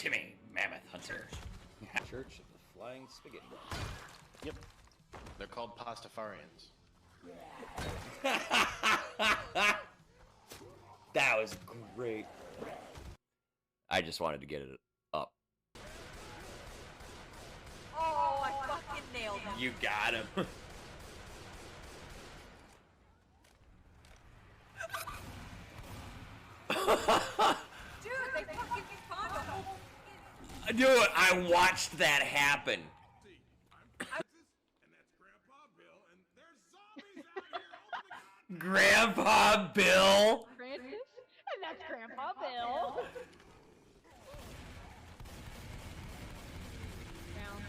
Timmy, Mammoth Hunter. Church of the Flying Spaghetti. Yep. They're called Pastafarians. That was great. I just wanted to get it up. Oh, I fucking nailed him. You got him. Dude, they fucking spawned a whole... Dude, I watched that happen. Grandpa Bill? Francis? And that's Grandpa Bill. Down.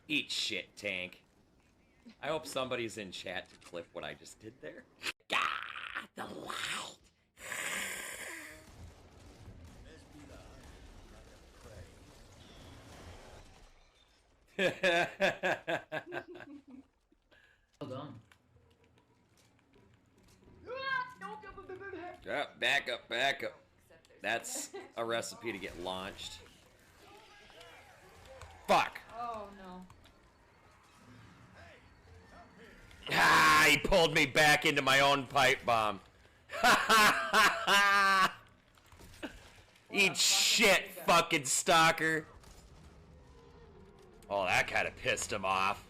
Eat shit, Tank. I hope somebody's in chat to clip what I just did there. God, the light. Well done. Yeah, back up, back up. That's a recipe to get launched. Fuck! Oh no. Ah, he pulled me back into my own pipe bomb. Eat shit, fucking stalker. Oh, that kind of pissed him off.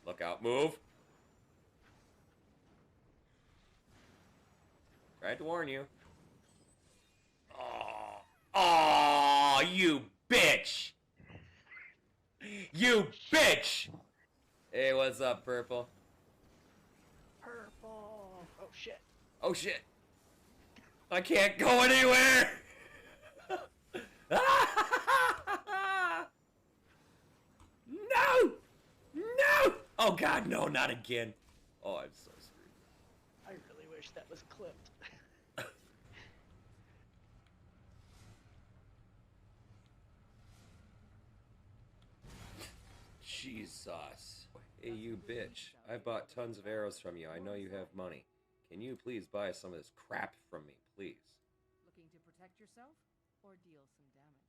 Look out, move. Tried to warn you. Oh, oh, you bitch! You bitch! Hey, what's up, Purple? Purple. Oh shit. Oh shit! I can't go anywhere! No! No! Oh god, no, not again. Oh, I'm so screwed. I really wish that was clipped. Jesus. Hey, you bitch. I bought tons of arrows from you. I know you have money. Can you please buy some of this crap from me, please? Looking to protect yourself or deal some damage?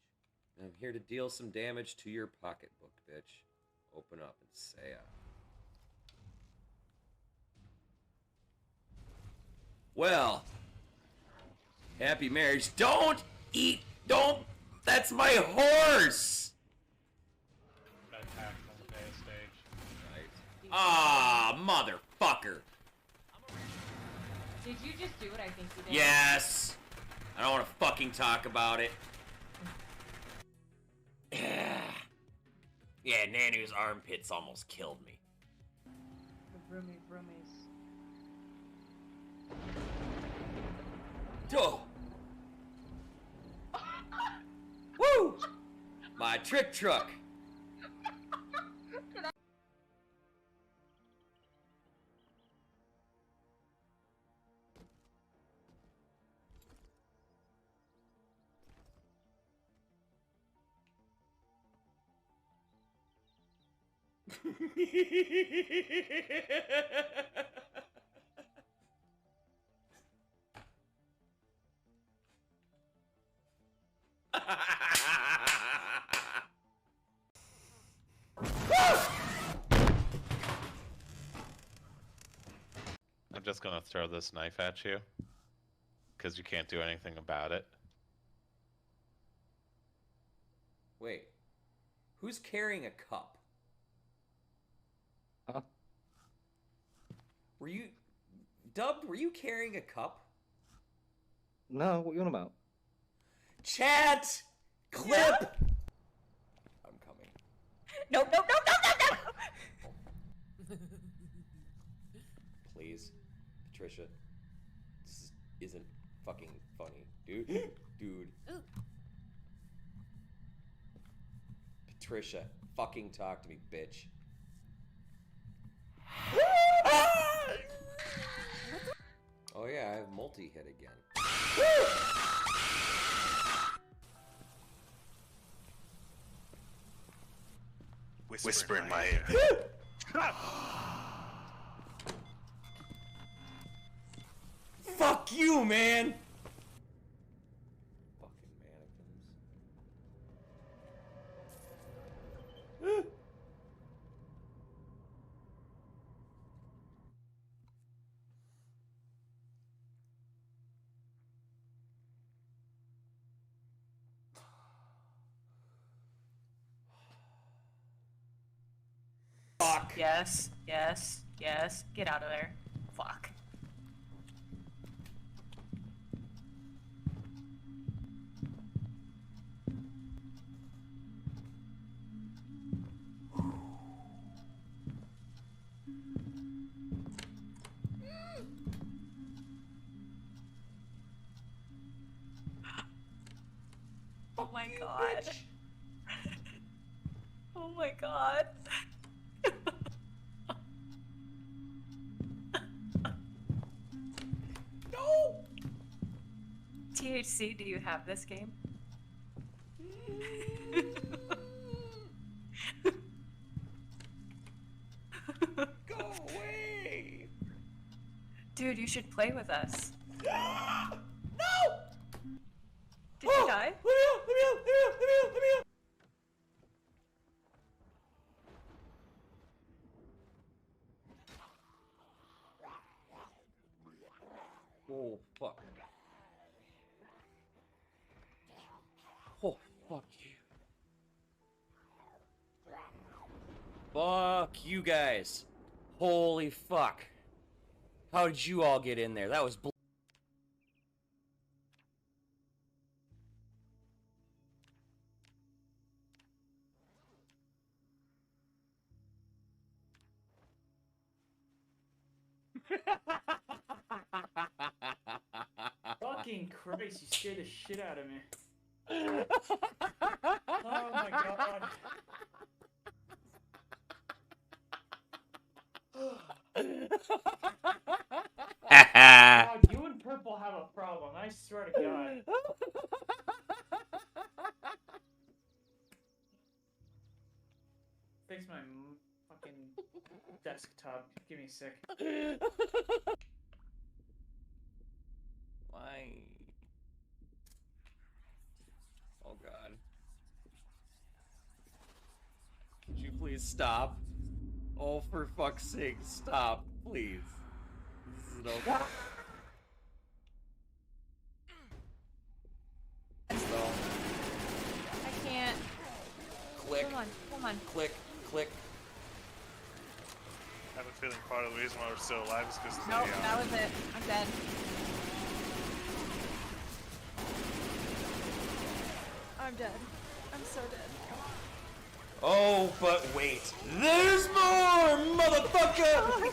I'm here to deal some damage to your pocketbook, bitch. Open up and say Well, happy marriage. Don't eat, don't, that's my horse! Attack on the base stage. Right. Ah, motherfucker. Did you just do what I think you did? Yes! I don't want to fucking talk about it. Yeah, Nanu's armpits almost killed me. The broomy broomies. Oh! Woo! My trick truck! I'm just gonna throw this knife at you. Because you can't do anything about it. Wait. Who's carrying a cup? Huh? Were you... Dub, were you carrying a cup? No, what are you on about? Chat! Clip! I'm coming. No, no, no, no, no, no! Please. Patricia. This isn't fucking funny. Dude. Dude. Ooh. Patricia. Fucking talk to me, bitch. Oh yeah, I have multi-hit again. Whisper in my ear. Fuck Fuck you, man! Fucking mannequins. Fuck. Yes, yes, yes. Get out of there. Fuck. Oh my god. Oh my god. No! THC, do you have this game? Go away! Dude, you should play with us. No! Did you die? Let me out! Let me out! Let me out! Let me out! Let me out! Oh, fuck. Oh, fuck you. Fuck you guys. Holy fuck. How did you all get in there? That was Fucking Christ, you scared the shit out of me. Oh my god. God, you and Purple have a problem, I swear to God. Fix my fucking desktop. Give me a sec. Why? Oh god. Could you please stop? Oh, for fuck's sake, stop, please. This is no. I can't. Click, Come on, come on. click, click. I have a feeling part of the reason why we're still alive is because Nope, that was it. I'm dead. I'm dead. I'm so dead. Oh, but wait. There's more, motherfucker!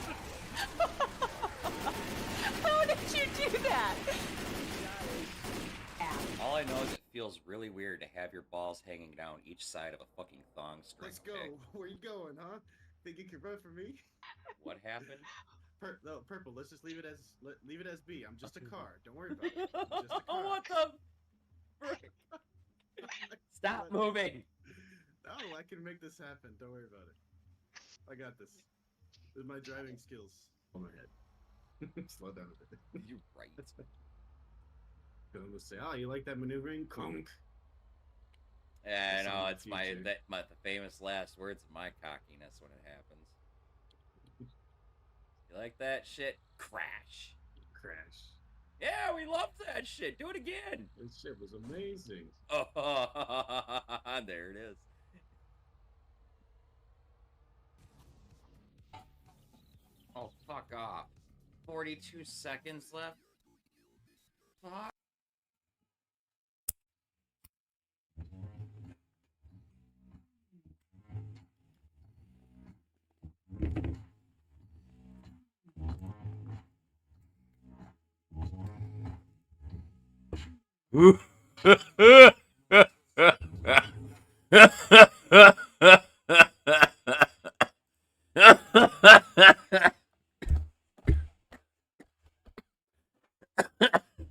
How did you do that? All I know is it feels really weird to have your balls hanging down each side of a fucking thong string. Let's go. Okay? Where you going, huh? Think you can run for me? What happened? No, Purple. Let's just leave it as B. I'm just a car. Don't worry about it. I'm just a car. Oh, what the frick? Stop moving! No, I can make this happen. Don't worry about it. I got this. With my driving skills. On my head. Slow down a bit. You're right. I'm gonna say, oh, you like that maneuvering? Conk. Yeah, I That's know, on the it's my, future. the famous last words of my cockiness when it happens. You like that shit? Crash. Crash. Yeah, we loved that shit. Do it again. This shit was amazing. Oh, there it is. Oh, fuck off. 42 seconds left? Fuck.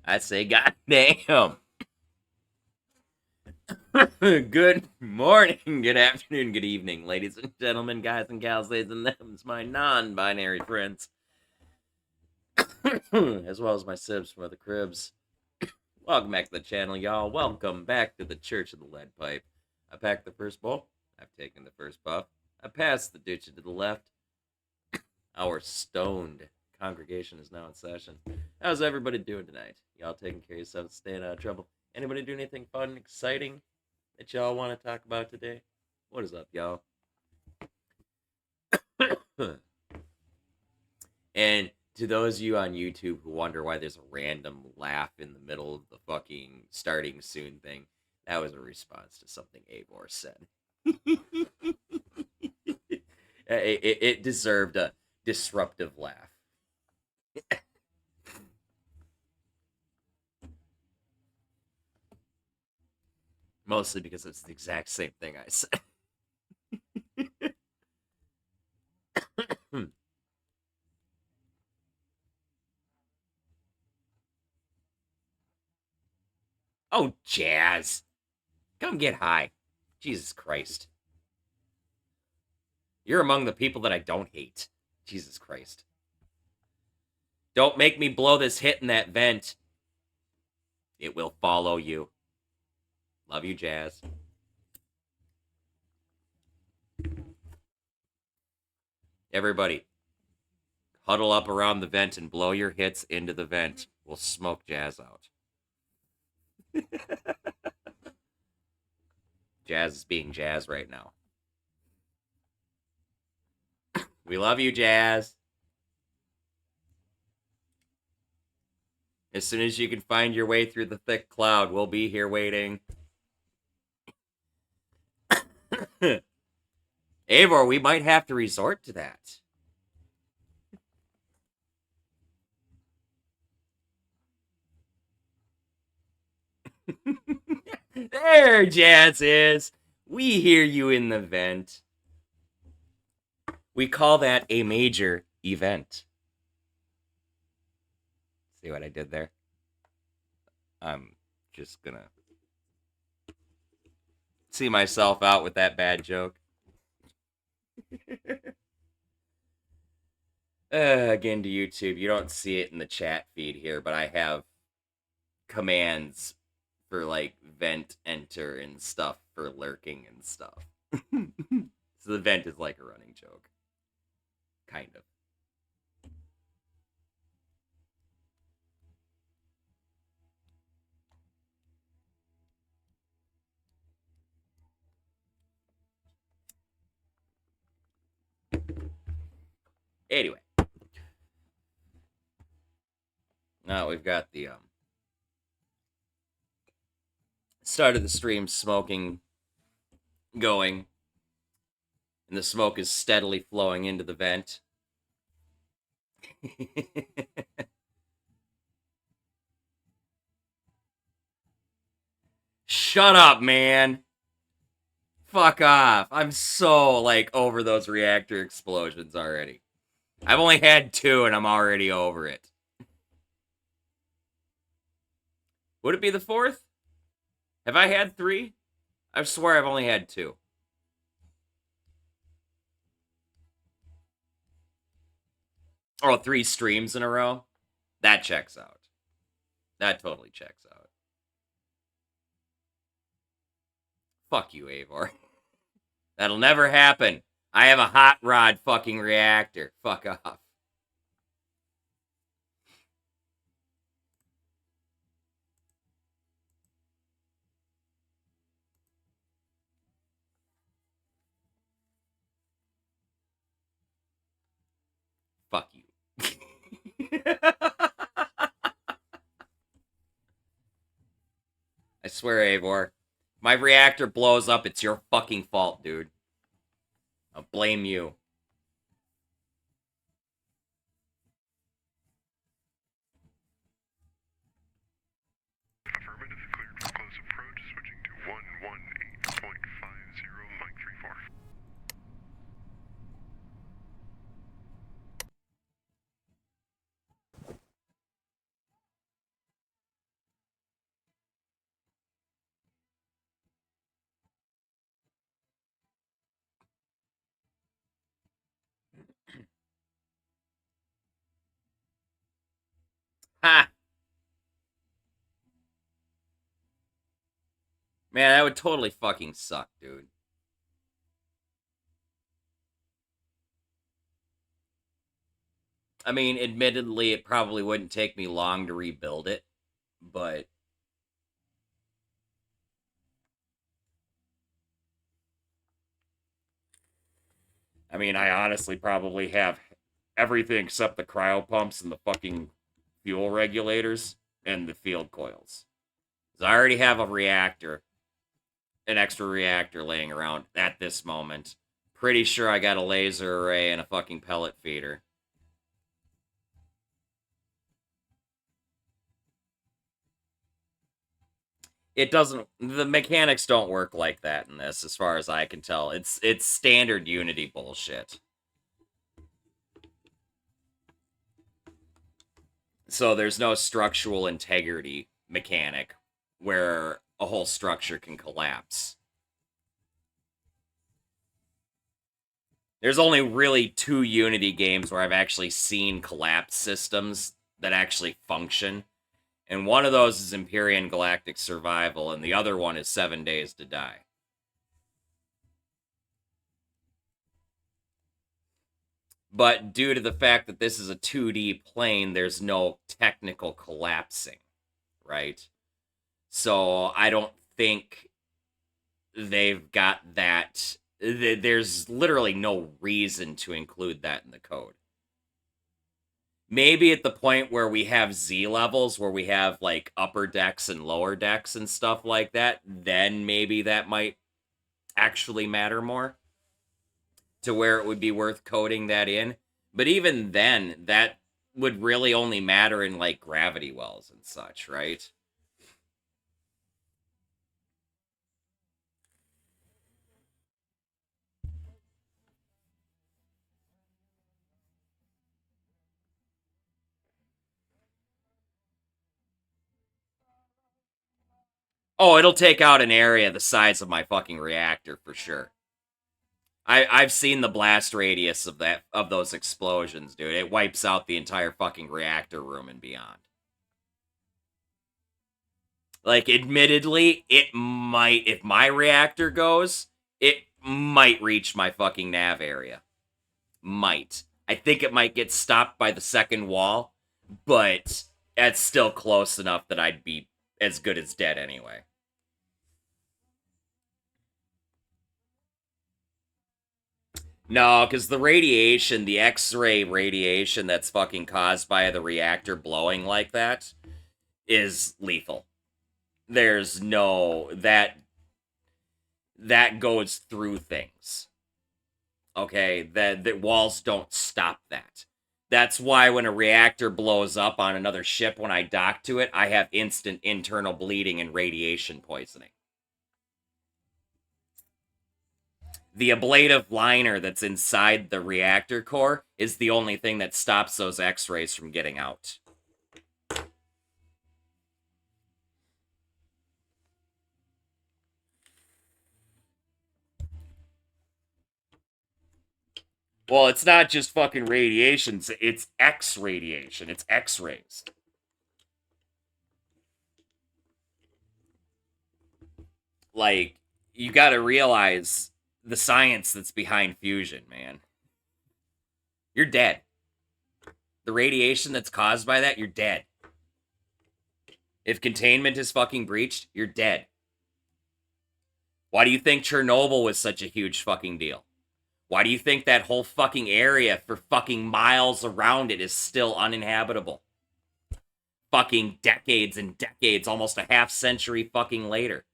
I say, goddamn. Good morning, good afternoon, good evening, ladies and gentlemen, guys and gals, ladies and thems, my non-binary friends. as well as my sibs from other cribs. Welcome back to the channel, y'all. Welcome back to the Church of the Lead Pipe. I packed the first bowl. I've taken the first buff. I passed the ditch to the left. Our stoned congregation is now in session. How's everybody doing tonight? Y'all taking care of yourselves, staying out of trouble? Anybody do anything fun and exciting that y'all want to talk about today? What is up, y'all? And to those of you on YouTube who wonder why there's a random laugh in the middle of the fucking starting soon thing, that was a response to something Eivor said. It deserved a disruptive laugh. Mostly because it's the exact same thing I said. Oh, Jazz. Come get high. Jesus Christ. You're among the people that I don't hate. Jesus Christ. Don't make me blow this hit in that vent. It will follow you. Love you, Jazz. Everybody, huddle up around the vent and blow your hits into the vent. We'll smoke Jazz out. Jazz is being Jazz right now. We love you, Jazz. As soon as you can find your way through the thick cloud, we'll be here waiting. Eivor, we might have to resort to that. There Jazz is. We hear you in the vent. We call that a major event. See what I did there? I'm just gonna see myself out with that bad joke. Again to YouTube, you don't see it in the chat feed here, but I have commands for like vent, enter, and stuff for lurking and stuff. So the vent is like a running joke. Kind of. Anyway. Now we've got the start of the stream smoking going. And the smoke is steadily flowing into the vent. Shut up, man. Fuck off. I'm so, like, over those reactor explosions already. I've only had 2 and I'm already over it. Would it be the 4th? Have I had 3? I swear I've only had 2. Oh, 3 streams in a row? That checks out. That totally checks out. Fuck you, Eivor. That'll never happen. I have a hot rod fucking reactor. Fuck off. Fuck you. I swear, Eivor. My reactor blows up, it's your fucking fault, dude. I'll blame you. Affirmative, cleared for close approach, switching to 118.50, Mike 34. Ha! Man, that would totally fucking suck, dude. I mean, admittedly, it probably wouldn't take me long to rebuild it, but... I mean, I honestly probably have everything except the cryo pumps and the fucking fuel regulators and the field coils. Because I already have a reactor, an extra reactor laying around at this moment. Pretty sure I got a laser array and a fucking pellet feeder. It doesn't, the mechanics don't work like that in this, as far as I can tell. It's standard Unity bullshit. So there's no structural integrity mechanic where a whole structure can collapse. There's only really 2 Unity games where I've actually seen collapse systems that actually function. And one of those is Empyrean Galactic Survival, and the other one is 7 Days to Die. But due to the fact that this is a 2D plane, there's no technical collapsing, right? So I don't think they've got that. There's literally no reason to include that in the code. Maybe at the point where we have Z levels, where we have, like, upper decks and lower decks and stuff like that, then maybe that might actually matter more to where it would be worth coding that in. But even then, that would really only matter in, like, gravity wells and such, right? Oh, it'll take out an area the size of my fucking reactor for sure. I've seen the blast radius of those explosions, dude. It wipes out the entire fucking reactor room and beyond. Like, admittedly, it might, if my reactor goes, it might reach my fucking nav area. Might. I think it might get stopped by the second wall, but that's still close enough that I'd be as good as dead anyway. No, because the radiation, the X-ray radiation that's fucking caused by the reactor blowing like that is lethal. There's no... That goes through things. Okay? The walls don't stop that. That's why when a reactor blows up on another ship when I dock to it, I have instant internal bleeding and radiation poisoning. The ablative liner that's inside the reactor core is the only thing that stops those X-rays from getting out. Well, it's not just fucking radiation, it's X-radiation. It's X-rays. Like, you gotta realize the science that's behind fusion, man. You're dead. The radiation that's caused by that, you're dead. If containment is fucking breached, you're dead. Why do you think Chernobyl was such a huge fucking deal? Why do you think that whole fucking area for fucking miles around it is still uninhabitable? Fucking decades and decades, almost a half century fucking later.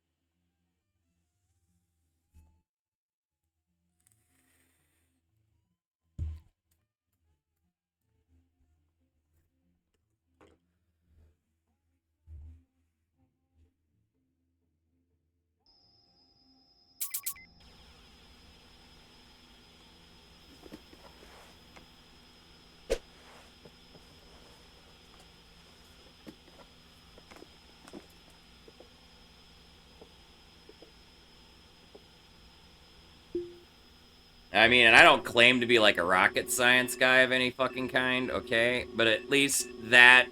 I mean, and I don't claim to be like a rocket science guy of any fucking kind, okay? But at least that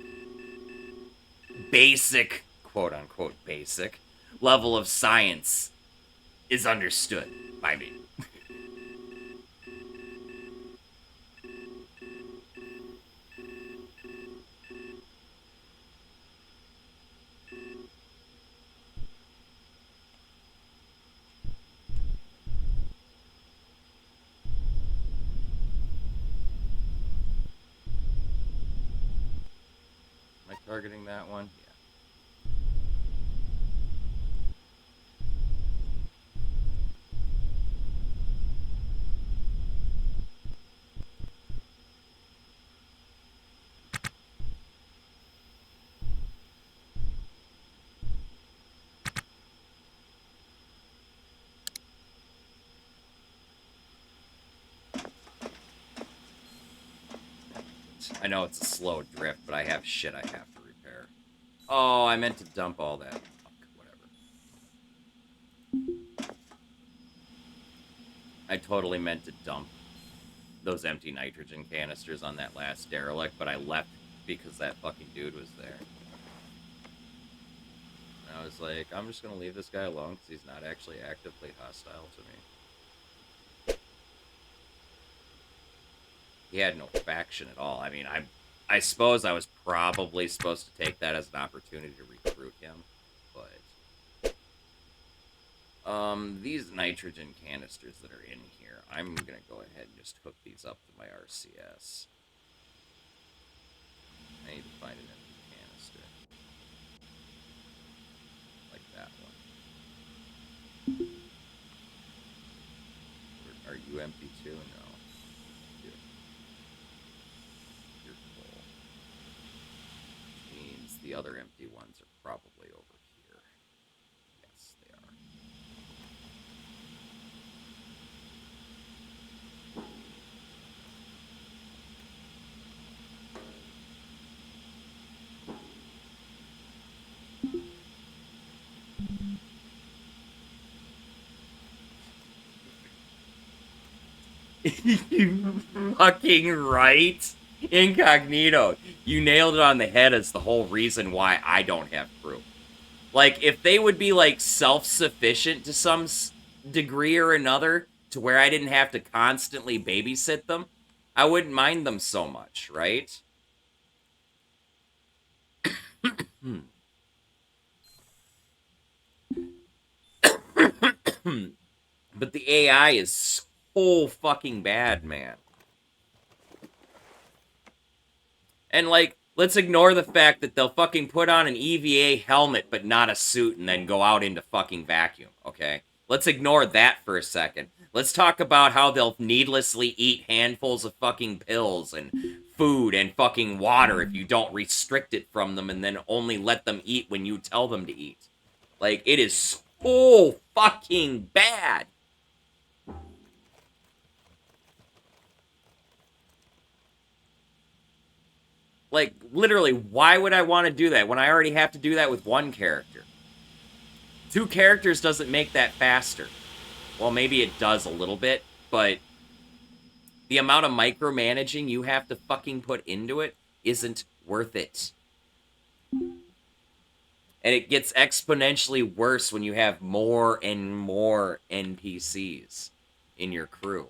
basic, quote unquote basic, level of science is understood by me. Am I targeting that one? Yeah. I know it's a slow drift, but I have shit I have to repair. Oh, I meant to dump all that. Fuck, whatever. I totally meant to dump those empty nitrogen canisters on that last derelict, but I left because that fucking dude was there. And I was like, I'm just gonna leave this guy alone because he's not actually actively hostile to me. He had no faction at all. I mean, I suppose I was probably supposed to take that as an opportunity to recruit him, but these nitrogen canisters that are in here, I'm gonna go ahead and just hook these up to my RCS. I need to find an empty canister. Like that one. Are you empty too? No. The other empty ones are probably over here. Yes, they are. You fucking right? Incognito. You nailed it on the head as the whole reason why I don't have crew. Like, if they would be, like, self-sufficient to some degree or another, to where I didn't have to constantly babysit them, I wouldn't mind them so much, right? But the AI is so fucking bad, man. And, like, let's ignore the fact that they'll fucking put on an EVA helmet but not a suit and then go out into fucking vacuum, okay? Let's ignore that for a second. Let's talk about how they'll needlessly eat handfuls of fucking pills and food and fucking water if you don't restrict it from them and then only let them eat when you tell them to eat. Like, it is so fucking bad. Like, literally, why would I want to do that when I already have to do that with one character? 2 characters doesn't make that faster. Well, maybe it does a little bit, but the amount of micromanaging you have to fucking put into it isn't worth it. And it gets exponentially worse when you have more and more NPCs in your crew.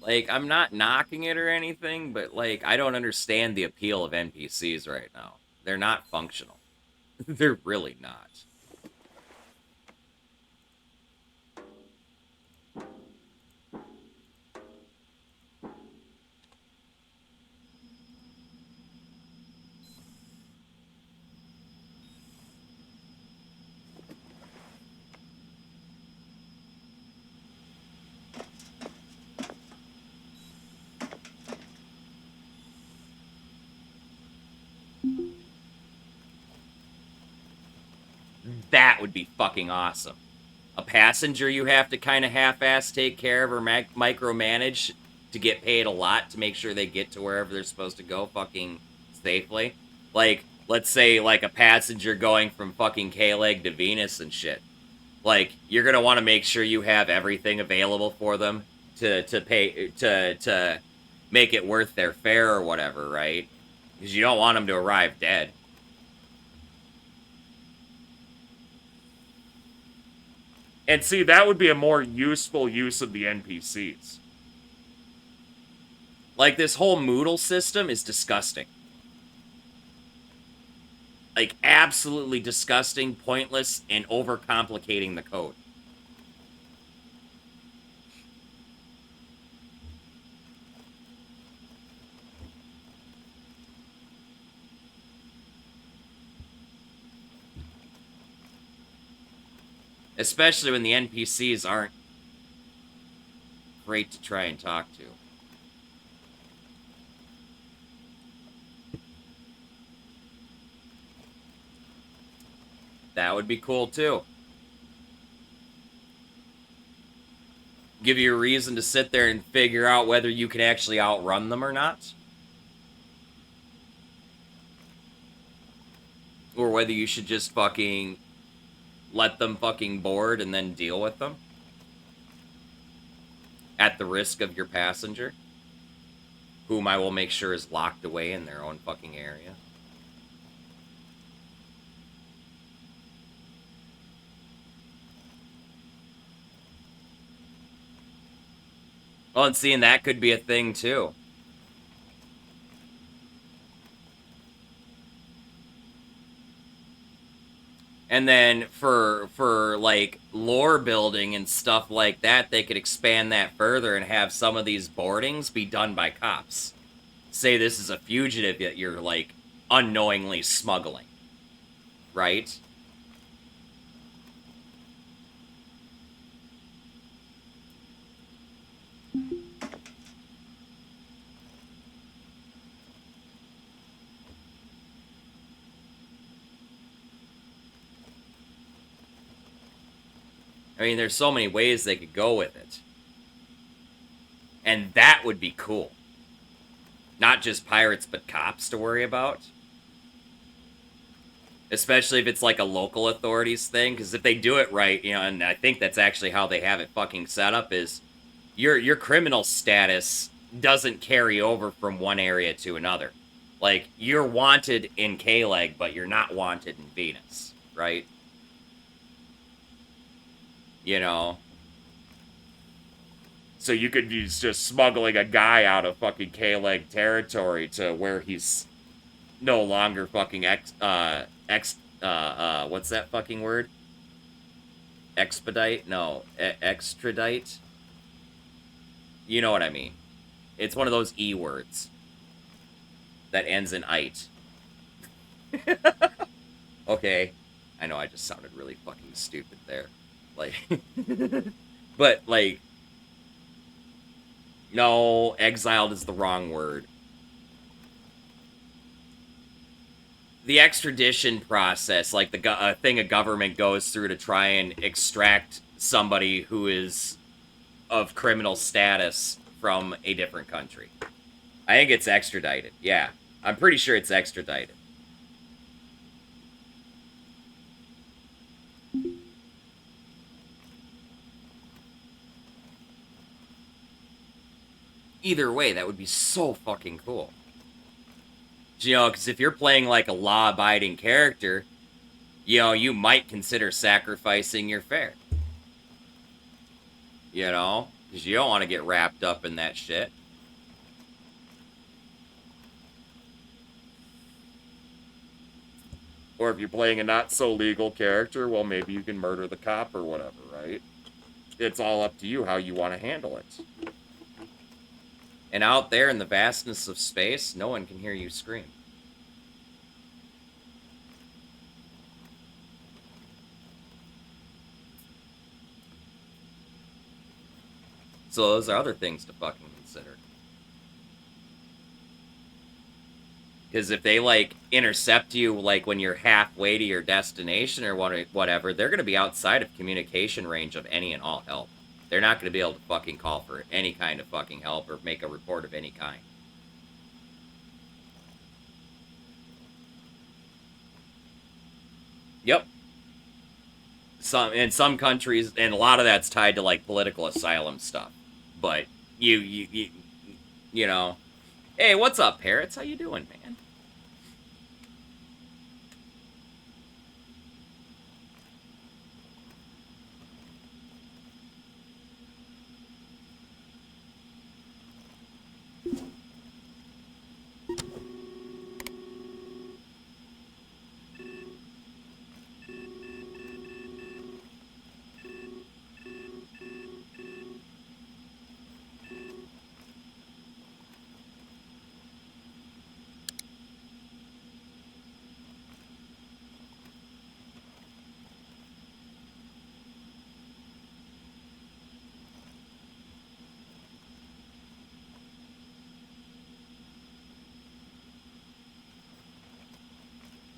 Like, I'm not knocking it or anything, but, like, I don't understand the appeal of NPCs right now. They're not functional. They're really not. That would be fucking awesome. A passenger you have to kind of half-ass take care of or micromanage to get paid a lot to make sure they get to wherever they're supposed to go. Fucking safely. Like, let's say, like, a passenger going from fucking KLEG to Venus and shit. Like, you're gonna want to make sure you have everything available for them to make it worth their fare or whatever, right? Because you don't want them to arrive dead. And see, that would be a more useful use of the NPCs. Like, this whole Moodle system is disgusting. Like, absolutely disgusting, pointless, and overcomplicating the code. Especially when the NPCs aren't great to try and talk to. That would be cool, too. Give you a reason to sit there and figure out whether you can actually outrun them or not. Or whether you should just fucking let them fucking board and then deal with them. At the risk of your passenger. Whom I will make sure is locked away in their own fucking area. Well, and seeing that could be a thing, too. And then for like, lore building and stuff like that, they could expand that further and have some of these boardings be done by cops. Say this is a fugitive that you're, like, unknowingly smuggling. Right? I mean, there's so many ways they could go with it. And that would be cool. Not just pirates, but cops to worry about. Especially if it's like a local authorities thing, because if they do it right, you know, and I think that's actually how they have it fucking set up, is your criminal status doesn't carry over from one area to another. Like, you're wanted in KLEG, but you're not wanted in Venus, right? You know? So you could use just smuggling a guy out of fucking KLEG territory to where he's no longer fucking what's that fucking word? Expedite? No, extradite? You know what I mean. It's one of those E words that ends in ite. Okay. I know I just sounded really fucking stupid there. Like, but, like, no, exiled is the wrong word. The extradition process, like the thing a government goes through to try and extract somebody who is of criminal status from a different country. I think it's extradited. Yeah, I'm pretty sure it's extradited. Either way, that would be so fucking cool. You know, because if you're playing like a law-abiding character, you know, you might consider sacrificing your fare. You know? Because you don't want to get wrapped up in that shit. Or if you're playing a not-so-legal character, well, maybe you can murder the cop or whatever, right? It's all up to you how you want to handle it. And out there in the vastness of space, no one can hear you scream. So those are other things to fucking consider. Because if they, like, intercept you, like, when you're halfway to your destination or whatever, they're going to be outside of communication range of any and all help. They're not going to be able to fucking call for any kind of fucking help or make a report of any kind. in some countries, and a lot of that's tied to like political asylum stuff. But you know, hey, what's up, Parrots? How you doing, man?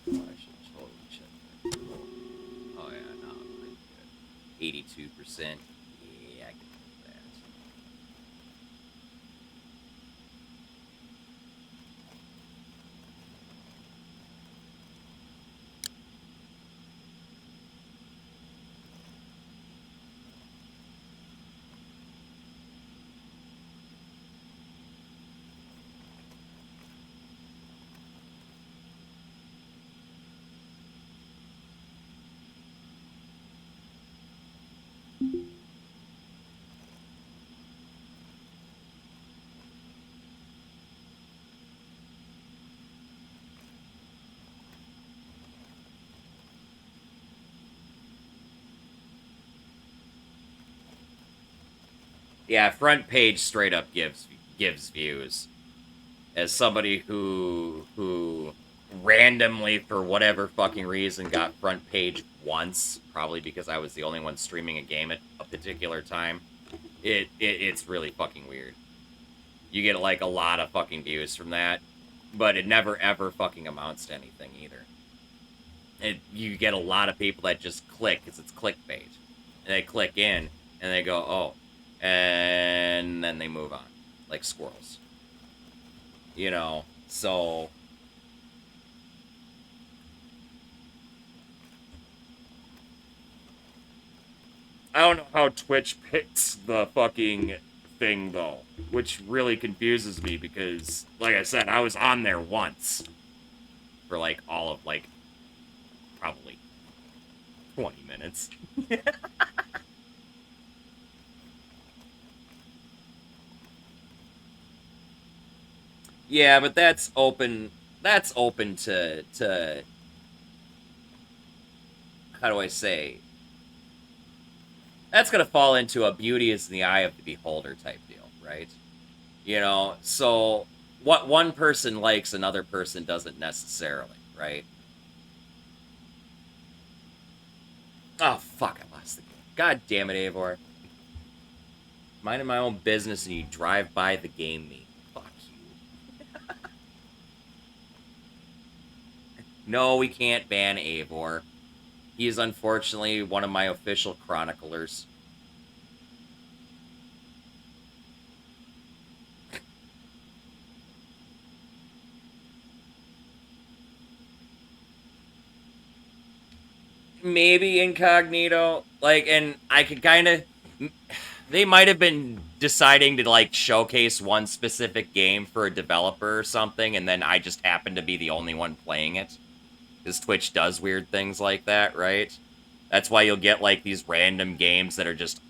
I should totally check that. Oh yeah, no, I'm pretty good. 82%. Yeah, I can do that. Yeah, front page straight up gives views. As somebody who randomly, for whatever fucking reason, got front page once, probably because I was the only one streaming a game at a particular time, it's really fucking weird. You get like a lot of fucking views from that, but it never ever fucking amounts to anything either. You get a lot of people that just click because it's clickbait, and they click in and they go, oh, and then they move on like squirrels. You know, so I don't know how Twitch picks the fucking thing though, which really confuses me because, like I said, I was on there once for like all of like probably 20 minutes. Yeah, but that's open. That's open to how do I say? That's gonna fall into a beauty is in the eye of the beholder type deal, right? You know, so what one person likes, another person doesn't necessarily, right? Oh fuck! I lost the game. God damn it, Eivor. Minding my own business and you drive by the game me. Fuck you. No, we can't ban Eivor. He is unfortunately one of my official chroniclers. Maybe incognito, like, and I could kind of, they might have been deciding to like showcase one specific game for a developer or something, and then I just happened to be the only one playing it, because Twitch does weird things like that, right? That's why you'll get like these random games that are just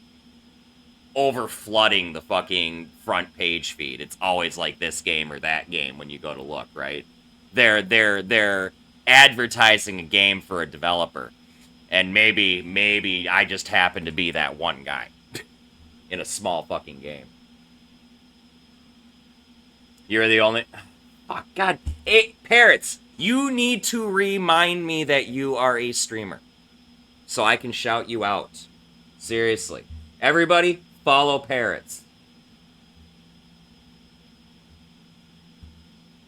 over flooding the fucking front page feed. It's always like this game or that game when you go to look, right? They're advertising a game for a developer. And maybe I just happen to be that one guy in a small fucking game. You're the only... Oh, God. Hey, Parrots, you need to remind me that you are a streamer. So I can shout you out. Seriously. Everybody, follow Parrots.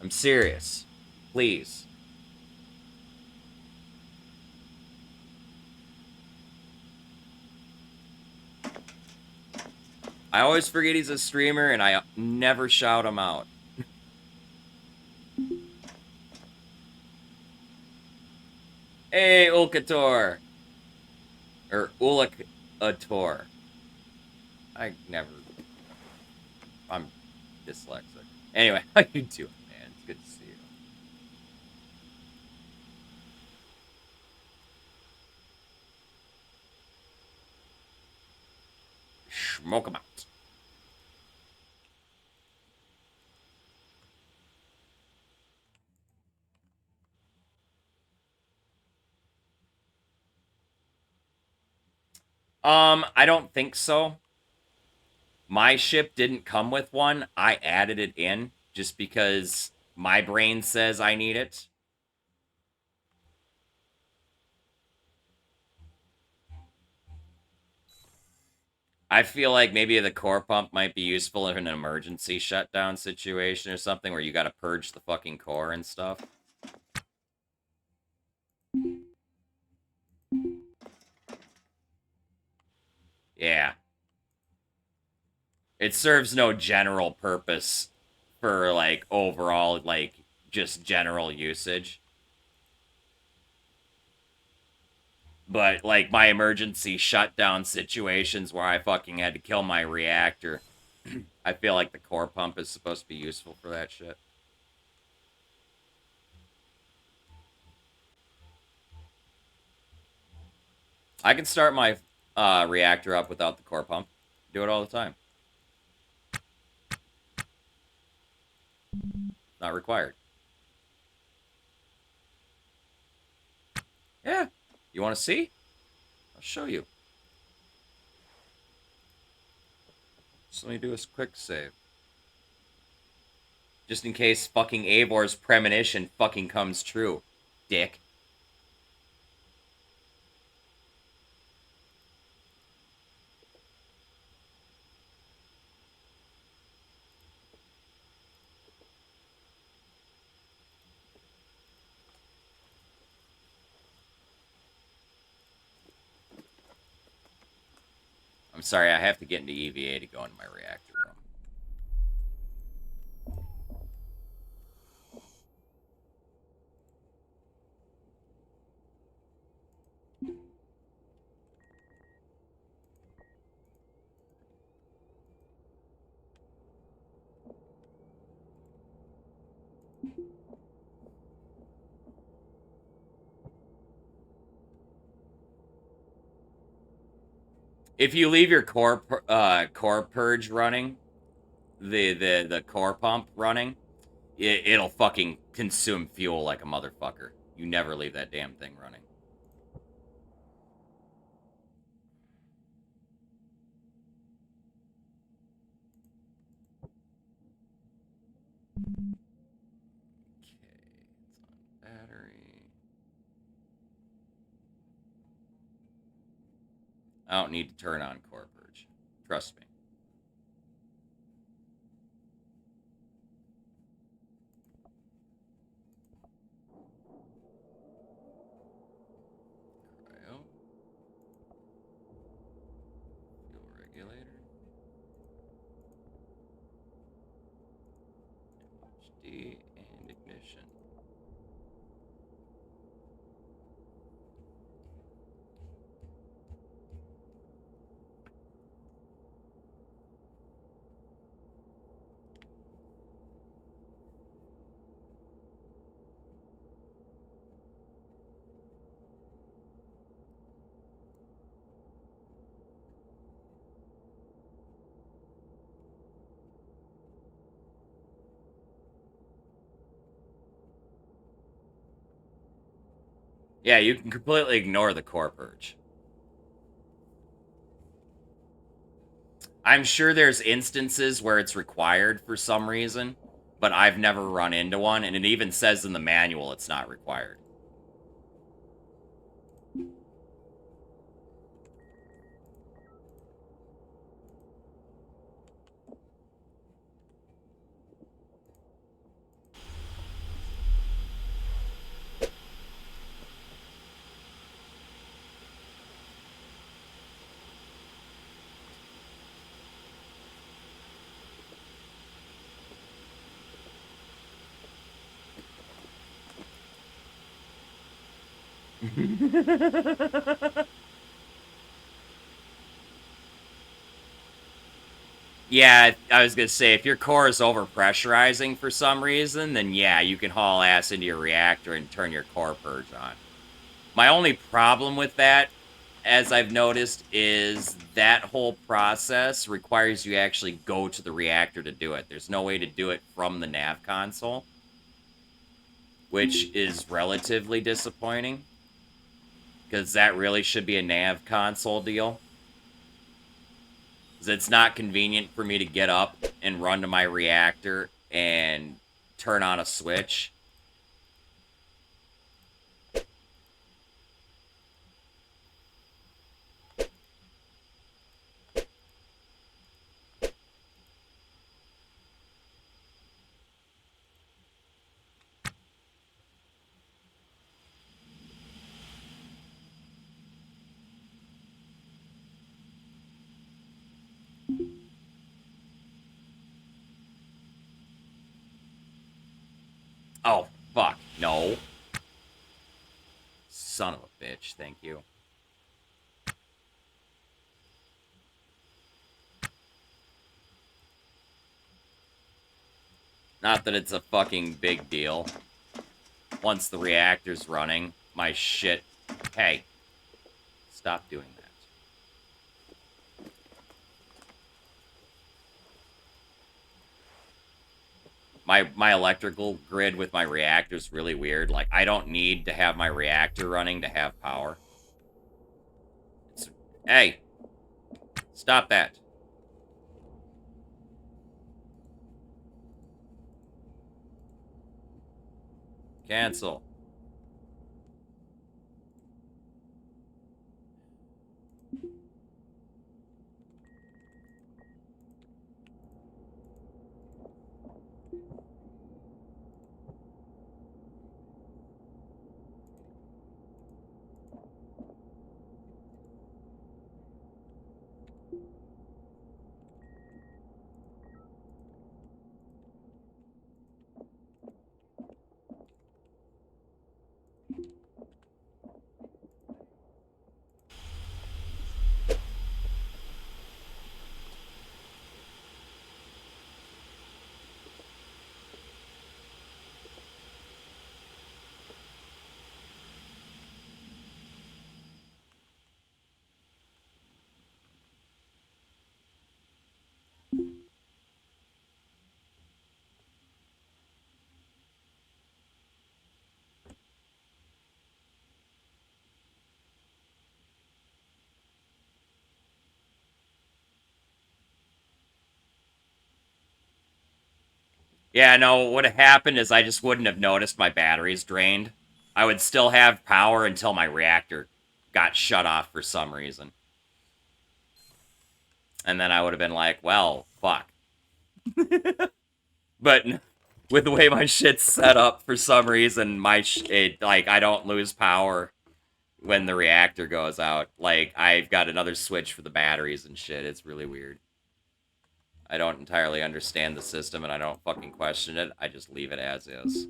I'm serious. Please. I always forget he's a streamer, and I never shout him out. Hey, Ulkator. Or Uluk-Ator. I'm dyslexic. Anyway, how you doing, man? It's good to see you. Smoke 'em out. I don't think so. My ship didn't come with one. I added it in just because my brain says I need it. I feel like maybe the core pump might be useful in an emergency shutdown situation or something where you gotta purge the fucking core and stuff. Yeah. It serves no general purpose for, like, overall, like, just general usage. But, like, my emergency shutdown situations where I fucking had to kill my reactor, I feel like the core pump is supposed to be useful for that shit. I can start my reactor up without the core pump. Do it all the time. Not required. Yeah. You want to see? I'll show you. Just let me do a quick save. Just in case fucking Avor's premonition fucking comes true, dick. I'm sorry, I have to get into EVA to go into my reactor room. If you leave your core purge running, the core pump running, it'll fucking consume fuel like a motherfucker. You never leave that damn thing running. Battery. I don't need to turn on core purge. Trust me. Cryo. Fuel regulator. MHD and ignition. Yeah, you can completely ignore the core purge. I'm sure there's instances where it's required for some reason, but I've never run into one, and it even says in the manual it's not required. Yeah, I was gonna say, if your core is overpressurizing for some reason, then yeah, you can haul ass into your reactor and turn your core purge on. My only problem with that, as I've noticed, is that whole process requires you actually go to the reactor to do it. There's no way to do it from the nav console, which is relatively disappointing, because that really should be a nav console deal. Because it's not convenient for me to get up and run to my reactor and turn on a switch. Oh, fuck. No. Son of a bitch. Thank you. Not that it's a fucking big deal. Once the reactor's running, my shit... Hey. Stop doing that. My electrical grid with my reactor's really weird. Like, I don't need to have my reactor running to have power. Hey! Stop that. Cancel. Yeah, no, what would have happened is I just wouldn't have noticed my batteries drained. I would still have power until my reactor got shut off for some reason. And then I would have been like, well, fuck. But with the way my shit's set up, for some reason, like, I don't lose power when the reactor goes out. Like, I've got another switch for the batteries and shit. It's really weird. I don't entirely understand the system, and I don't fucking question it. I just leave it as is.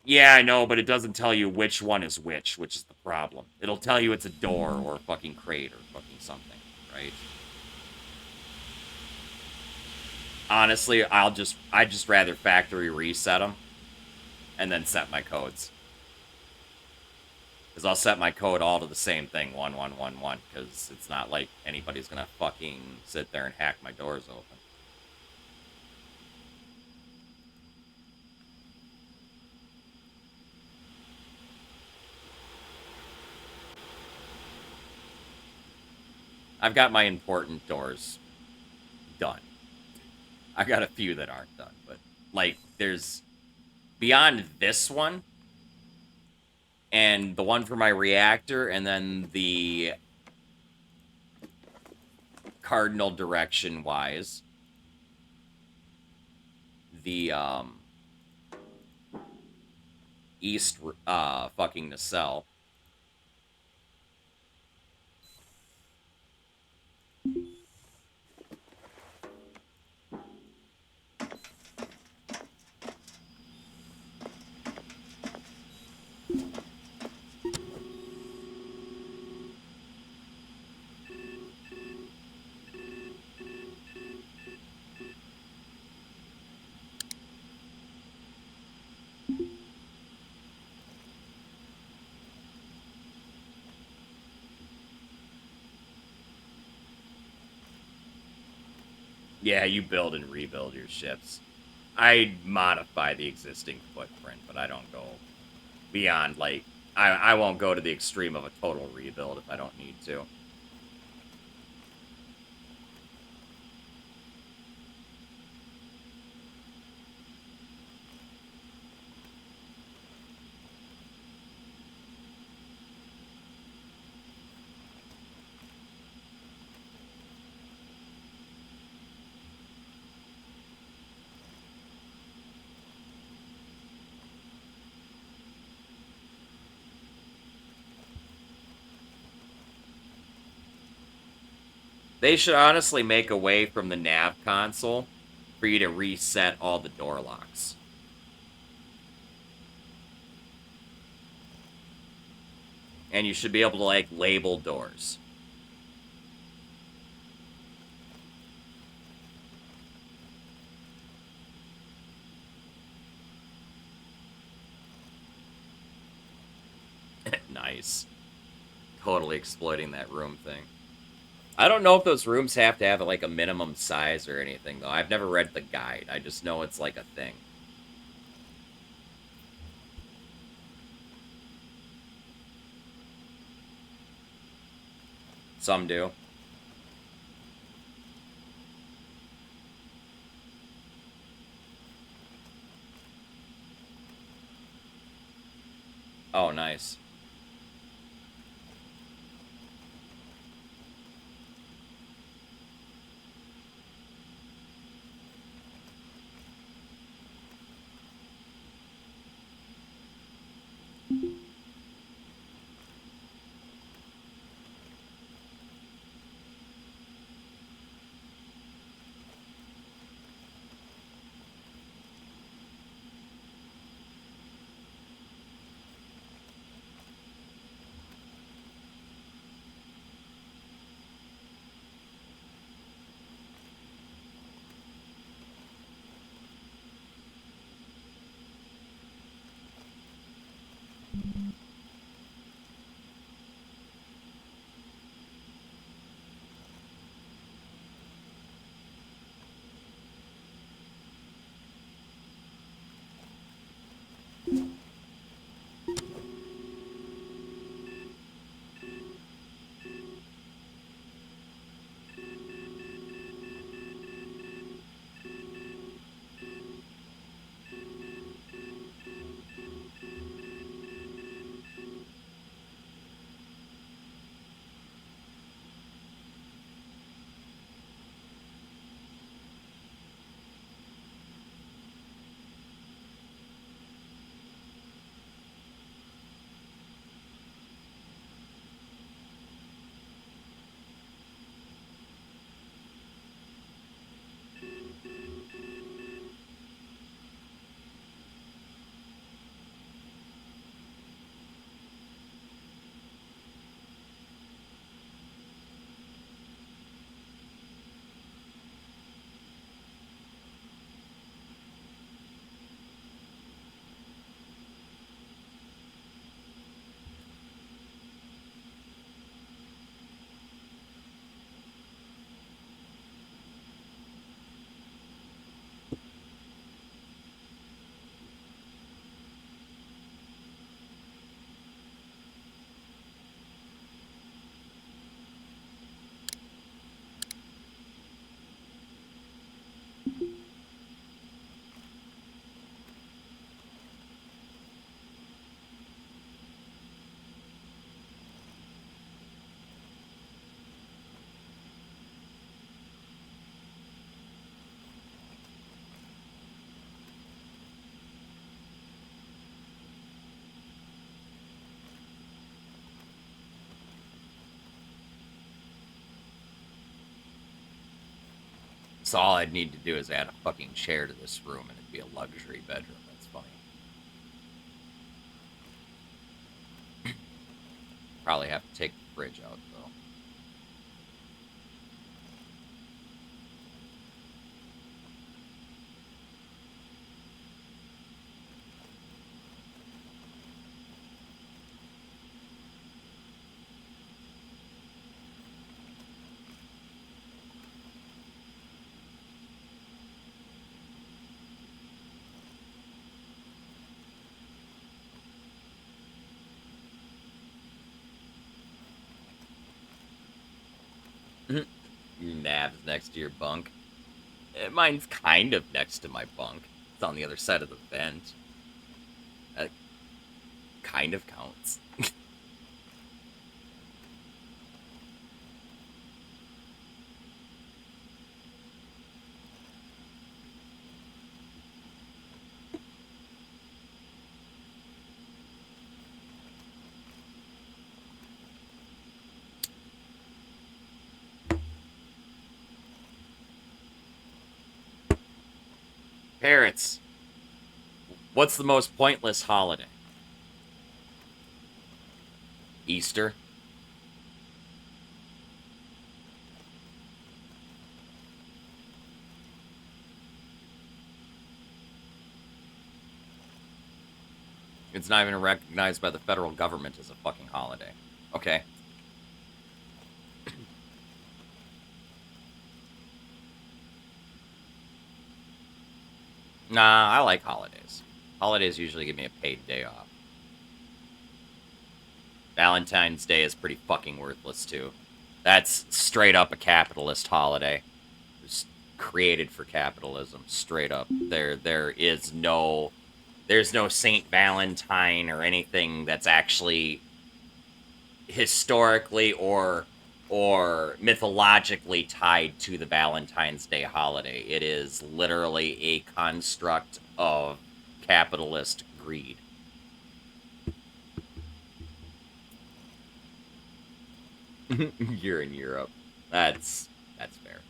Yeah, I know, but it doesn't tell you which one is which is the problem. It'll tell you it's a door or a fucking crate or fucking something, right? Honestly, I'd just rather factory reset them and then set my codes. Because I'll set my code all to the same thing, 1111, because it's not like anybody's gonna fucking sit there and hack my doors open. I've got my important doors done. I got a few that aren't done, but, like, there's... Beyond this one, and the one for my reactor, and then the cardinal direction-wise, the, east, fucking nacelle. Yeah, you build and rebuild your ships. I modify the existing footprint, but I don't go beyond, like, I won't go to the extreme of a total rebuild if I don't need to. They should honestly make a way from the nav console for you to reset all the door locks. And you should be able to, like, label doors. Nice. Totally exploiting that room thing. I don't know if those rooms have to have, like, a minimum size or anything, though. I've never read the guide. I just know it's, like, a thing. Some do. Oh, nice. So all I'd need to do is add a fucking chair to this room and it'd be a luxury bedroom. That's funny. Probably have to take the fridge out, though. Your nav's next to your bunk. Mine's kind of next to my bunk. It's on the other side of the vent. That kind of counts. Parents, what's the most pointless holiday? Easter? It's not even recognized by the federal government as a fucking holiday. Okay. Nah, I like holidays. Holidays usually give me a paid day off. Valentine's Day is pretty fucking worthless, too. That's straight up a capitalist holiday. It's created for capitalism, straight up. There's no Saint Valentine or anything that's actually historically or mythologically tied to the Valentine's Day holiday. It is literally a construct of capitalist greed. You're in Europe. That's fair.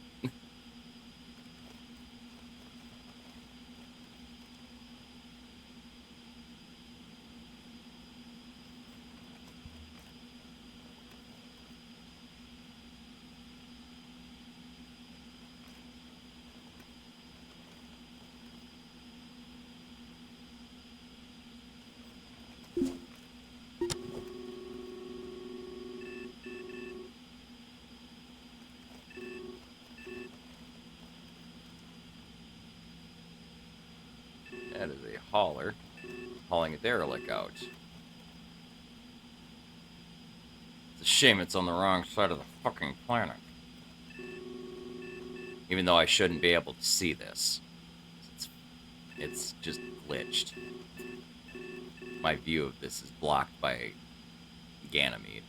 That is a hauler hauling a derelict out. It's a shame it's on the wrong side of the fucking planet. Even though I shouldn't be able to see this. It's just glitched. My view of this is blocked by Ganymede.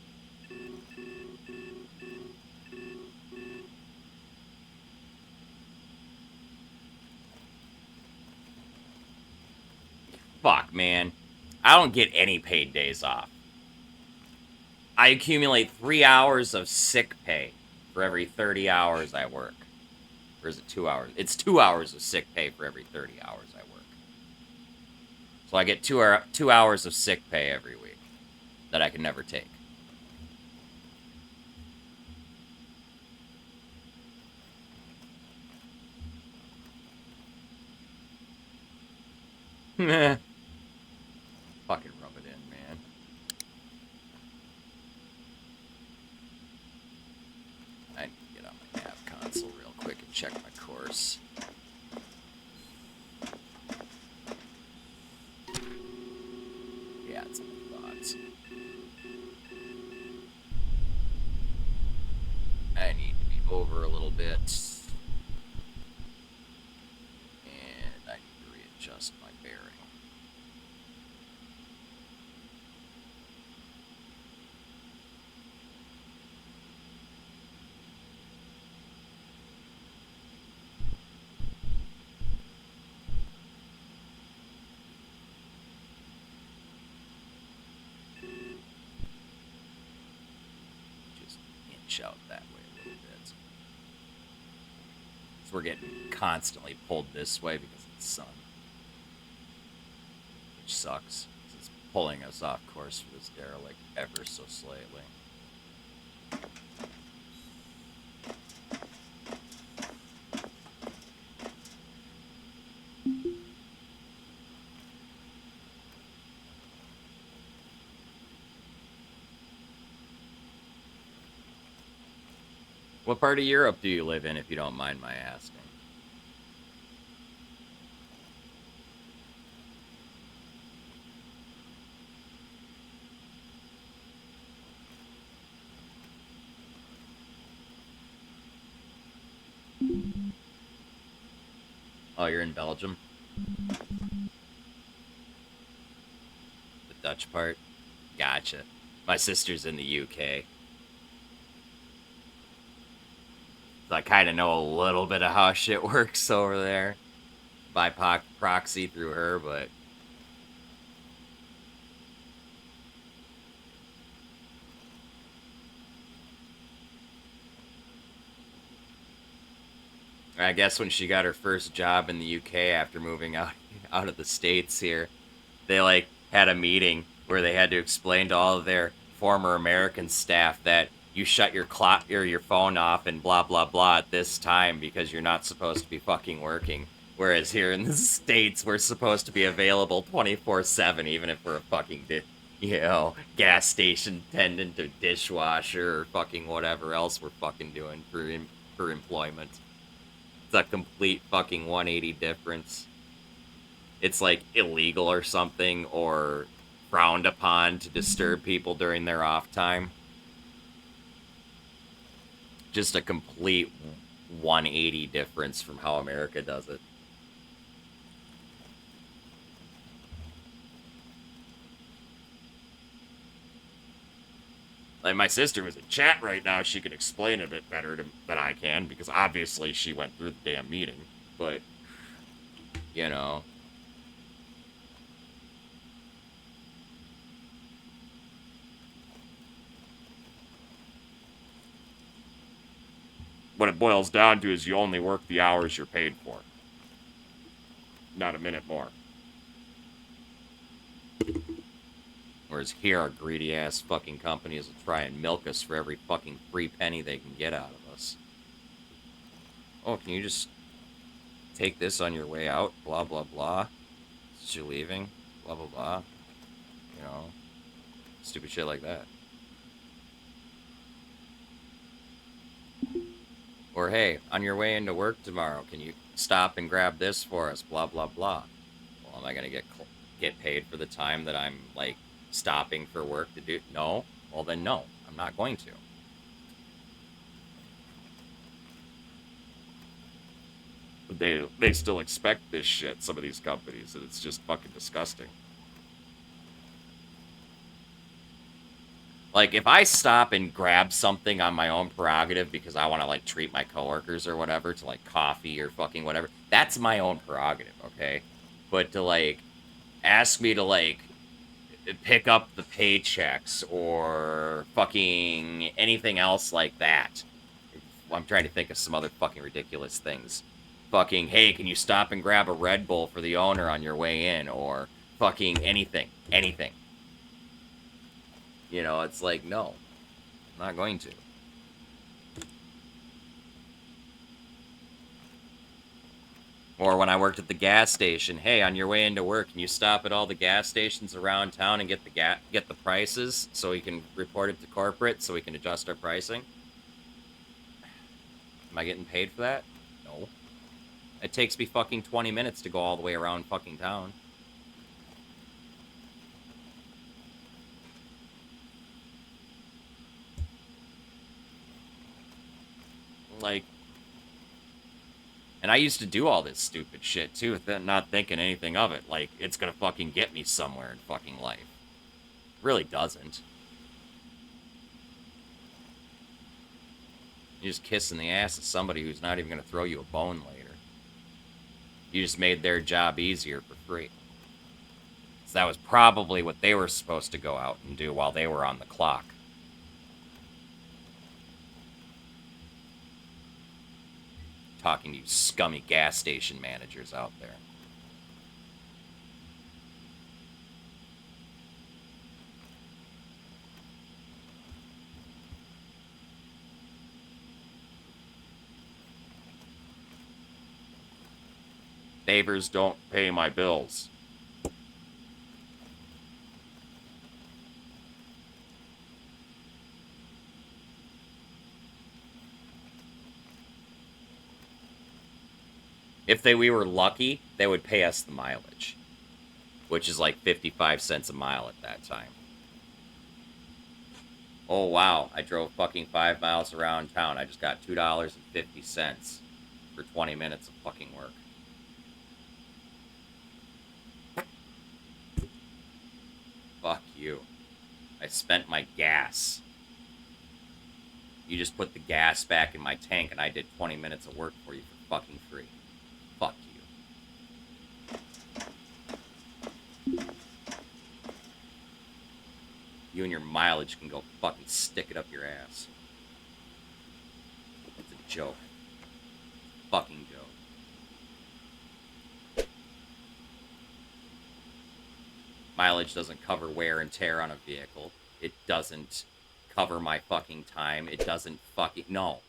Fuck, man. I don't get any paid days off. I accumulate 3 hours of sick pay for every 30 hours I work. Or is it 2 hours? It's 2 hours of sick pay for every 30 hours I work. So I get 2 hours of sick pay every week that I can never take. Meh. Fucking rub it in, man. I need to get on my nav console real quick and check my course. Yeah, it's my thoughts. I need to be over a little bit. And I need to readjust my bearing. Out that way a little bit. So we're getting constantly pulled this way because of the sun. Which sucks. It's pulling us off course for this derelict ever so slightly. What part of Europe do you live in, if you don't mind my asking? Oh, you're in Belgium? The Dutch part? Gotcha. My sister's in the UK. So I kind of know a little bit of how shit works over there. By proxy through her, but... I guess when she got her first job in the UK after moving out of the States here, they, like, had a meeting where they had to explain to all of their former American staff that you shut your clock or your phone off and blah blah blah at this time because you're not supposed to be fucking working. Whereas here in the States, we're supposed to be available 24/7, even if we're a fucking, gas station attendant or dishwasher or fucking whatever else we're fucking doing for employment. It's a complete fucking 180 difference. It's like illegal or something, or frowned upon to disturb people during their off time. Just a complete 180 difference from how America does it. Like, my sister was in chat right now. She could explain it a bit better than I can, because obviously she went through the damn meeting. But, you know. What it boils down to is you only work the hours you're paid for. Not a minute more. Whereas here, our greedy-ass fucking companies will try and milk us for every fucking free penny they can get out of us. Oh, can you just take this on your way out? Blah, blah, blah. Is she leaving? Blah, blah, blah. You know? Stupid shit like that. Or, hey, on your way into work tomorrow, can you stop and grab this for us? Blah, blah, blah. Well, am I gonna get paid for the time that I'm, like, stopping for work to do? No? Well, then no. I'm not going to. But they still expect this shit, some of these companies, and it's just fucking disgusting. Like, if I stop and grab something on my own prerogative because I want to, like, treat my coworkers or whatever to, like, coffee or fucking whatever, that's my own prerogative, okay? But to, like, ask me to, like, pick up the paychecks or fucking anything else like that. I'm trying to think of some other fucking ridiculous things. Fucking, hey, can you stop and grab a Red Bull for the owner on your way in? Or fucking anything. Anything. You know, it's like, no. I'm not going to. Or when I worked at the gas station, hey, on your way into work, can you stop at all the gas stations around town and get the prices so we can report it to corporate so we can adjust our pricing? Am I getting paid for that? No. It takes me fucking 20 minutes to go all the way around fucking town. Like, and I used to do all this stupid shit, too, not thinking anything of it. Like, it's gonna fucking get me somewhere in fucking life. It really doesn't. You're just kissing the ass of somebody who's not even gonna throw you a bone later. You just made their job easier for free. So that was probably what they were supposed to go out and do while they were on the clock. Talking to you scummy gas station managers out there. Neighbors don't pay my bills. If we were lucky, they would pay us the mileage, which is like 55 cents a mile at that time. Oh, wow, I drove fucking 5 miles around town. I just got $2.50 for 20 minutes of fucking work. you. I spent my gas. You just put the gas back in my tank and I did 20 minutes of work for you for fucking free. Fuck you. You and your mileage can go fucking stick it up your ass. It's a joke. Fucking joke. Mileage doesn't cover wear and tear on a vehicle. It doesn't cover my fucking time. It doesn't fucking... No.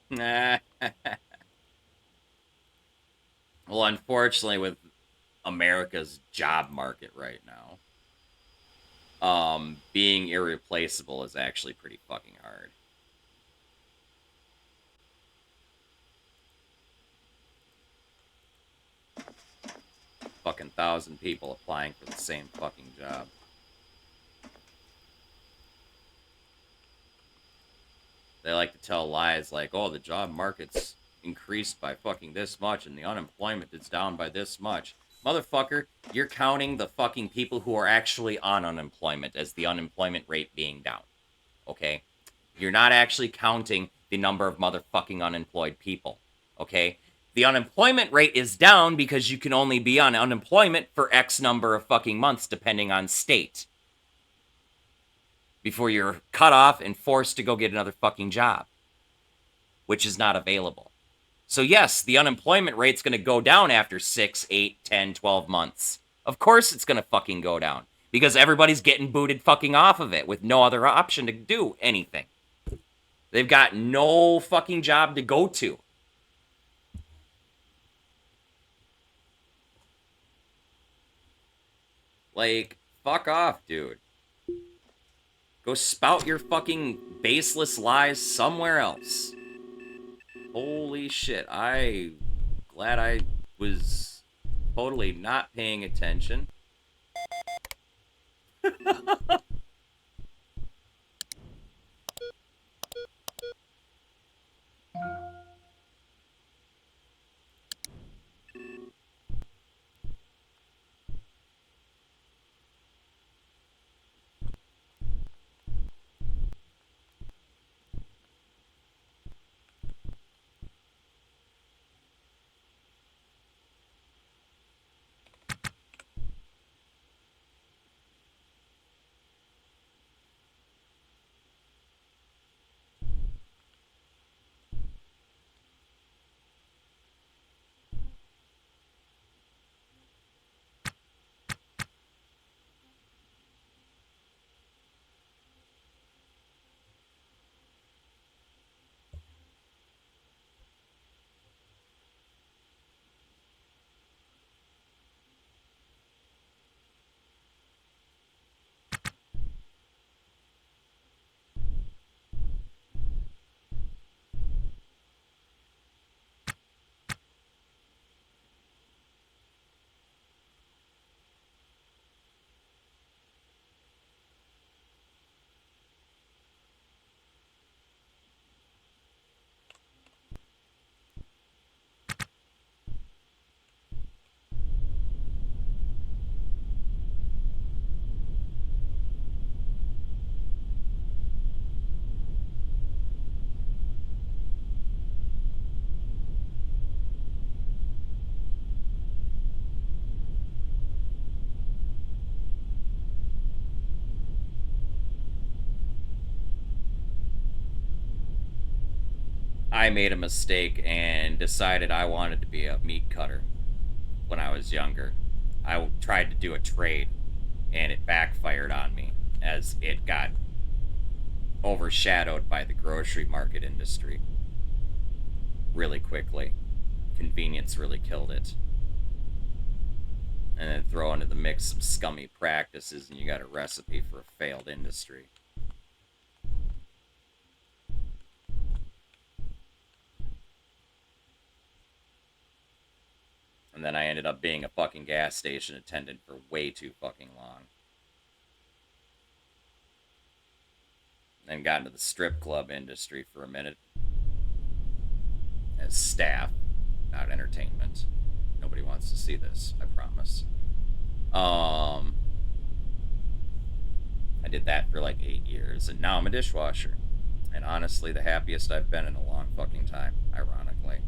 Nah. Well, unfortunately, with America's job market right now, being irreplaceable is actually pretty fucking hard. Fucking 1,000 people applying for the same fucking job. They like to tell lies like, oh, the job market's increased by fucking this much and the unemployment is down by this much. Motherfucker, you're counting the fucking people who are actually on unemployment as the unemployment rate being down. Okay? You're not actually counting the number of motherfucking unemployed people. Okay? The unemployment rate is down because you can only be on unemployment for X number of fucking months depending on state. Before you're cut off and forced to go get another fucking job, which is not available. So yes, the unemployment rate's going to go down after 6, 8, 10, 12 months. Of course it's going to fucking go down, because everybody's getting booted fucking off of it with no other option to do anything. They've got no fucking job to go to. Like, fuck off, dude. Go spout your fucking baseless lies somewhere else. Holy shit, glad I was totally not paying attention. I made a mistake and decided I wanted to be a meat cutter when I was younger. I tried to do a trade, and it backfired on me as it got overshadowed by the grocery market industry really quickly. Convenience really killed it. And then throw into the mix some scummy practices, and you got a recipe for a failed industry. And then I ended up being a fucking gas station attendant for way too fucking long. Then got into the strip club industry for a minute. As staff, not entertainment. Nobody wants to see this, I promise. I did that for like 8 years, and now I'm a dishwasher. And honestly, the happiest I've been in a long fucking time, ironically.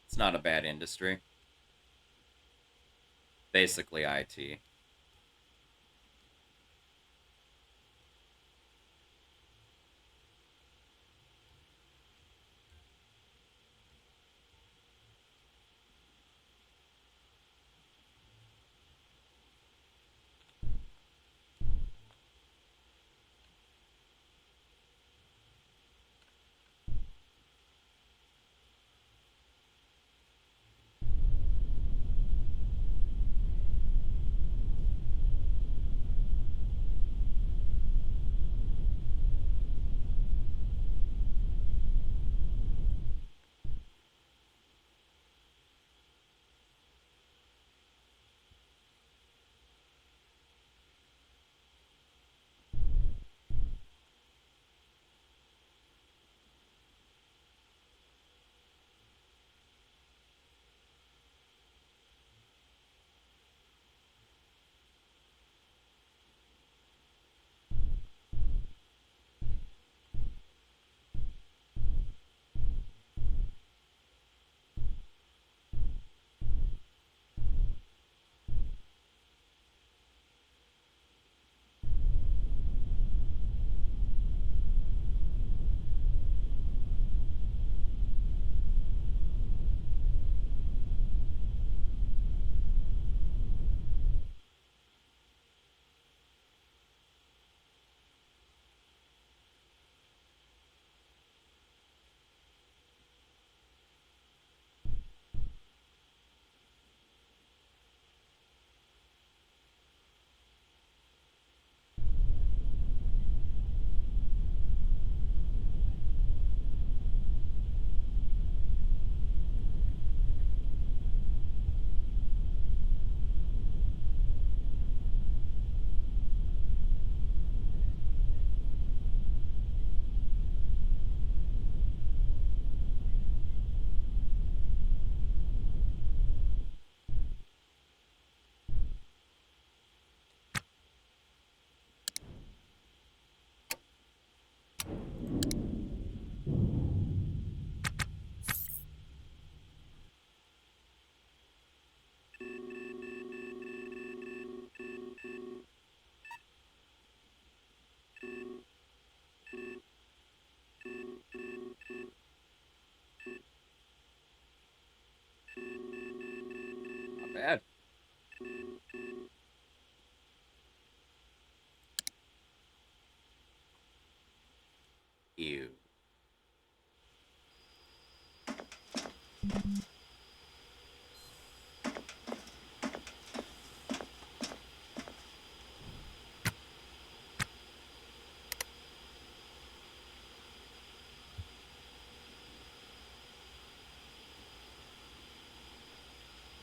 It's not a bad industry. Basically IT.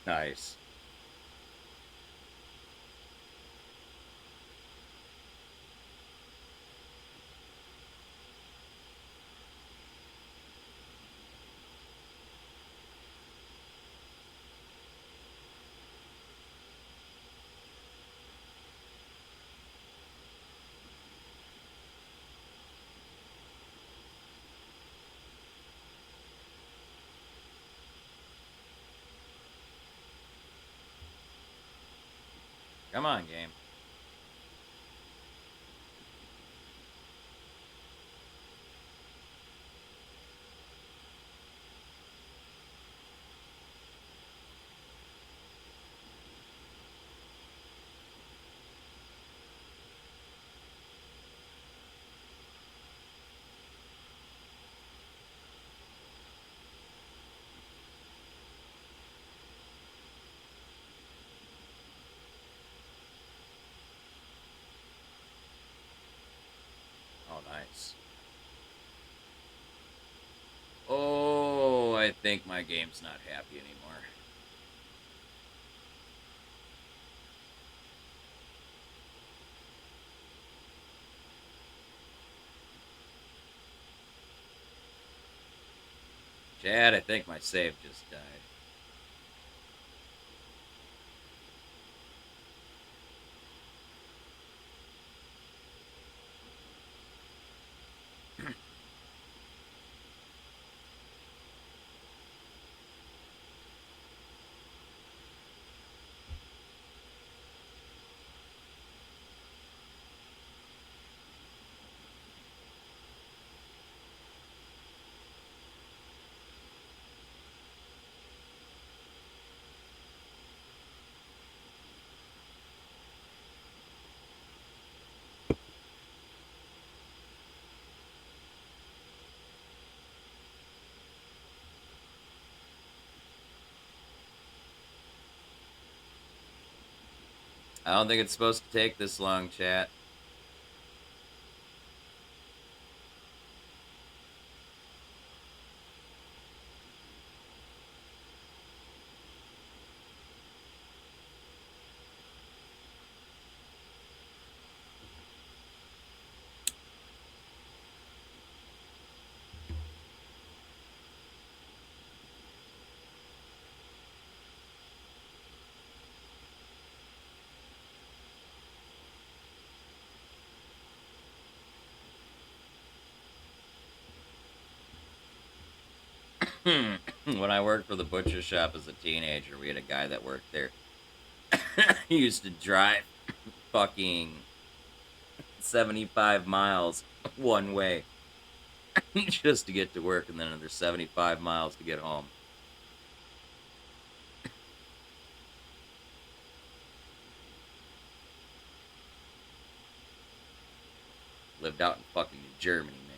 Nice. Come on, game. Oh, nice. Oh, I think my game's not happy anymore. Chad, I think my save just died. I don't think it's supposed to take this long, chat. When I worked for the butcher shop as a teenager, we had a guy that worked there. He used to drive fucking 75 miles one way just to get to work, and then another 75 miles to get home. Lived out in fucking Germany, man.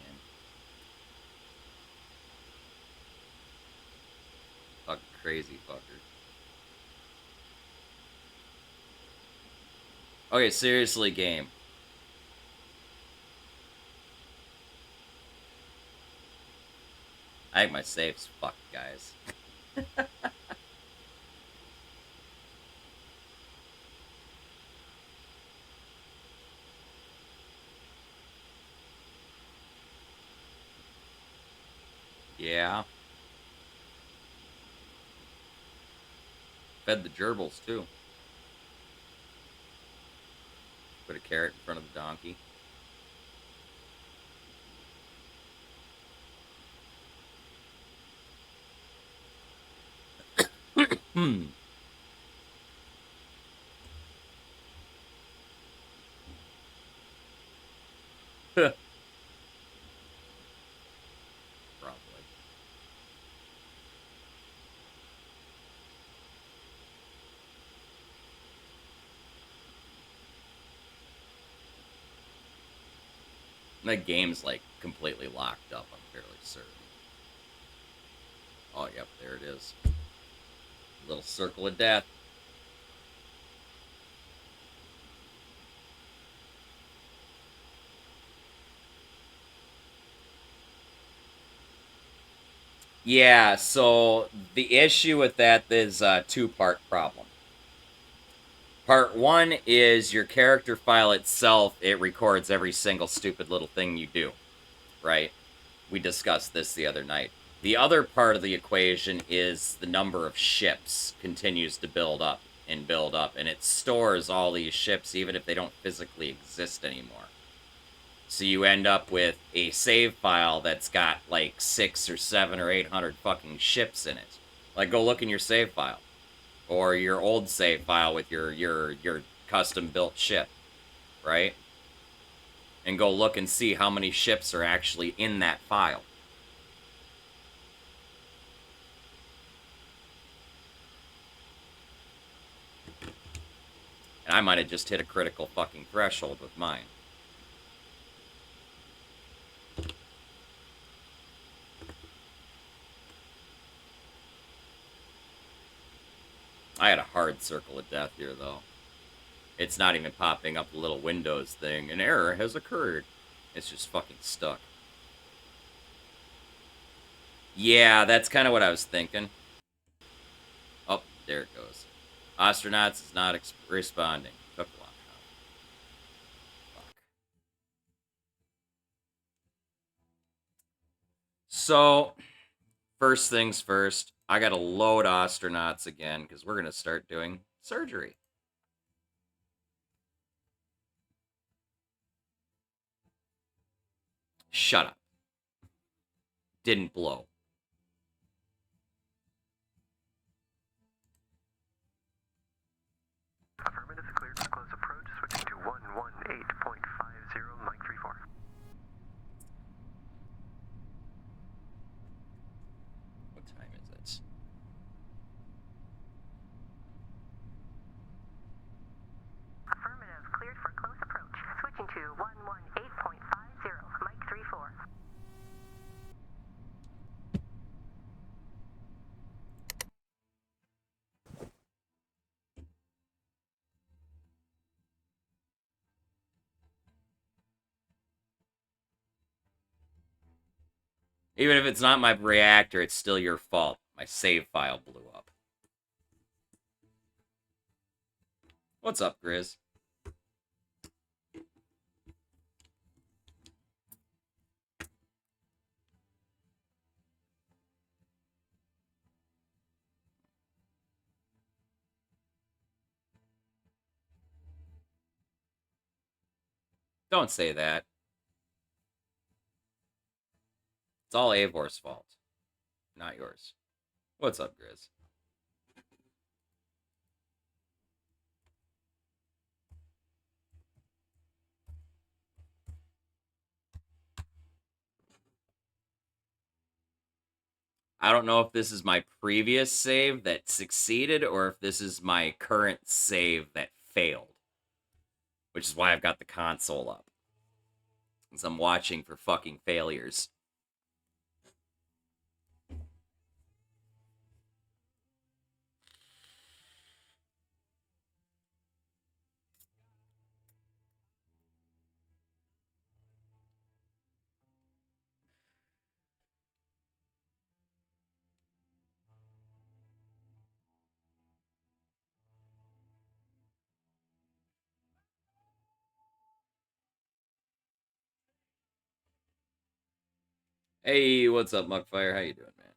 Fucking crazy fucker. Okay, seriously, game. I think my save's fucked, guys. Yeah. Fed the gerbils, too. Put a carrot in front of the donkey. Probably. That game's like completely locked up, I'm fairly certain. Oh, yep, there it is. Little circle of death. Yeah, so the issue with that is a two-part problem. Part one is your character file itself, it records every single stupid little thing you do, right? We discussed this the other night. The other part of the equation is the number of ships continues to build up, and it stores all these ships even if they don't physically exist anymore. So you end up with a save file that's got like 600 or 700 or 800 fucking ships in it. Like, go look in your save file. Or your old save file with your custom built ship, right? And go look and see how many ships are actually in that file. And I might have just hit a critical fucking threshold with mine. I had a hard circle of death here, though. It's not even popping up the little Windows thing. An error has occurred. It's just fucking stuck. Yeah, that's kind of what I was thinking. Oh, there it goes. Ostranauts is not responding. Took a long time. Fuck. So, first things first, I gotta load Ostranauts again, because we're gonna start doing surgery. Shut up. Didn't blow. Affirmative, cleared for close approach, switching to 118.50, Mike 34. What time is it? Affirmative, cleared for close approach, switching to 118.50, Mike 34. Even if it's not my reactor, it's still your fault. My save file blew up. What's up, Grizz? Don't say that. It's all Avor's fault, not yours. What's up, Grizz? I don't know if this is my previous save that succeeded or if this is my current save that failed. Which is why I've got the console up. Because I'm watching for fucking failures. Hey, what's up, Muckfire? How you doing, man?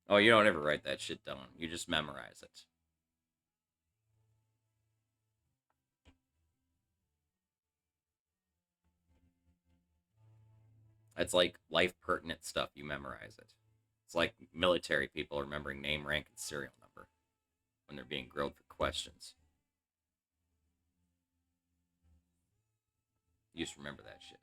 Oh, you don't ever write that shit down. You just memorize it. That's like life pertinent stuff. You memorize it. It's like military people remembering name, rank, and serial number when they're being grilled for questions. You just remember that shit.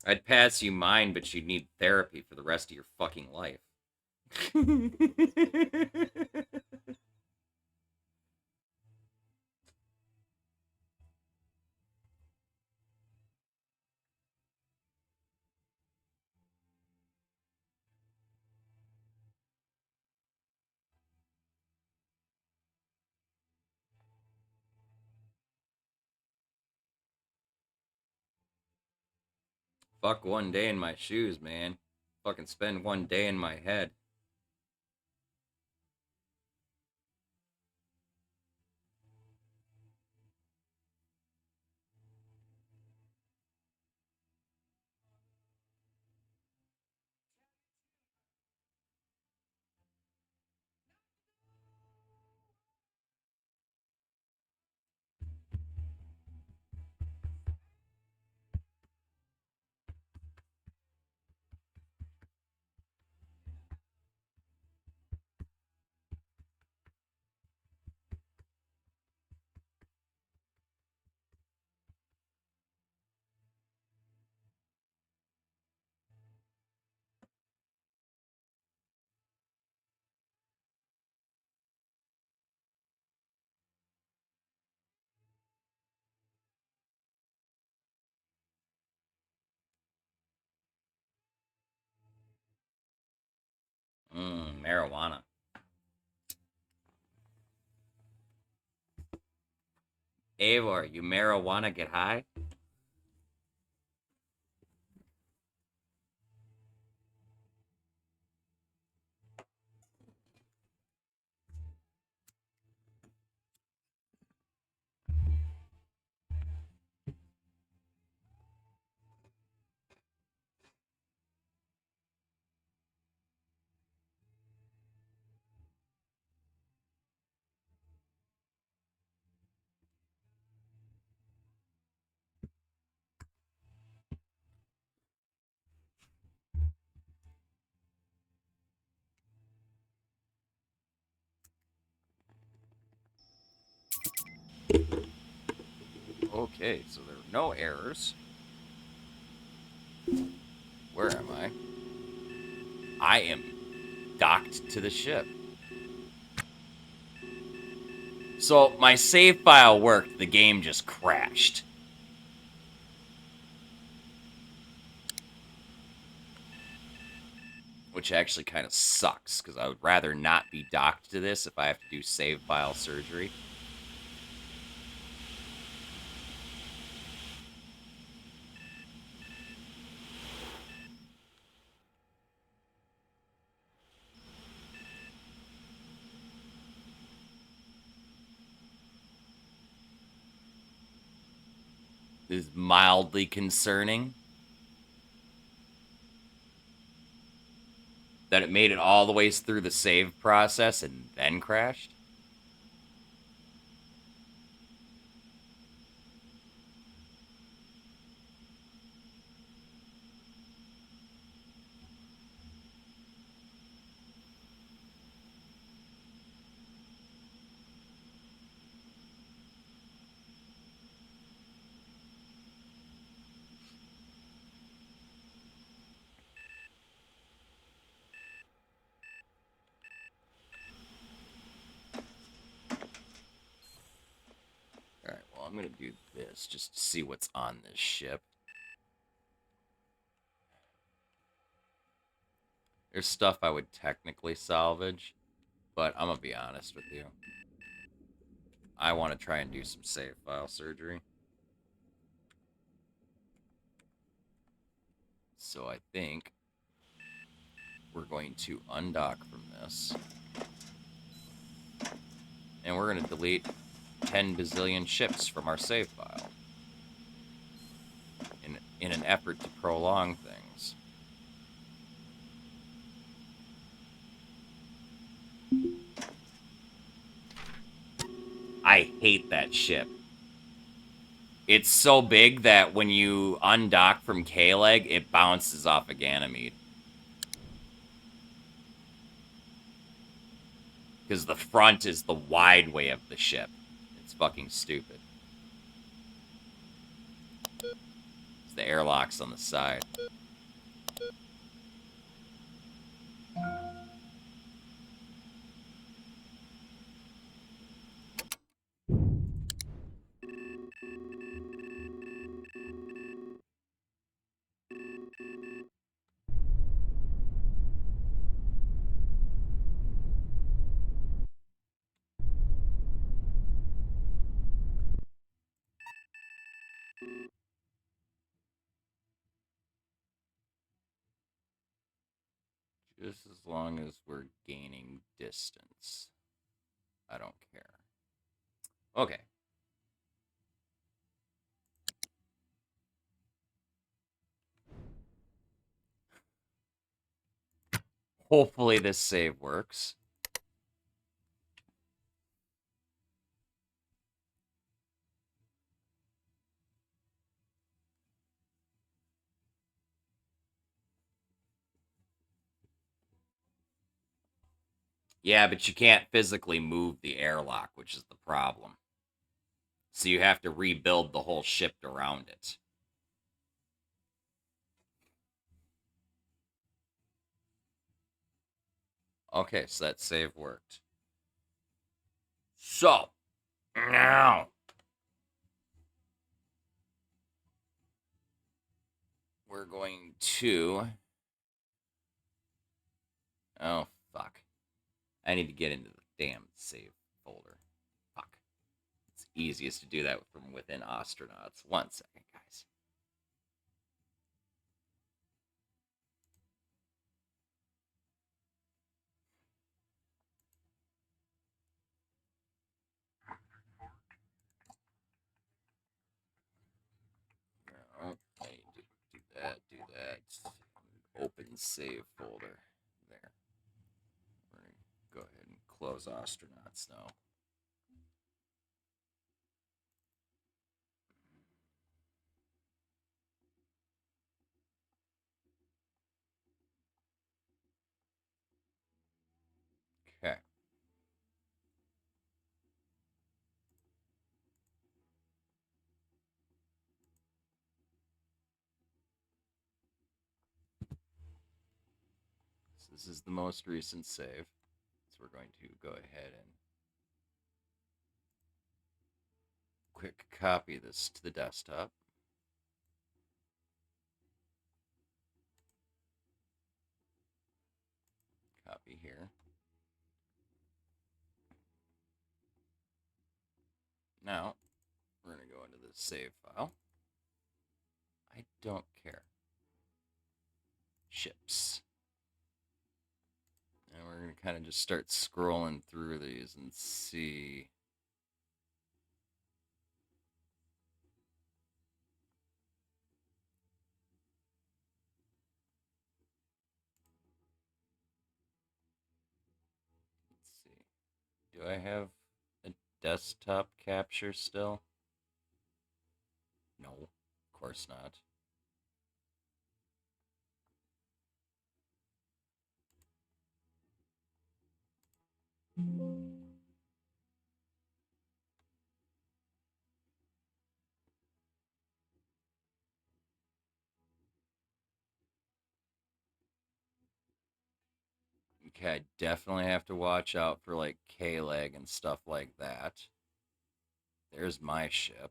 I'd pass you mine, but you'd need therapy for the rest of your fucking life. Fuck one day in my shoes, man. Fucking spend one day in my head. Marijuana. Eivor, you marijuana get high? Okay, so there are no errors. Where am I? I am docked to the ship. So my save file worked, the game just crashed. Which actually kind of sucks, because I would rather not be docked to this if I have to do save file surgery. This is mildly concerning. That it made it all the way through the save process and then crashed. Alright, well, I'm going to do this just to see what's on this ship. There's stuff I would technically salvage, but I'm going to be honest with you. I want to try and do some save file surgery. So I think we're going to undock from this. And we're going to delete 10 bazillion ships from our save file. In an effort to prolong things. I hate that ship. It's so big that when you undock from KLEG, it bounces off of Ganymede. Because the front is the wide way of the ship. It's fucking stupid. The airlock's on the side. Just as long as we're gaining distance. I don't care. Okay. Hopefully this save works. Yeah, but you can't physically move the airlock, which is the problem. So you have to rebuild the whole ship around it. Okay, so that save worked. So, now we're going to... Oh, fuck. I need to get into the damn save folder. Fuck. It's easiest to do that from within Ostranauts. 1 second, guys. No, I need to do that, Open save folder. There. We're going to go ahead and close Ostranauts now. Okay. So this is the most recent save. So we're going to go ahead and quick copy this to the desktop. Copy here. Now, we're going to go into the save file. I don't care. Ships. And we're going to kind of just start scrolling through these and see. Let's see. Do I have a desktop capture still? No, of course not. Okay, I definitely have to watch out for like KLEG and stuff like that. There's my ship.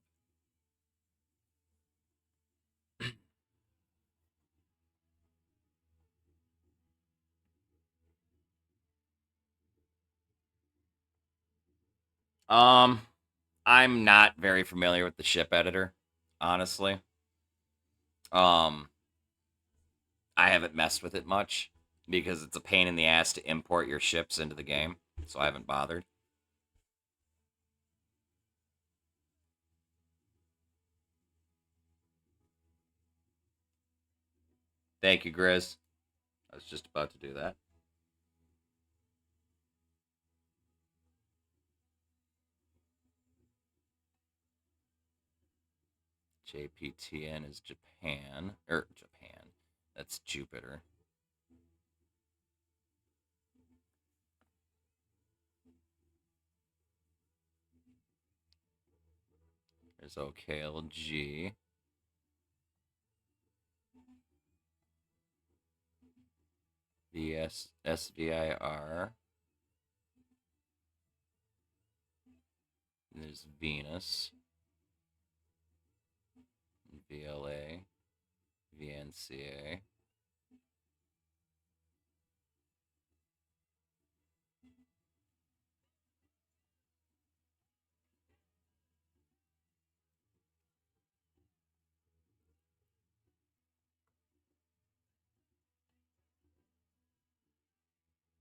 I'm not very familiar with the ship editor, honestly. I haven't messed with it much because it's a pain in the ass to import your ships into the game, so I haven't bothered. Thank you, Grizz. I was just about to do that. JPTN is Japan. Japan. That's Jupiter. There's OKLG. SVIR. There's Venus. VLA. VNCA.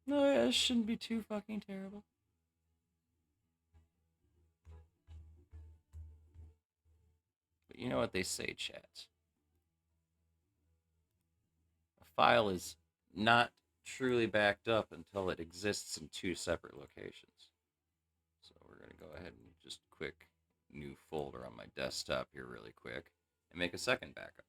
No, yeah, it shouldn't be too fucking terrible. But you know what they say, chat. A file is not truly backed up until it exists in two separate locations. So we're going to go ahead and just quick new folder on my desktop here really quick and make a second backup.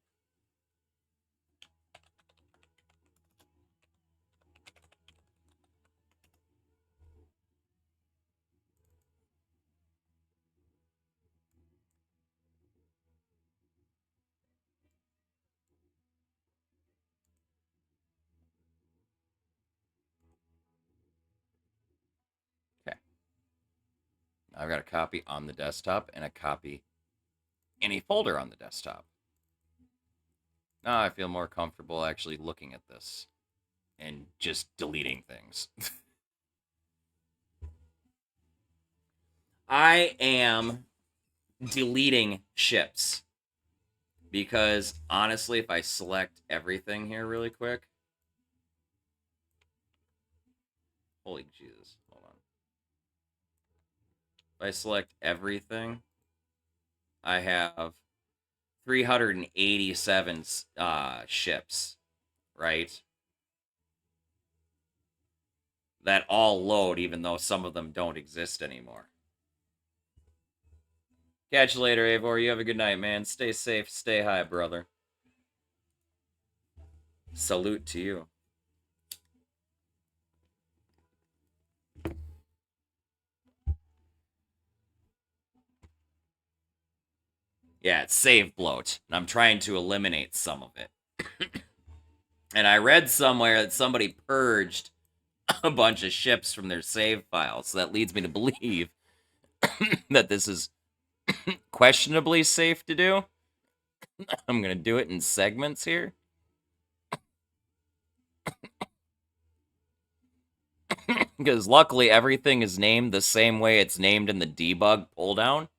I've got a copy on the desktop and a copy in a folder on the desktop. Now I feel more comfortable actually looking at this and just deleting things. I am deleting ships because honestly, if I select everything here really quick, holy Jesus. If I select everything, I have 387 ships, right? That all load, even though some of them don't exist anymore. Catch you later, Eivor. You have a good night, man. Stay safe, stay high, brother. Salute to you. Yeah, it's save bloat, and I'm trying to eliminate some of it. And I read somewhere that somebody purged a bunch of ships from their save files, so that leads me to believe that this is questionably safe to do. I'm going to do it in segments here. Because luckily everything is named the same way it's named in the debug pull down.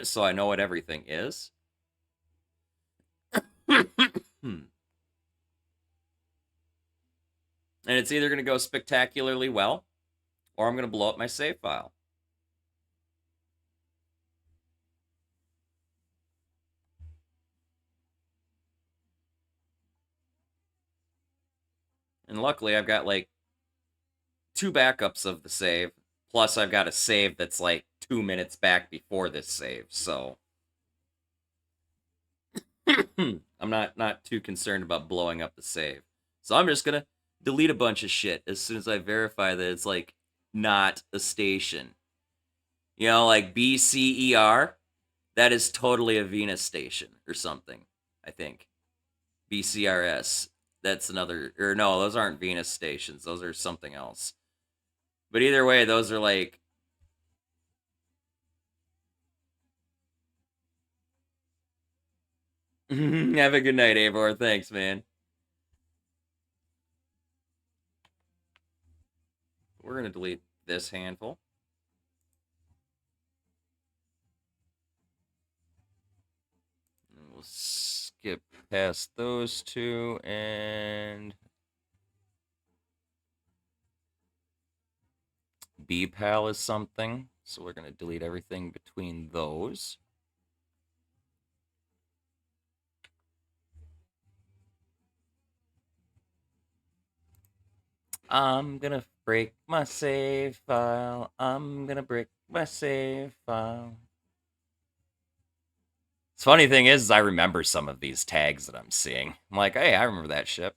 So I know what everything is. And it's either going to go spectacularly well, or I'm going to blow up my save file. And luckily I've got like 2 backups of the save, plus I've got a save that's like 2 minutes back before this save, so I'm not too concerned about blowing up the save. So I'm just gonna delete a bunch of shit as soon as I verify that it's like not a station. You know, like BCER, that is totally a Venus station or something, I think. BCRS, that's another, or no, those aren't Venus stations, those are something else. But either way, those are like... Have a good night, Eivor. Thanks, man. We're going to delete this handful. And we'll skip past those 2 and... BPAL is something, so we're going to delete everything between those. I'm gonna break my save file. I'm gonna break my save file. The funny thing is I remember some of these tags that I'm seeing. I'm like, hey, I remember that ship.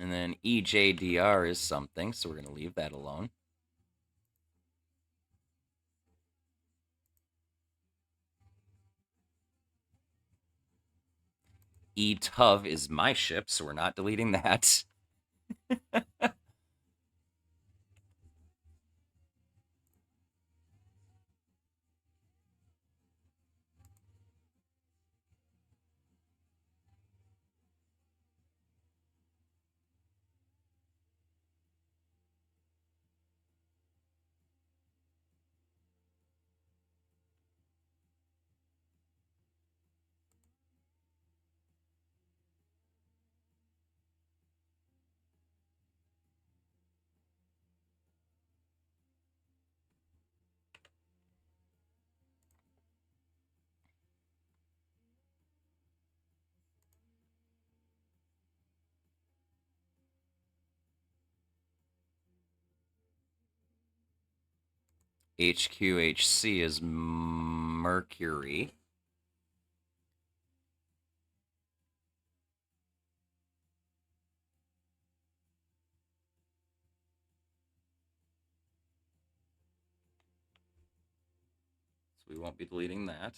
And then EJDR is something, so we're going to leave that alone. ETUV is my ship, so we're not deleting that. HQHC is Mercury. So we won't be deleting that.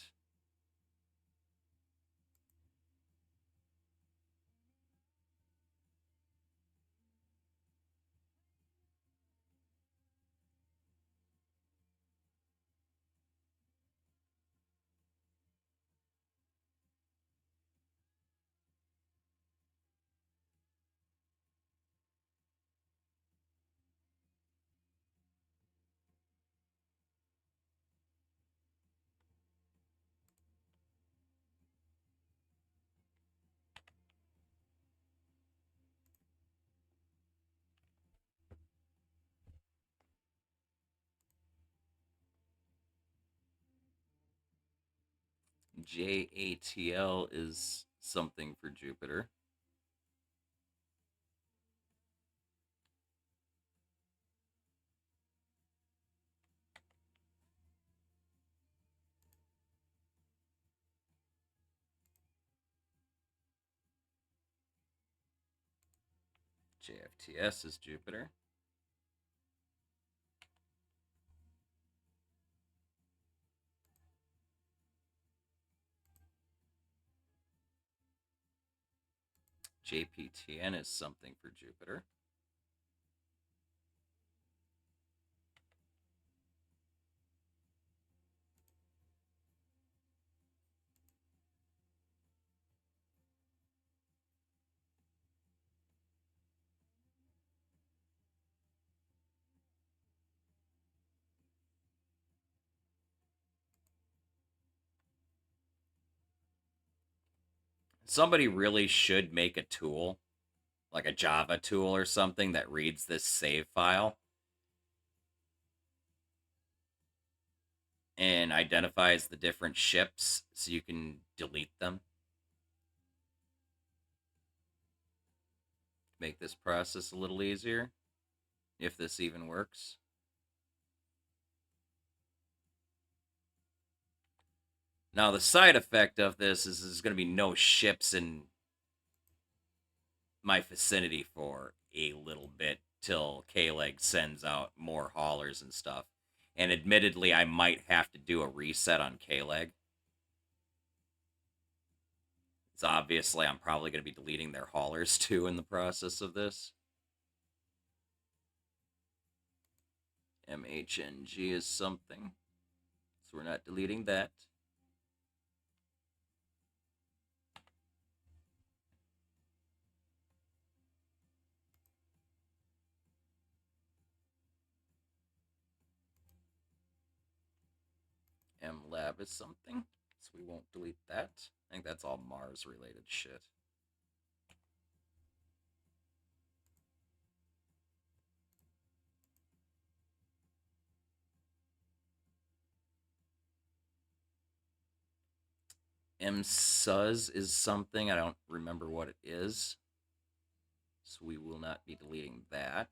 JATL is something for Jupiter. JFTS is Jupiter. JPTN is something for Jupiter. Somebody really should make a tool, like a Java tool or something, that reads this save file and identifies the different ships so you can delete them. Make this process a little easier, if this even works. Now, the side effect of this is there's going to be no ships in my vicinity for a little bit till KLEG sends out more haulers and stuff. And admittedly, I might have to do a reset on KLEG. So obviously, I'm probably going to be deleting their haulers too in the process of this. MHNG is something, so we're not deleting that. MLab is something, so we won't delete that. I think that's all Mars-related shit. MSUZ is something, I don't remember what it is, so we will not be deleting that.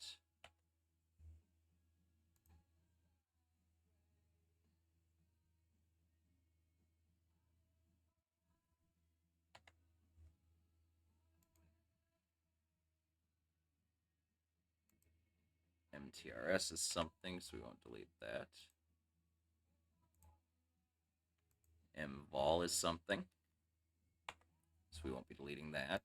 MTRS is something, so we won't delete that. Mvol is something, so we won't be deleting that.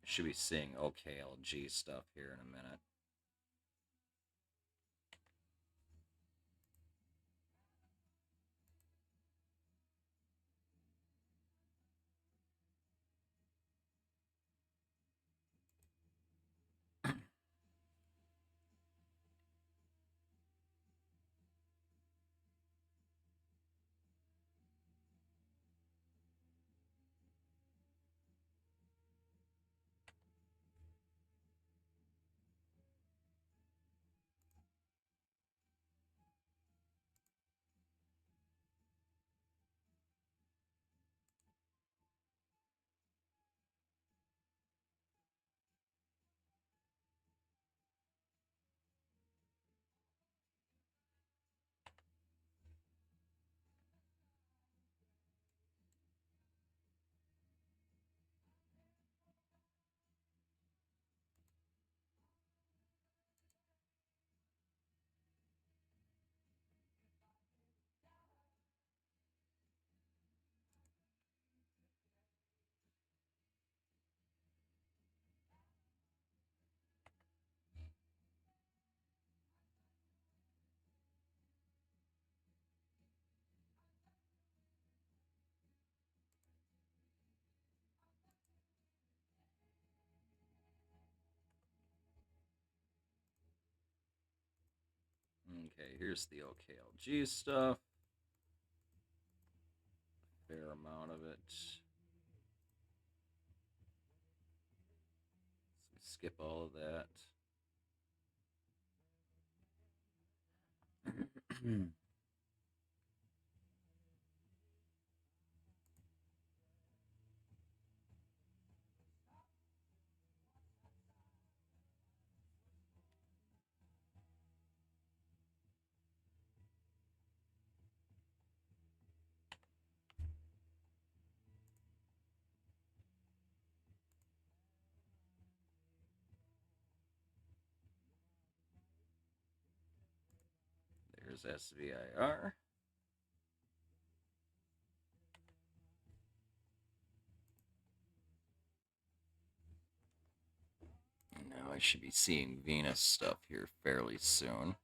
Should be seeing OKLG stuff here in a minute. Okay, here's the OKLG stuff. Fair amount of it. Let's skip all of that. There's SVIR. Now I should be seeing Venus stuff here fairly soon.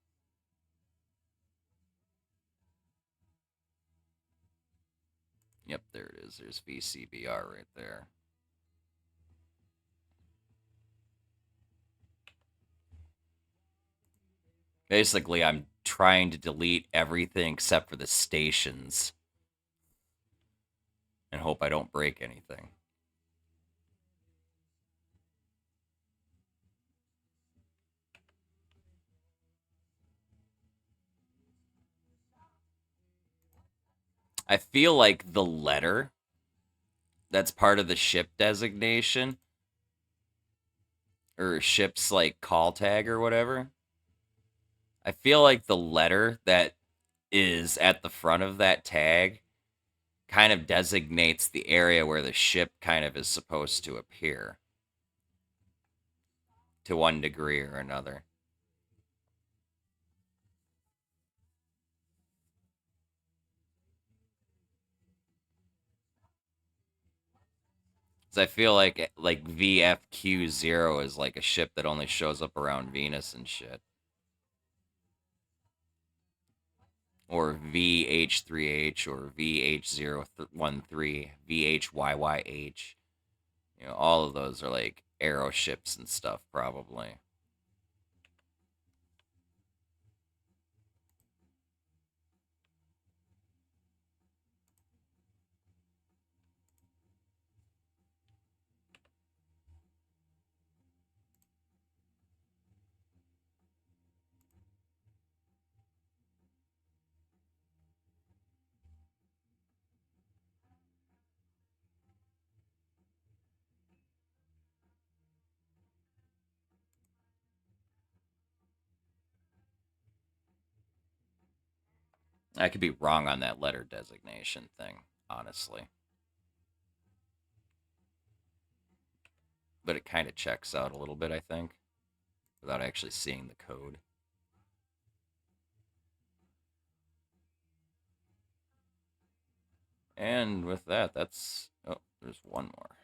Yep, there it is. There's VCBR right there. Basically, I'm trying to delete everything except for the stations and hope I don't break anything. I feel like the letter that's part of the ship designation or ship's like call tag or whatever. I feel like the letter that is at the front of that tag kind of designates the area where the ship kind of is supposed to appear to one degree or another. I feel like VFQ0 is like a ship that only shows up around Venus and shit. Or VH3H or VH013, VHYYH. You know, all of those are like arrow ships and stuff, probably. I could be wrong on that letter designation thing, honestly. But it kind of checks out a little bit, I think, without actually seeing the code. And with that, that's... Oh, there's one more.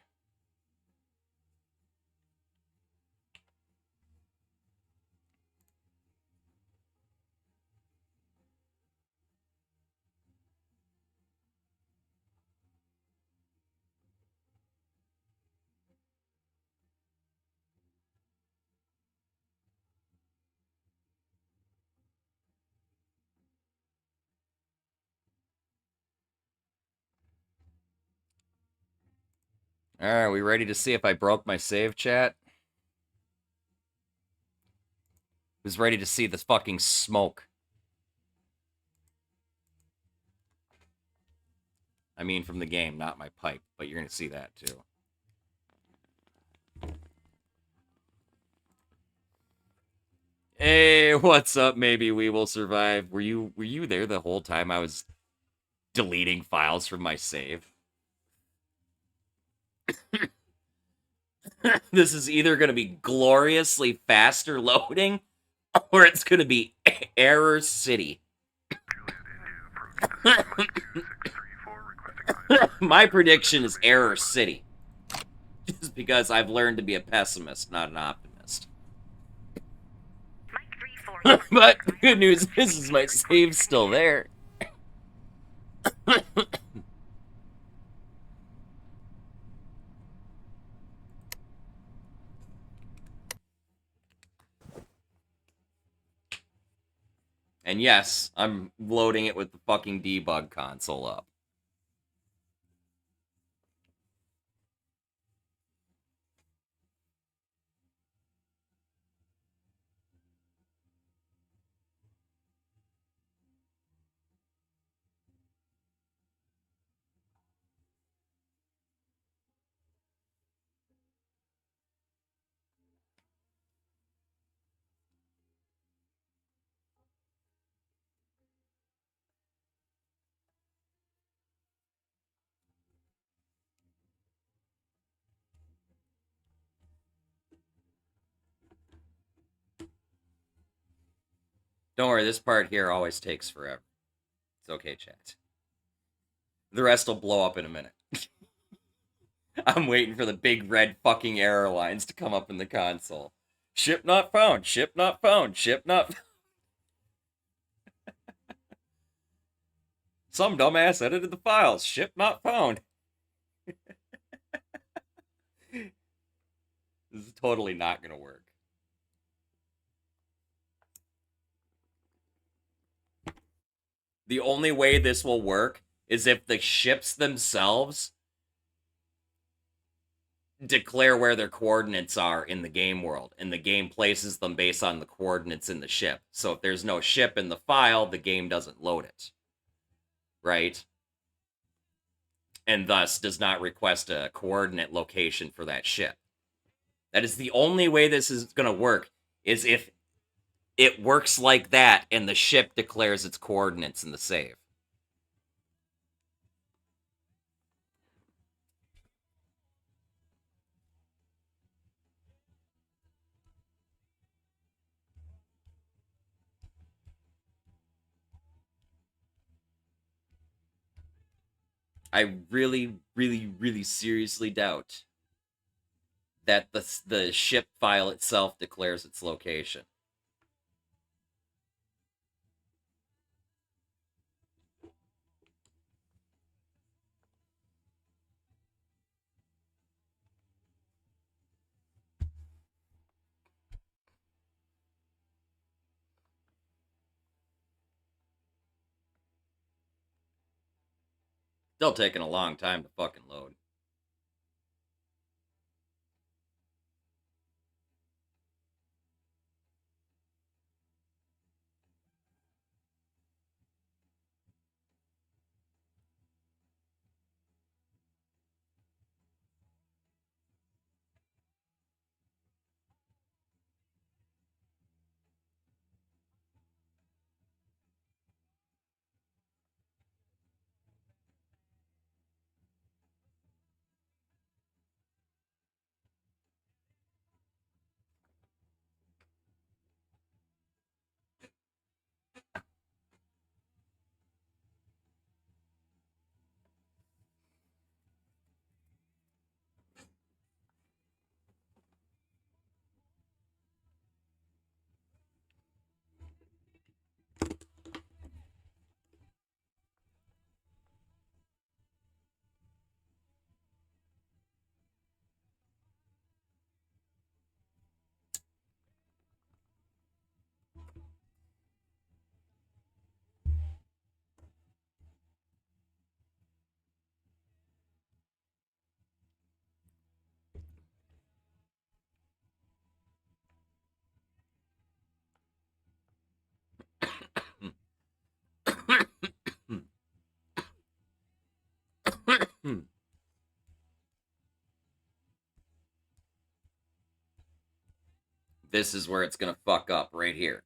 Alright, we ready to see if I broke my save, chat? Who's ready to see this fucking smoke? I mean from the game, not my pipe, but you're gonna see that too. Hey, what's up? Maybe we will survive. Were you there the whole time I was deleting files from my save? This is either going to be gloriously faster loading, or it's going to be Error City. My prediction is Error City. Just because I've learned to be a pessimist, not an optimist. But the good news is my save's still there. And yes, I'm loading it with the fucking debug console up. Don't worry, this part here always takes forever. It's okay, chat. The rest will blow up in a minute. I'm waiting for the big red fucking error lines to come up in the console. Ship not found, ship not found, ship not found. Some dumbass edited the files, ship not found. This is totally not gonna work. The only way this will work is if the ships themselves declare where their coordinates are in the game world, and the game places them based on the coordinates in the ship. So if there's no ship in the file, the game doesn't load it. Right? And thus does not request a coordinate location for that ship. That is the only way this is going to work, is if it works like that and the ship declares its coordinates in the save. I really, really, really seriously doubt that the ship file itself declares its location. Still taking a long time to fucking load. this is where it's gonna fuck up right here.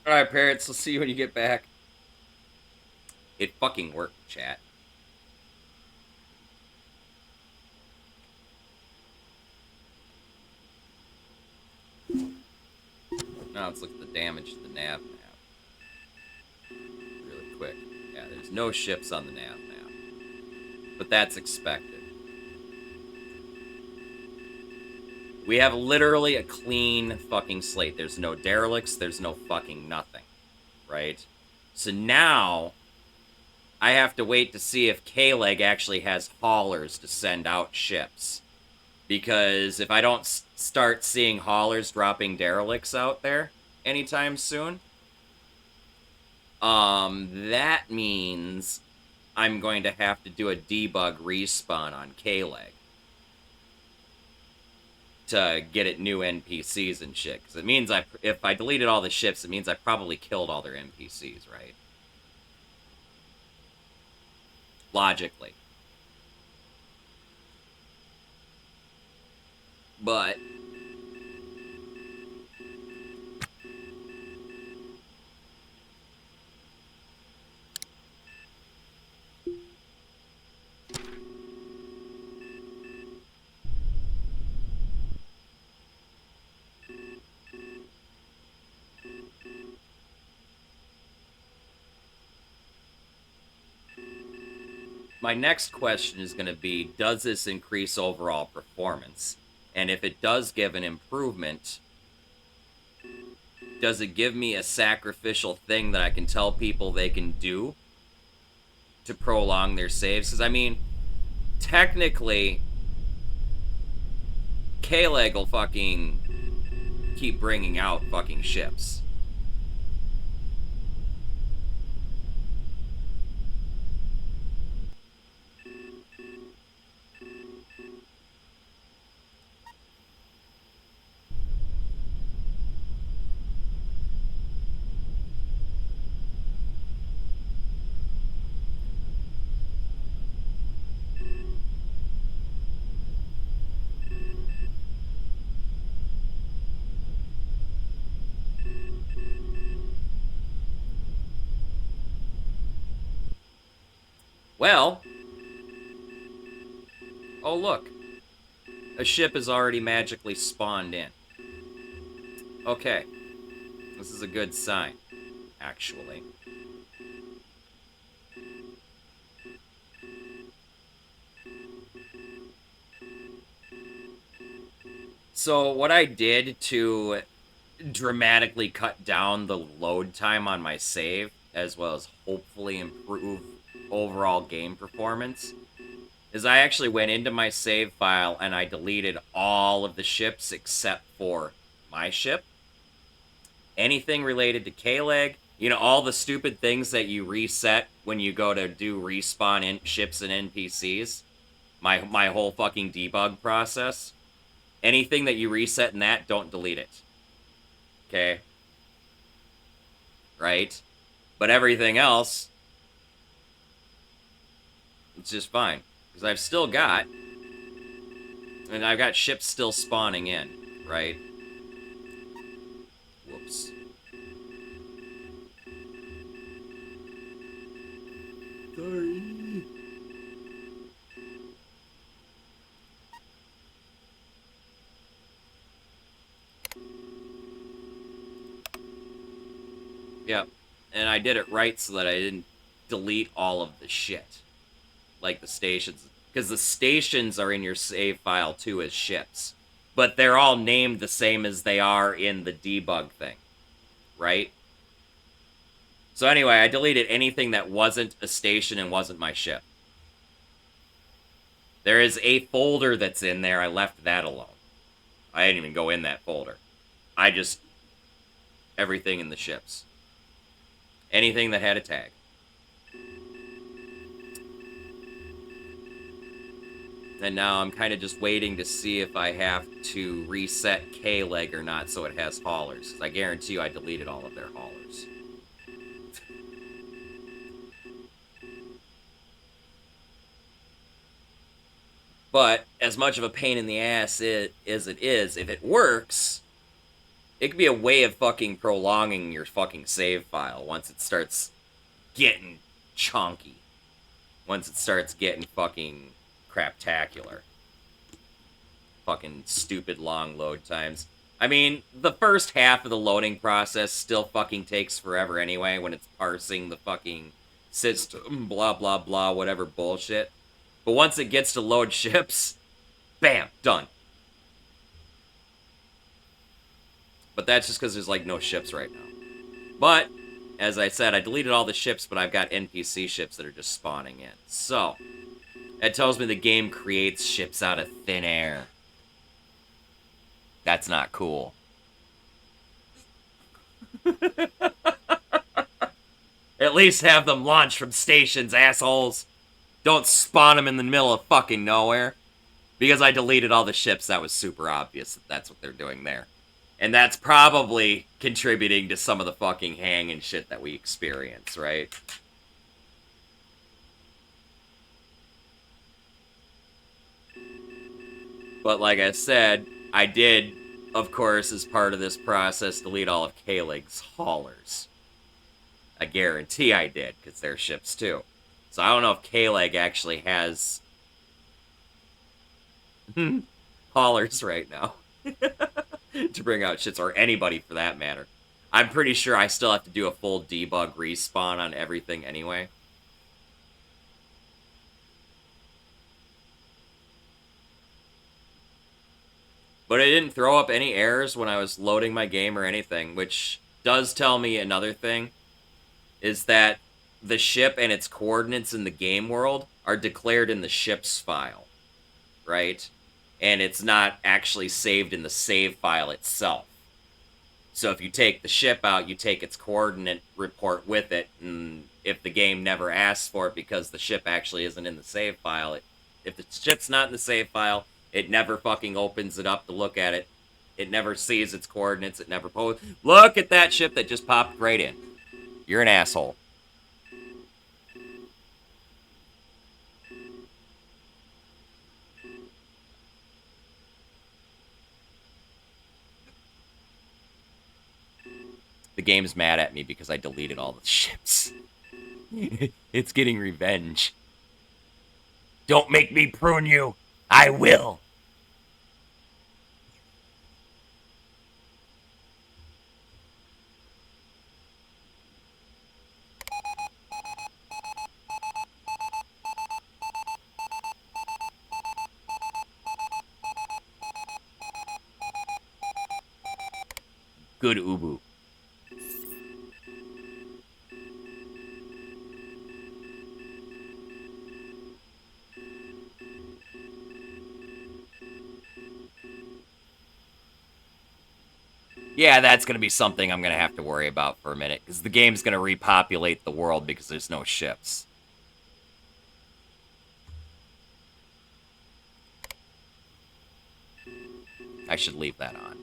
Alright, parrots, let's see you when you get back. It fucking worked, chat. Now let's look at the damage to the nav map. Really quick. Yeah, there's no ships on the nav map. But that's expected. We have literally a clean fucking slate. There's no derelicts, there's no fucking nothing. Right? So now, I have to wait to see if KLEG actually has haulers to send out ships. Because if I don't start seeing haulers dropping derelicts out there anytime soon, that means I'm going to have to do a debug respawn on KLEG to get it new NPCs and shit. Because it means if I deleted all the ships, it means I probably killed all their NPCs, right? Logically. But my next question is going to be, does this increase overall performance? And if it does give an improvement, does it give me a sacrificial thing that I can tell people they can do to prolong their saves? Because, I mean, technically, KLEG will fucking keep bringing out fucking ships. Well, oh look, a ship is already magically spawned in. Okay, this is a good sign, actually. So what I did to dramatically cut down the load time on my save, as well as hopefully improve overall game performance, is I actually went into my save file and I deleted all of the ships except for my ship. Anything related to KLEG, you know, all the stupid things that you reset when you go to do respawn in ships and NPCs, my whole fucking debug process, anything that you reset in that, don't delete it. Okay? Right? But everything else, it's just fine. Because I've still got... And I've got ships still spawning in, right? Whoops. Sorry. Yep. And I did it right so that I didn't delete all of the shit. Like the stations. Because the stations are in your save file too as ships. but they're all named the same as they are in the debug thing, right? So anyway, I deleted anything that wasn't a station and wasn't my ship. There is a folder that's in there. I left that alone. I didn't even go in that folder. I just... everything in the ships. Anything that had a tag. And now I'm kind of just waiting to see if I have to reset KLEG or not so it has haulers. 'Cause I guarantee you I deleted all of their haulers. But, as much of a pain in the ass as it is, if it works, it could be a way of fucking prolonging your fucking save file once it starts getting chunky. Once it starts getting fucking craptacular. Fucking stupid long load times. I mean, the first half of the loading process still fucking takes forever anyway when it's parsing the fucking system, blah, blah, blah, whatever bullshit. But once it gets to load ships, bam, done. But that's just because there's, like, no ships right now. But, as I said, I deleted all the ships, but I've got NPC ships that are just spawning in. So, that tells me the game creates ships out of thin air. That's not cool. At least have them launched from stations, assholes. Don't spawn them in the middle of fucking nowhere. Because I deleted all the ships, that was super obvious that that's what they're doing there. And that's probably contributing to some of the fucking hang and shit that we experience, right? But like I said, I did, of course, as part of this process, delete all of KLEG's haulers. I guarantee I did, because they're ships too. So I don't know if KLEG actually has haulers right now to bring out shits, or anybody for that matter. I'm pretty sure I still have to do a full debug respawn on everything anyway. But it didn't throw up any errors when I was loading my game or anything, which does tell me another thing, is that the ship and its coordinates in the game world are declared in the ship's file, right? And it's not actually saved in the save file itself. So if you take the ship out, you take its coordinate report with it, and if the game never asks for it because the ship actually isn't in the save file, if the ship's not in the save file, it never fucking opens it up to look at it. It never sees its coordinates, it never posts. Look at that ship that just popped right in. You're an asshole. The game's mad at me because I deleted all the ships. It's getting revenge. Don't make me prune you. I will. Good Ubu. Yeah, that's going to be something I'm going to have to worry about for a minute, because the game's going to repopulate the world because there's no ships. I should leave that on.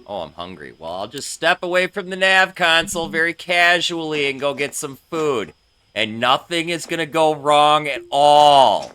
Oh, I'm hungry. Well, I'll just step away from the nav console very casually and go get some food. And nothing is going to go wrong at all.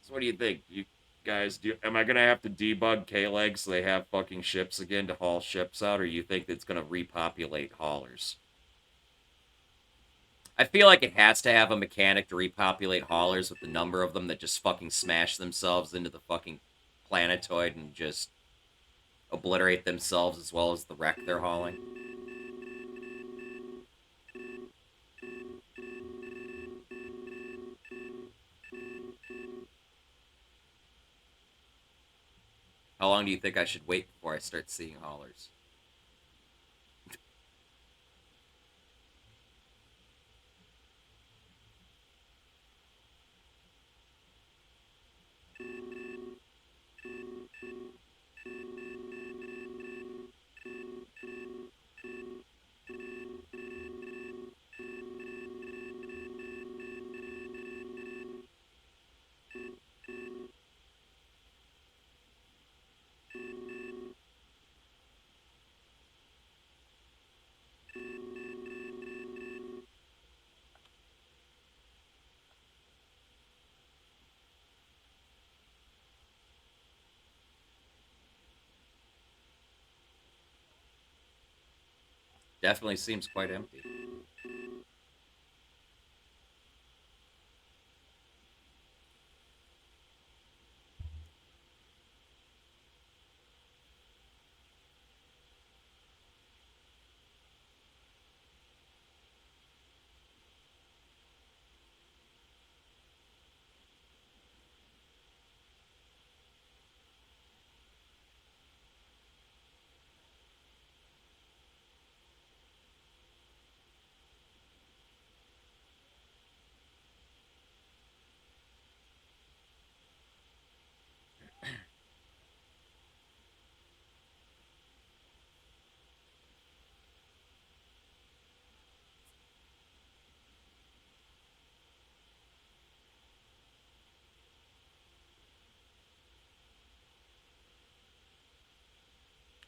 So what do you think? You guys, am I gonna have to debug KLEG so they have fucking ships again to haul ships out, or you think it's gonna repopulate haulers? I feel like it has to have a mechanic to repopulate haulers with the number of them that just fucking smash themselves into the fucking planetoid and just obliterate themselves as well as the wreck they're hauling. How long do you think I should wait before I start seeing haulers? Definitely seems quite empty.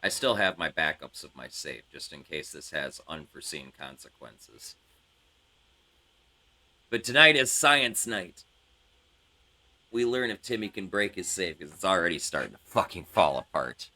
I still have my backups of my save, just in case this has unforeseen consequences. But tonight is science night. We learn if Timmy can break his save, because it's already starting to fucking fall apart.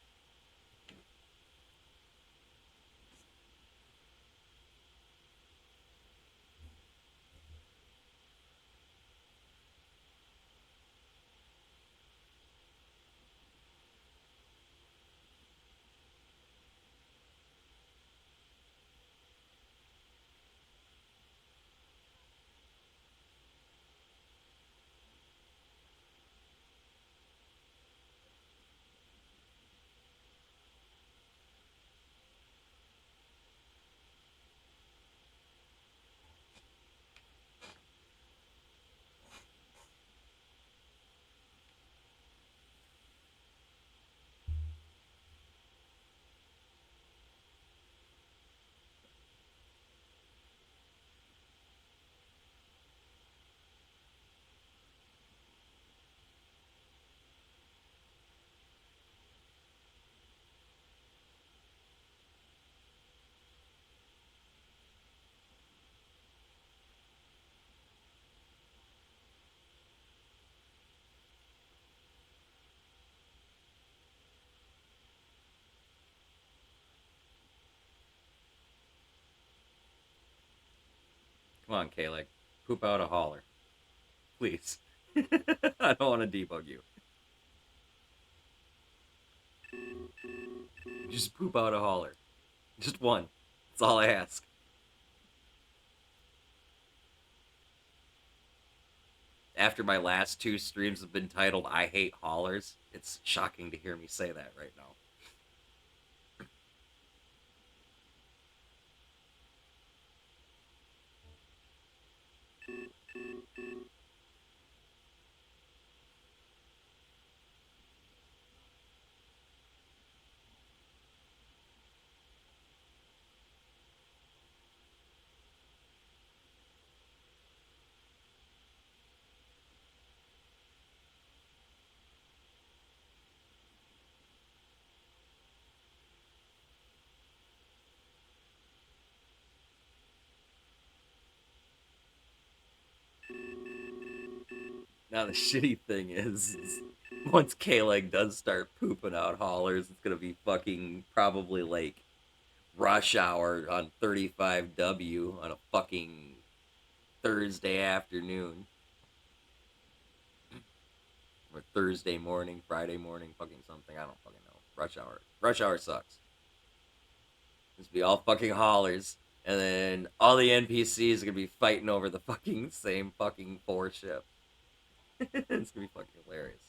Come on, KLEG. Poop out a hauler. Please. I don't want to debug you. Just poop out a hauler. Just one. That's all I ask. After my last two streams have been titled I Hate Haulers, it's shocking to hear me say that right now. Now the shitty thing is once KLEG does start pooping out haulers, it's gonna be fucking probably like rush hour on 35W on a fucking Thursday afternoon. Or Thursday morning, Friday morning, fucking something. I don't fucking know. Rush hour. Rush hour sucks. It's be all fucking haulers. And then all the NPCs are gonna be fighting over the fucking same fucking 4 ship. It's gonna be fucking hilarious.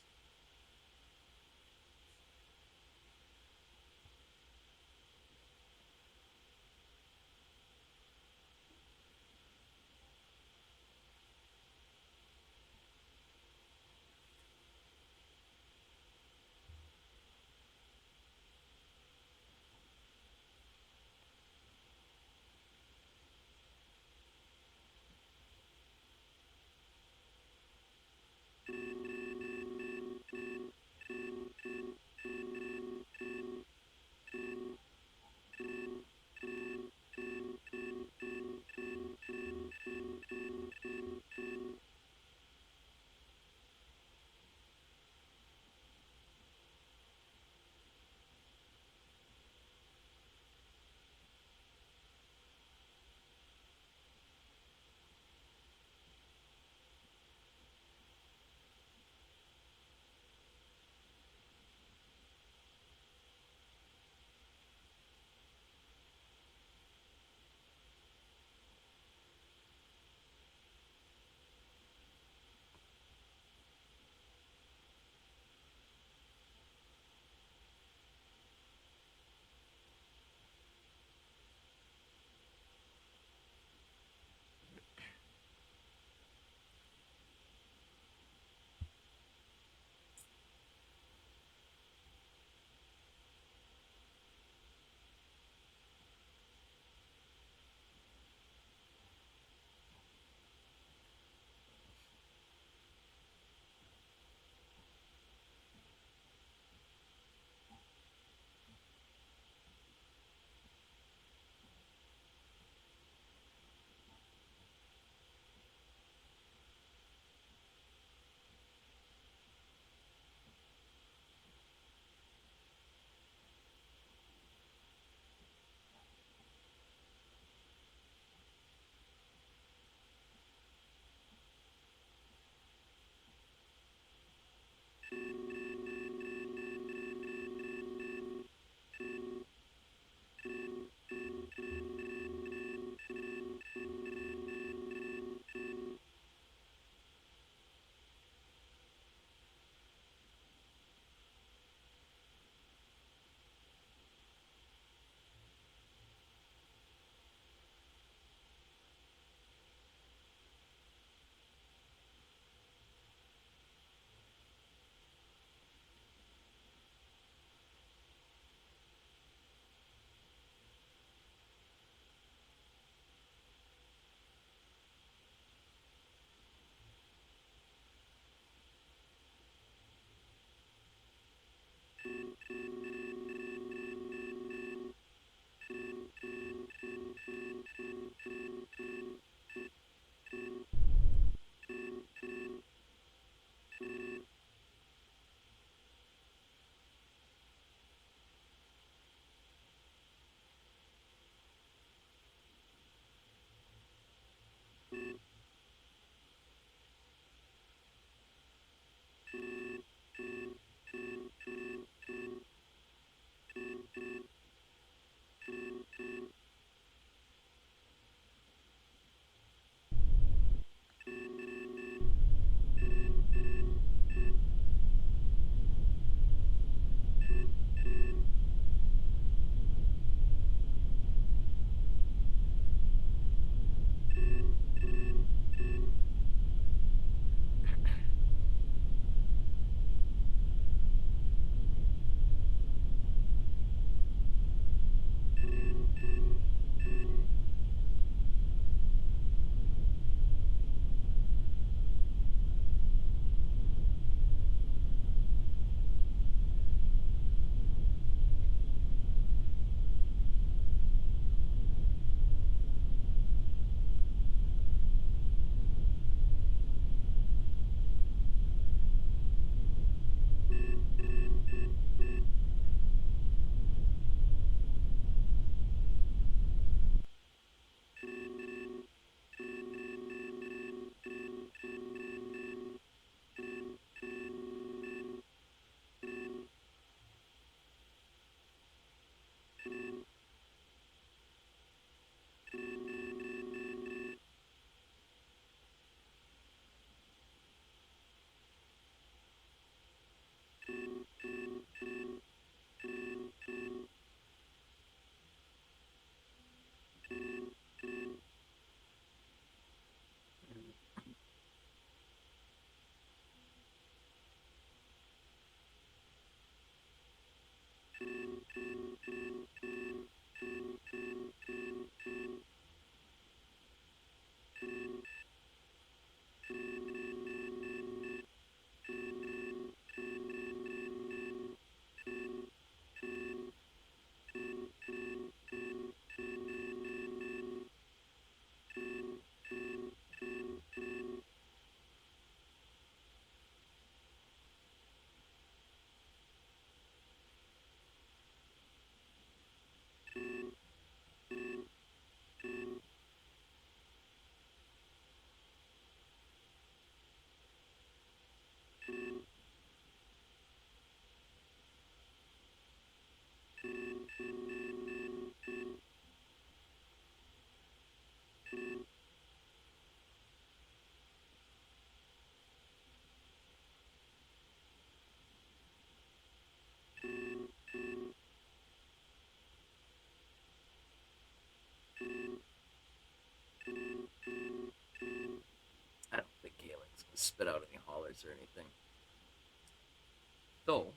spit out any haulers or anything. Though.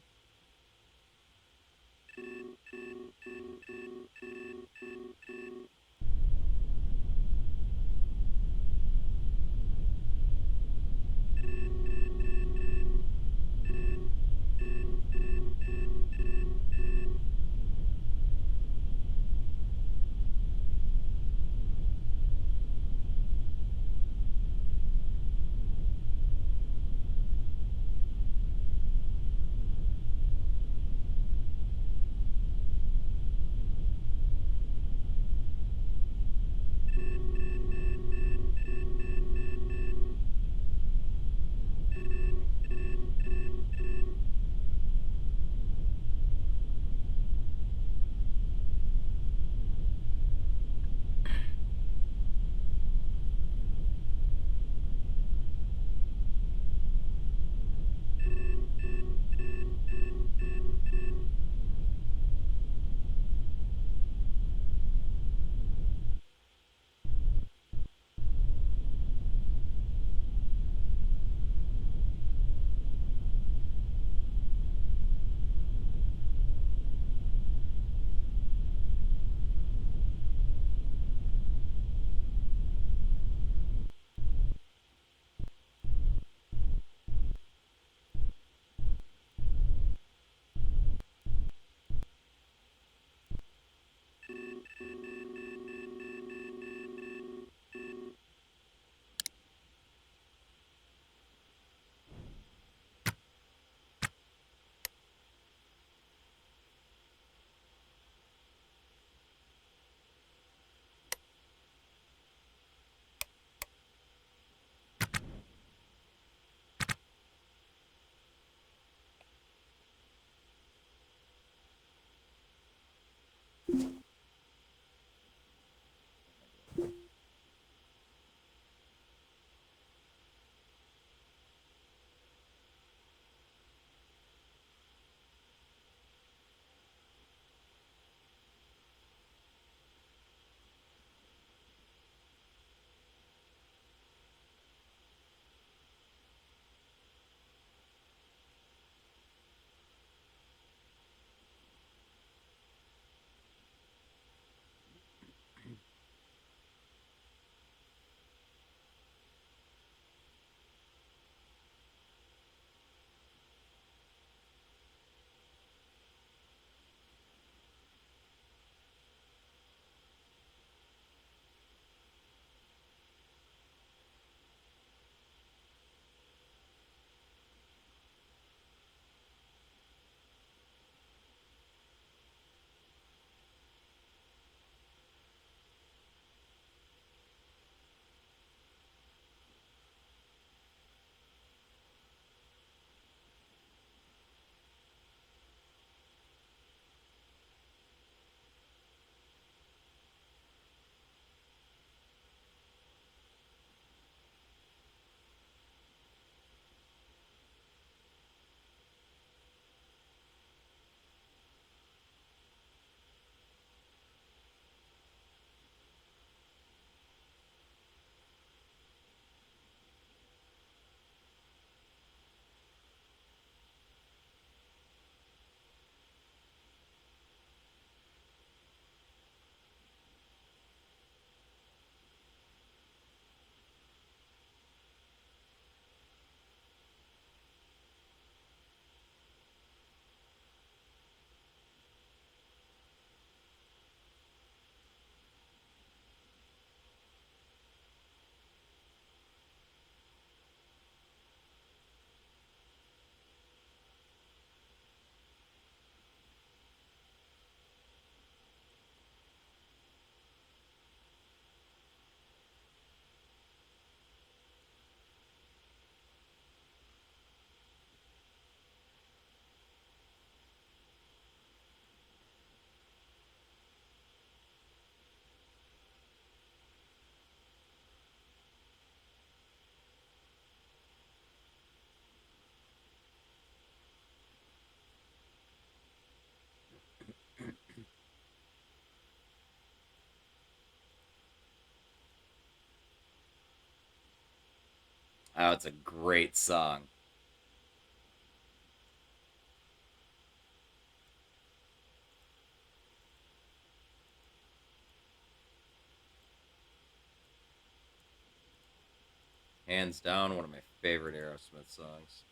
Oh, it's a great song. Hands down, one of my favorite Aerosmith songs.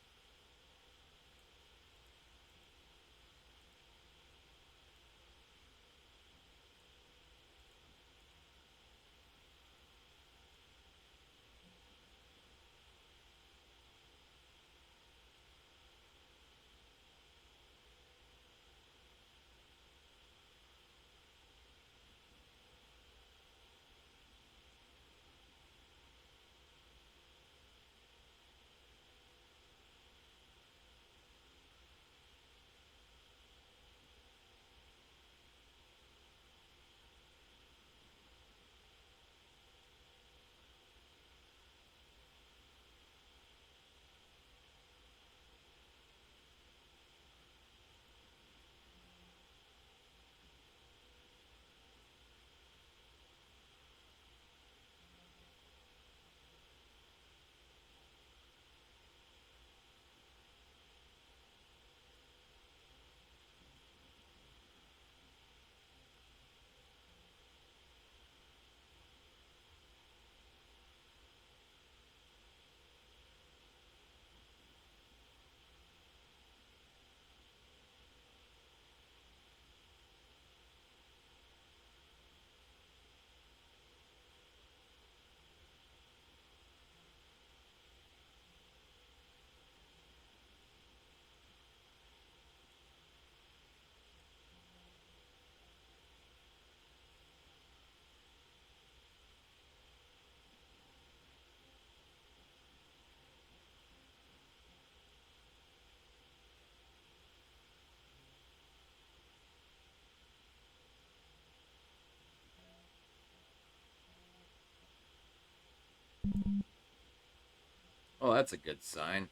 Oh, that's a good sign.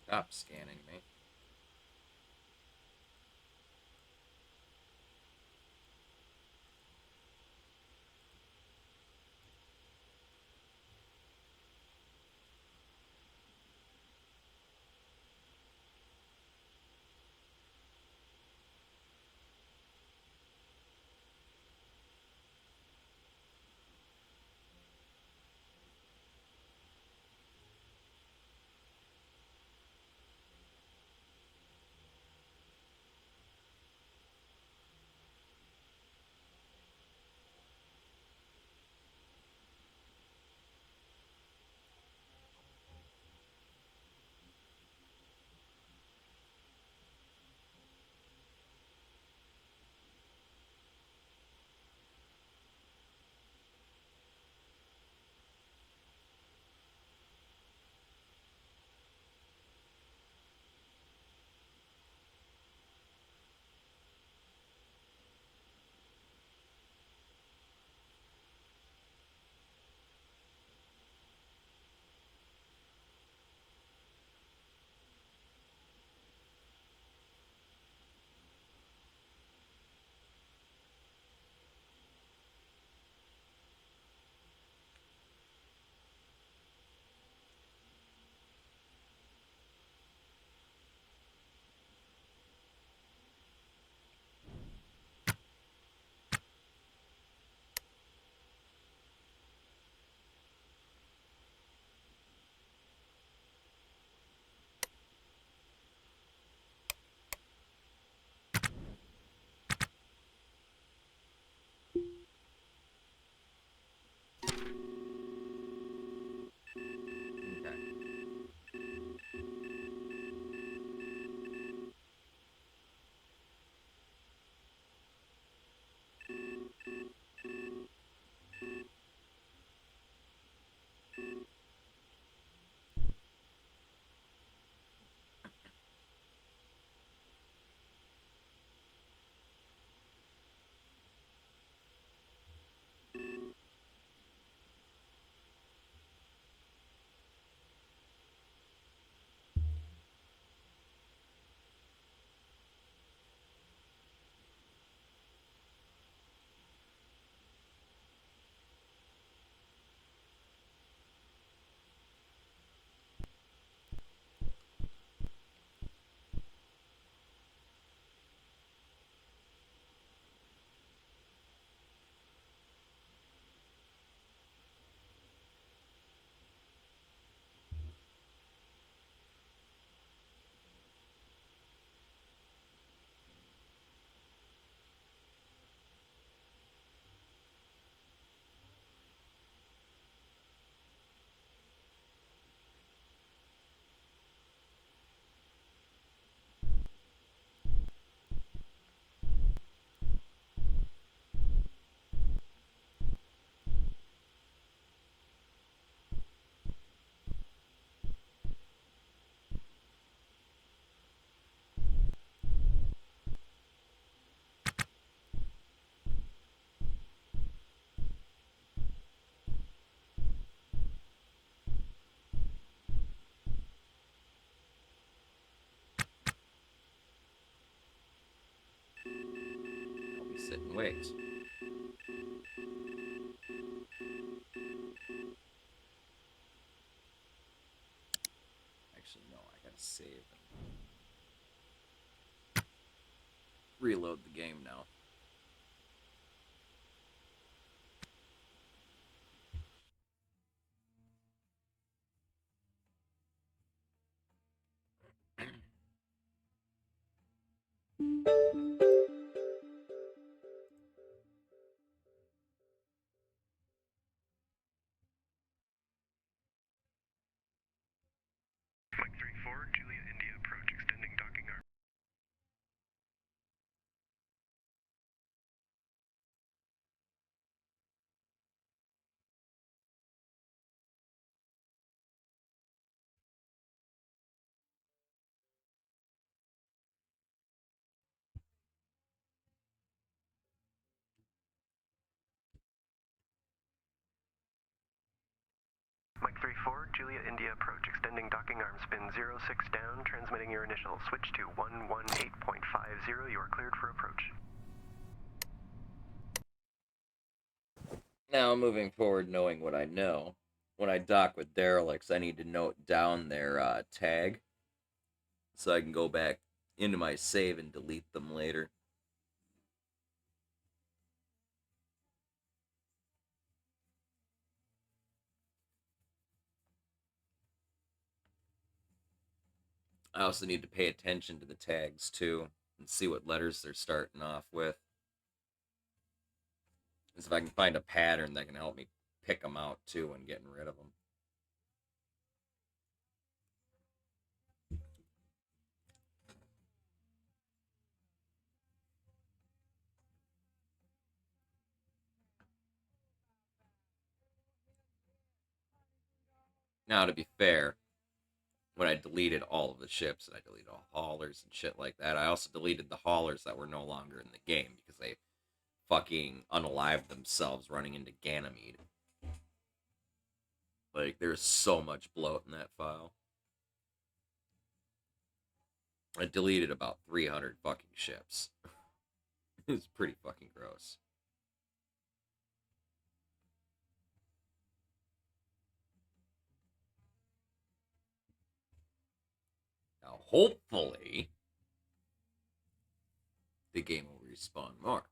Stop scanning me. sit and wait. Actually, no, I gotta save and reload the game now. Mike 3-4, Juliet India approach, extending docking arm. Mike 3-4, Juliet India approach, extending docking arm, spin 06 down, transmitting your initial. Switch to 118.50, you are cleared for approach. Now, moving forward, knowing what I know, when I dock with derelicts, I need to note down their tag so I can go back into my save and delete them later. I also need to pay attention to the tags, too, and see what letters they're starting off with. Because if I can find a pattern that can help me pick them out, too, when getting rid of them. Now, to be fair, when I deleted all of the ships, and I deleted all haulers and shit like that, I also deleted the haulers that were no longer in the game because they fucking unalived themselves running into Ganymede. Like, there's so much bloat in that file. I deleted about 300 fucking ships. It's pretty fucking gross. Now, hopefully, the game will respawn more.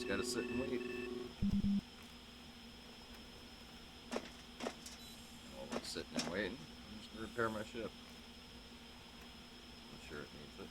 just gotta sit and wait. While we're sitting and waiting, I'm just gonna repair my ship. I'm sure it needs it.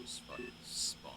just fucking spawn.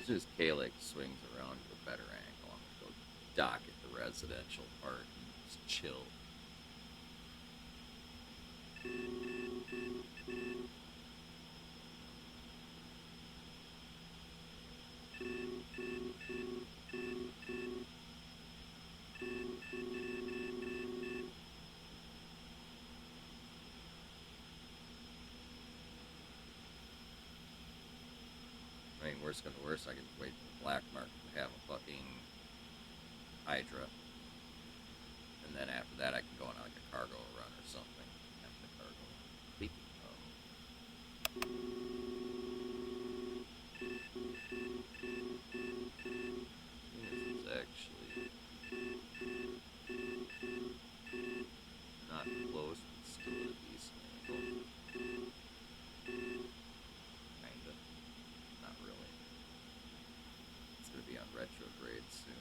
As soon as KLEG swings around to a better angle, I'm gonna go dock at the residential part and just chill. I mean, worst comes to worst, I can wait for the black market to have a fucking Hydra. And then after that, I can go on like a cargo run or something. After the cargo. Speaking of. This is actually not close, but still at a decent angle. Kinda. Not really. It's gonna be on retrograde soon.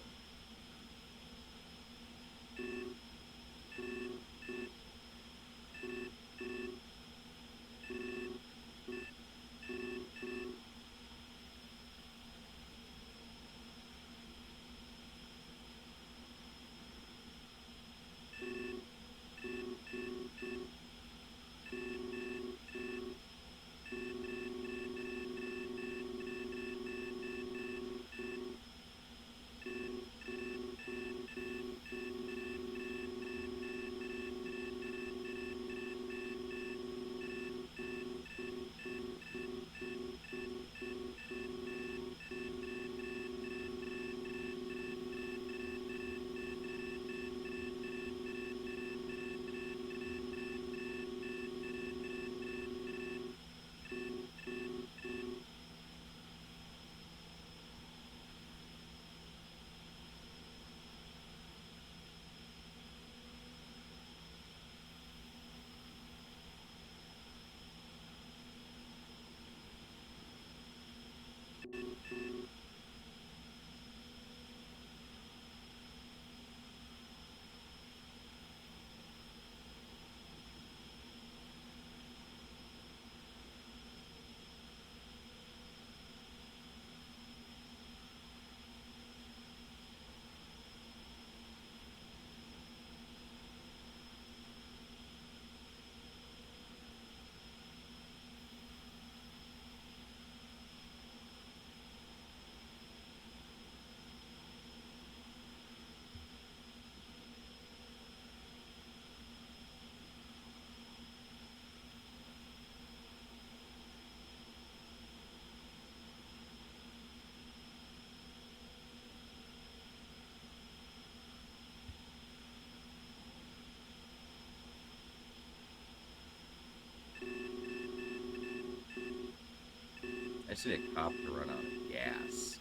I just need a cop to run out of gas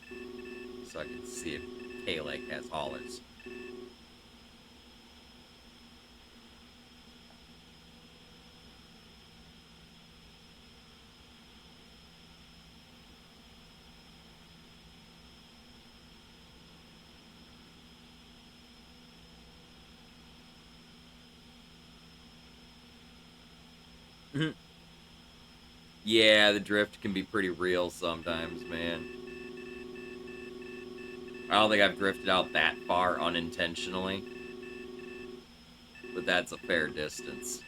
so I can see if KLEG has haulers. Yeah, the drift can be pretty real sometimes, man. I don't think I've drifted out that far unintentionally, but that's a fair distance.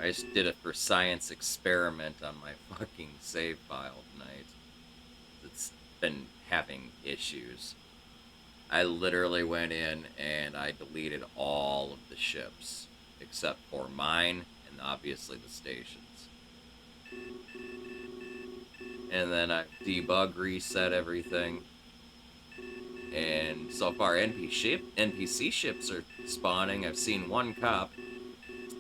I just did it for science experiment on my fucking save file tonight. It's been having issues. I literally went in and I deleted all of the ships, except for mine and obviously the stations. And then I debug reset everything. And so far NPC ships are spawning. I've seen one cop.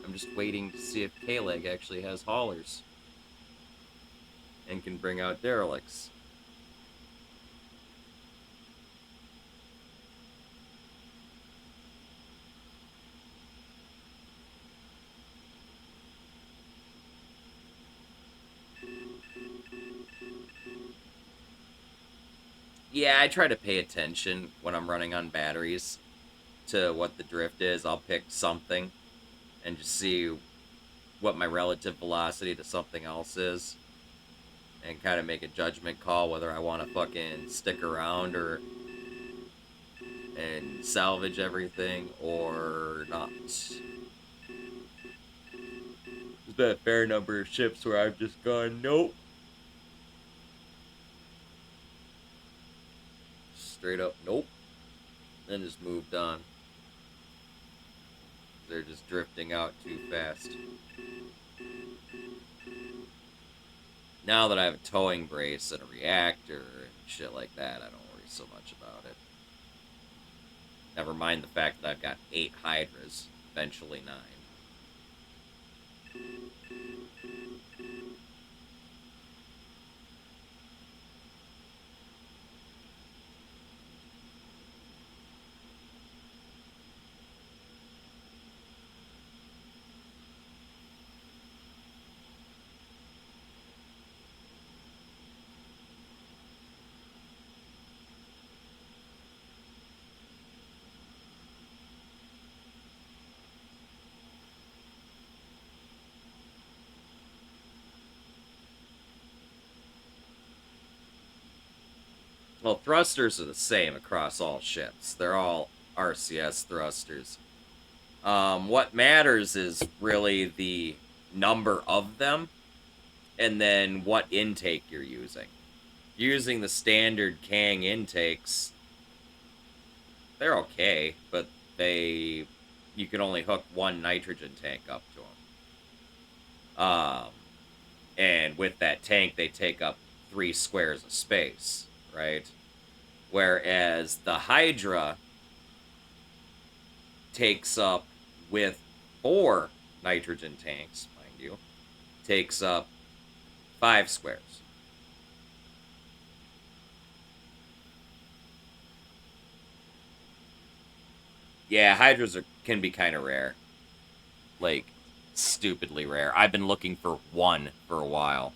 I'm just waiting to see if KLEG actually has haulers and can bring out derelicts. Yeah, I try to pay attention when I'm running on batteries to what the drift is. I'll pick something and just see what my relative velocity to something else is, and kind of make a judgment call whether I want to fucking stick around and salvage everything or not. There's been a fair number of ships where I've just gone, nope. Straight up, nope. And just moved on. They're just drifting out too fast. Now that I have a towing brace and a reactor and shit like that, I don't worry so much about it. Never mind the fact that I've got 8 Hydras, eventually 9. Well, thrusters are the same across all ships. They're all RCS thrusters. What matters is really the number of them, and then what intake you're using. Using the standard Kang intakes, they're okay, but you can only hook 1 nitrogen tank up to them. And with that tank, they take up 3 squares of space, right? Whereas the Hydra takes up, with 4 nitrogen tanks, mind you, takes up 5 squares. Yeah, Hydras can be kind of rare. Like, stupidly rare. I've been looking for 1 for a while.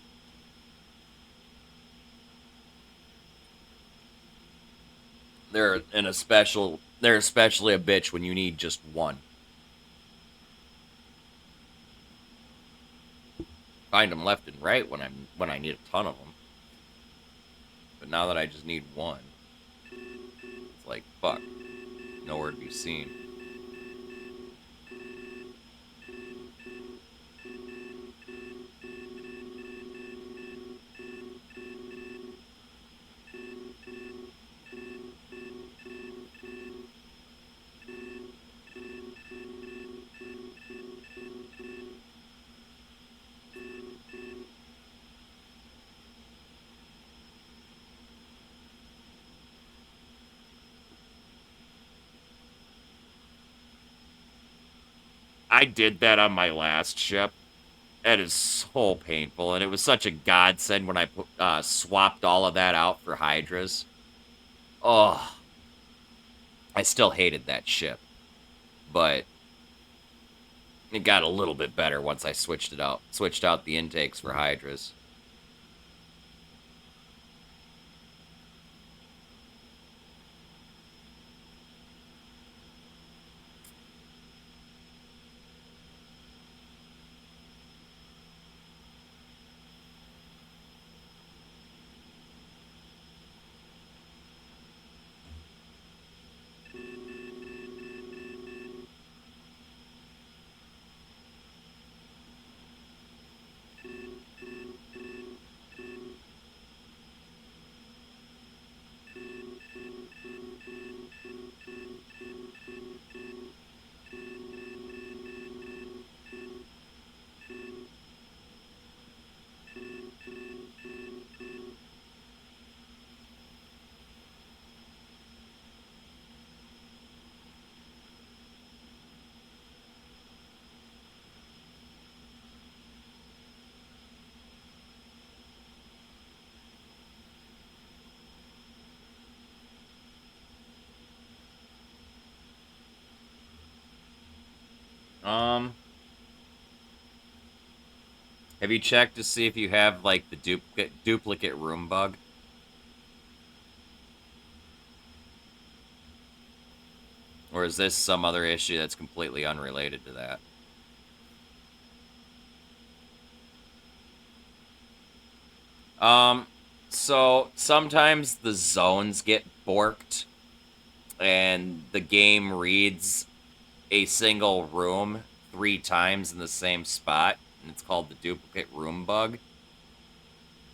They're especially a bitch when you need just 1. Find them left and right when I need a ton of them. But now that I just need 1, it's like, fuck, nowhere to be seen. I did that on my last ship. That is so painful, and it was such a godsend when I swapped all of that out for Hydras. Oh, I still hated that ship, but it got a little bit better once I switched out the intakes for Hydras. Have you checked to see if you have, like, the duplicate room bug? Or is this some other issue that's completely unrelated to that? So sometimes the zones get borked, and the game reads a single room 3 times in the same spot, and it's called the duplicate room bug.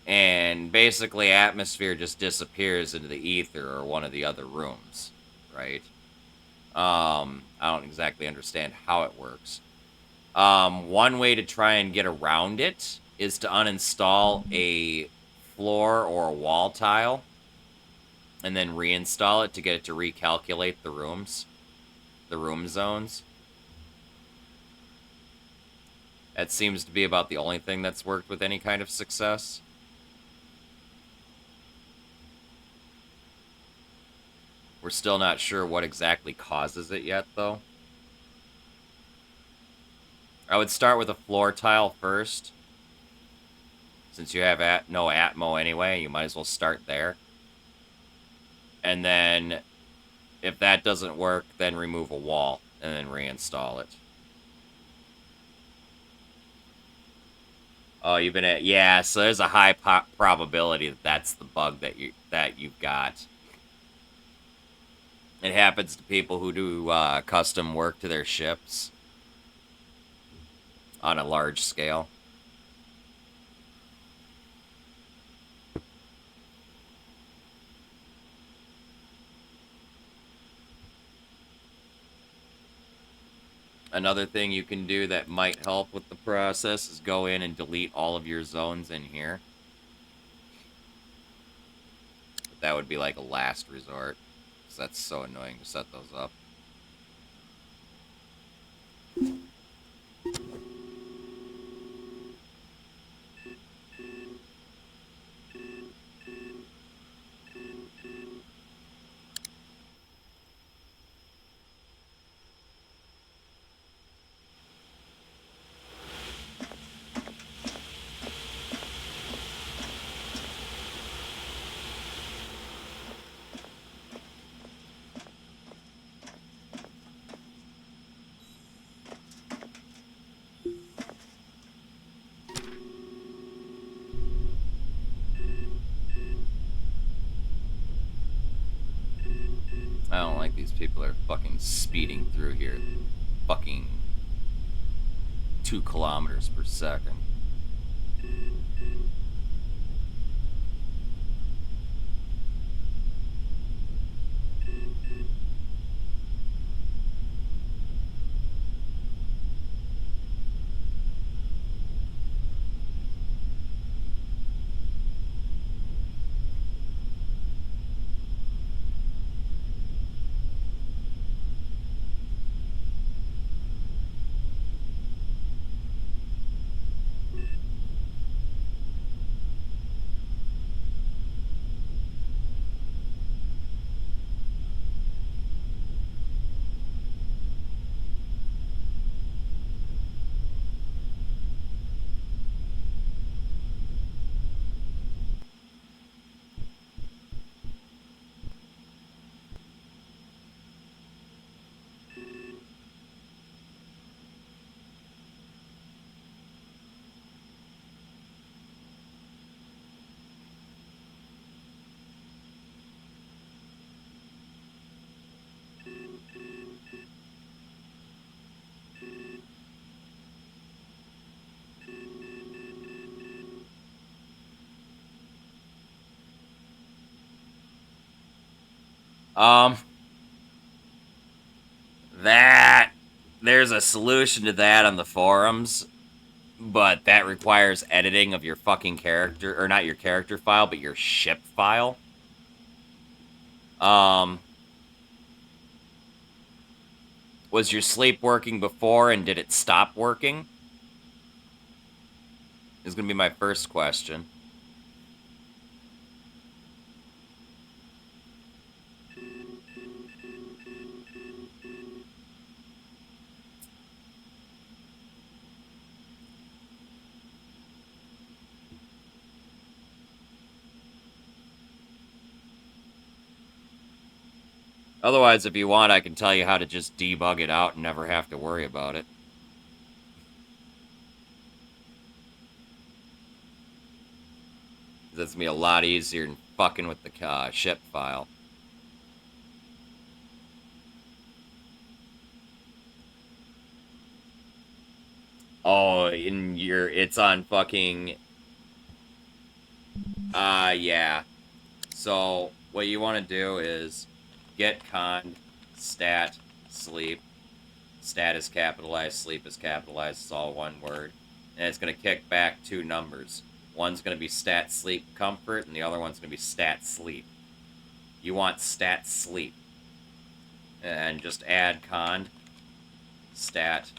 And basically, atmosphere just disappears into the ether or one of the other rooms, right? I don't exactly understand how it works. One way to try and get around it is to uninstall a floor or a wall tile and then reinstall it to get it to recalculate the rooms, the room zones. That seems to be about the only thing that's worked with any kind of success. We're still not sure what exactly causes it yet, though. I would start with a floor tile first. Since you have no Atmo anyway, you might as well start there. And then, if that doesn't work, then remove a wall and then reinstall it. Oh, you've been at... Yeah, so there's a high probability that that's the bug that you've got. It happens to people who do custom work to their ships on a large scale. Another thing you can do that might help with the process is go in and delete all of your zones in here. But that would be like a last resort, because that's so annoying to set those up. I don't like these people that are fucking speeding through here. Fucking 2 kilometers per second. There's a solution to that on the forums, but that requires editing of your fucking character, or not your character file, but your ship file. Was your sleep working before and did it stop working? Is gonna be my first question. Otherwise, if you want, I can tell you how to just debug it out and never have to worry about it. That's gonna be a lot easier than fucking with the ship file. Oh, it's on fucking, yeah. So, what you want to do is get cond, stat, sleep. Stat is capitalized, sleep is capitalized, it's all one word. And it's going to kick back 2 numbers. One's going to be stat sleep comfort, and the other one's going to be stat sleep. You want stat sleep. And just add cond, stat,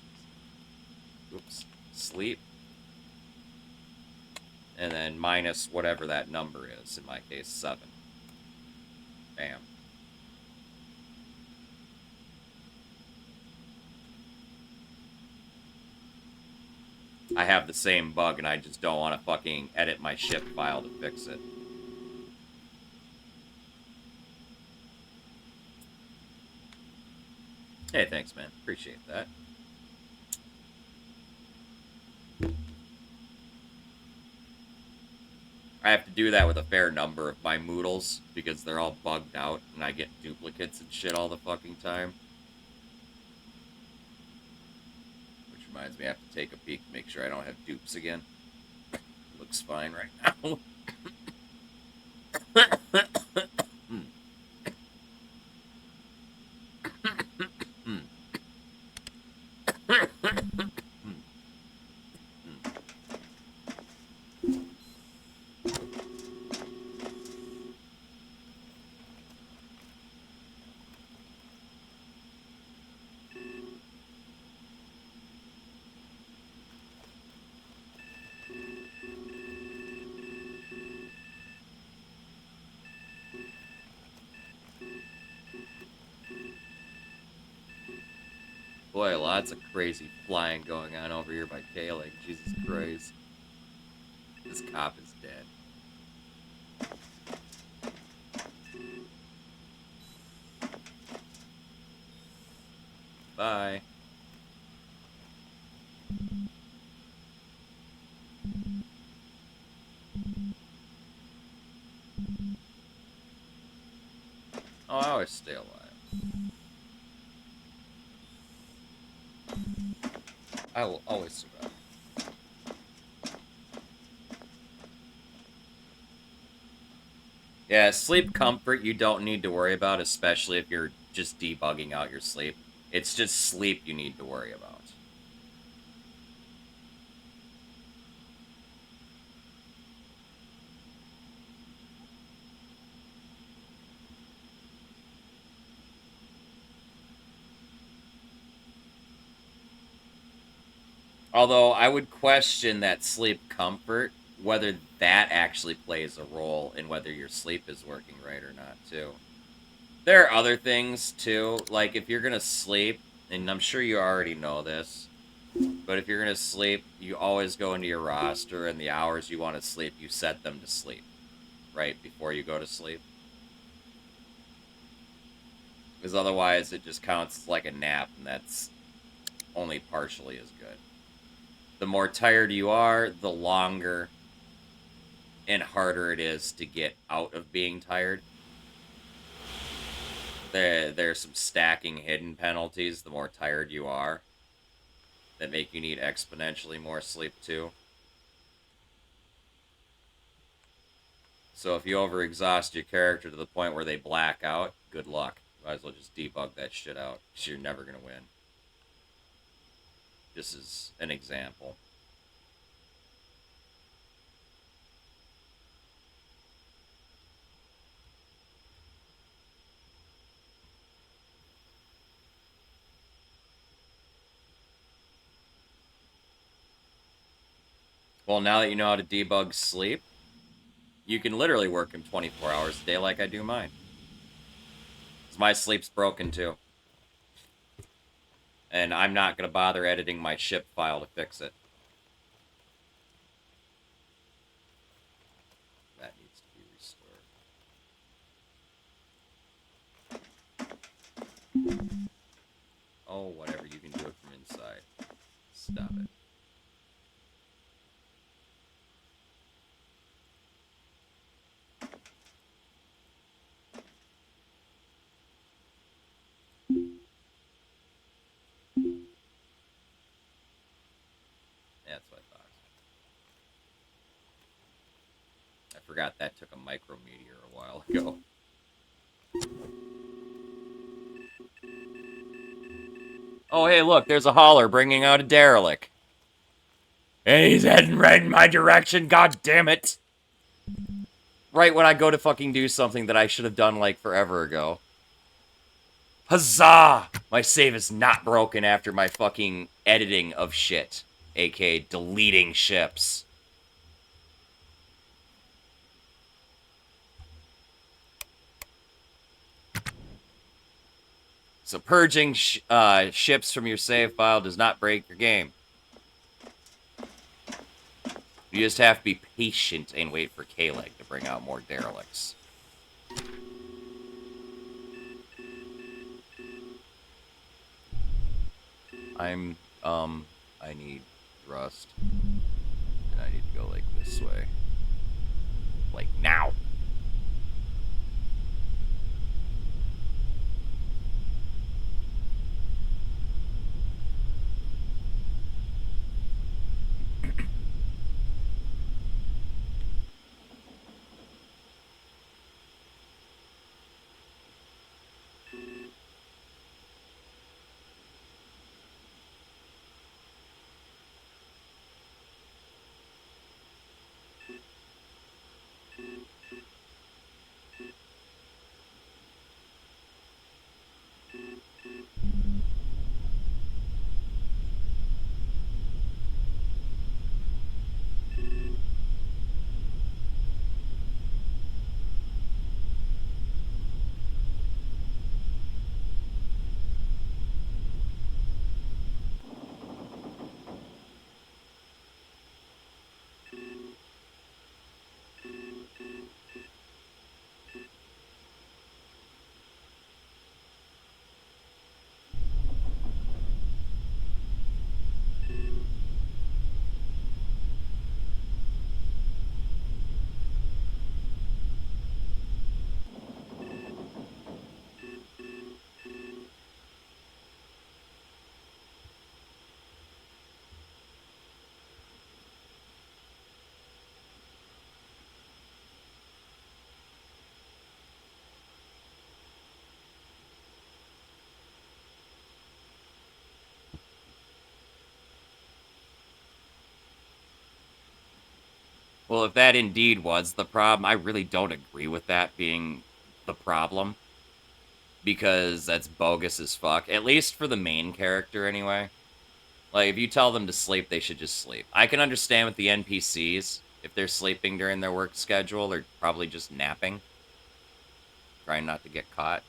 sleep. And then minus whatever that number is, in my case, 7. Bam. I have the same bug, and I just don't want to fucking edit my ship file to fix it. Hey, thanks, man. Appreciate that. I have to do that with a fair number of my Moodles, because they're all bugged out, and I get duplicates and shit all the fucking time. Which reminds me, I have to take a peek to make sure I don't have dupes again. Looks fine right now. Boy, lots of crazy flying going on over here by KLEG. Jesus Christ. This cop is dead. Bye. Oh, I always stay alive. I will always survive. Yeah, sleep comfort you don't need to worry about, especially if you're just debugging out your sleep. It's just sleep you need to worry about. Although I would question that sleep comfort, whether that actually plays a role in whether your sleep is working right or not, too. There are other things, too, like if you're going to sleep, and I'm sure you already know this, but if you're going to sleep, you always go into your roster, and the hours you want to sleep, you set them to sleep, right, before you go to sleep. Because otherwise, it just counts like a nap, and that's only partially as good. The more tired you are, the longer and harder it is to get out of being tired. There's some stacking hidden penalties the more tired you are that make you need exponentially more sleep too. So if you overexhaust your character to the point where they black out, good luck. Might as well just debug that shit out, because you're never going to win. This is an example. Well, now that you know how to debug sleep, you can literally work him 24 hours a day like I do mine. Because my sleep's broken too. And I'm not going to bother editing my ship file to fix it. That needs to be restored. Oh, whatever, you can do it from inside. Stop it. forgot that took a micrometeor a while ago. Oh, hey, look, there's a hauler bringing out a derelict. And he's heading right in my direction, god damn it! Right when I go to fucking do something that I should have done, like, forever ago. Huzzah! My save is not broken after my fucking editing of shit. aka deleting ships. So purging ships from your save file does not break your game. You just have to be patient and wait for KLEG to bring out more derelicts. I need rust. And I need to go, like, this way. Like, now! Well, if that indeed was the problem, I really don't agree with that being the problem. Because that's bogus as fuck. At least for the main character, anyway. Like, if you tell them to sleep, they should just sleep. I can understand with the NPCs. If they're sleeping during their work schedule, they're probably just napping. Trying not to get caught.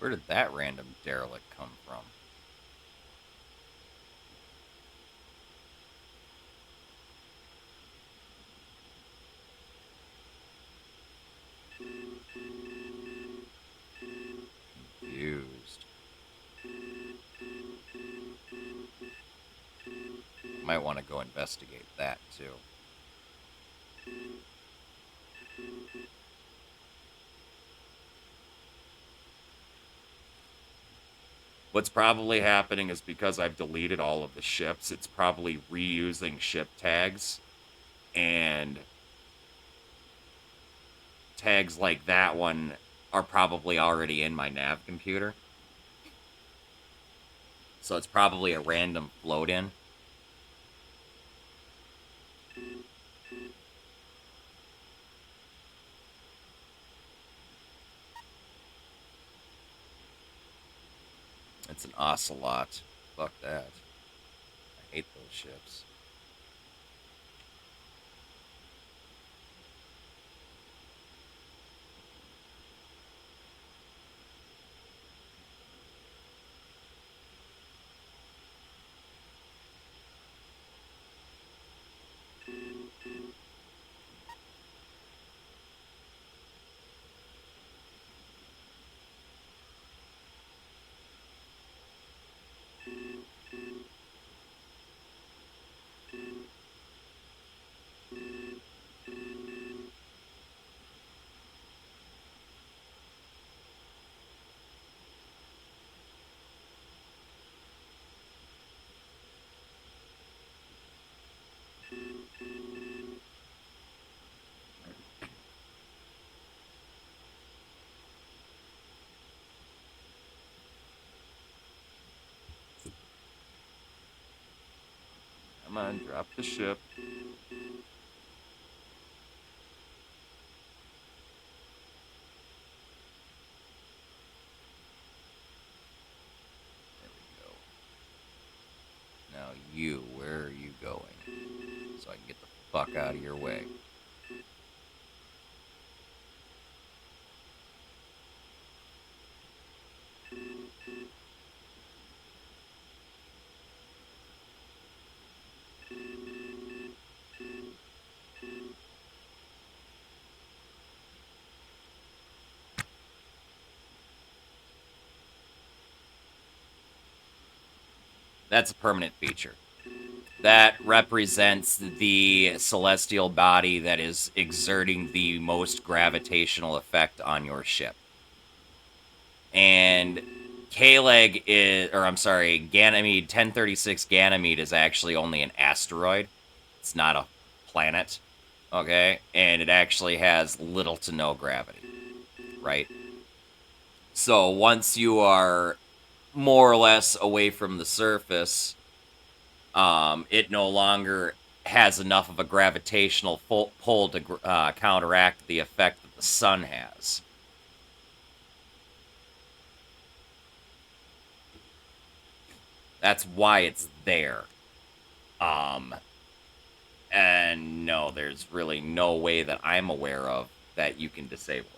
Where did that random derelict come from? Confused. Might want to go investigate that, too. What's probably happening is because I've deleted all of the ships, it's probably reusing ship tags. And tags like that one are probably already in my nav computer. So it's probably a random float in. It's an ocelot. Fuck that. I hate those ships. Come on, drop the ship. There we go. Now you, where are you going? So I can get the fuck out of your way. That's a permanent feature. That represents the celestial body that is exerting the most gravitational effect on your ship. And KLEG is, or I'm sorry, Ganymede, 1036 Ganymede is actually only an asteroid. It's not a planet, okay? And it actually has little to no gravity, right? So once you are more or less away from the surface, it no longer has enough of a gravitational pull to counteract the effect that the sun has. That's why it's there. And no, there's really no way that I'm aware of that you can disable it.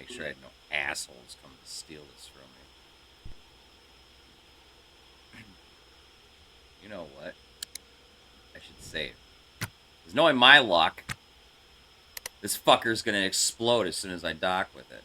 Make sure I had no assholes come to steal this from me. You know what? I should save. Because knowing my luck, this fucker's gonna explode as soon as I dock with it.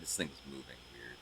This thing's moving weird.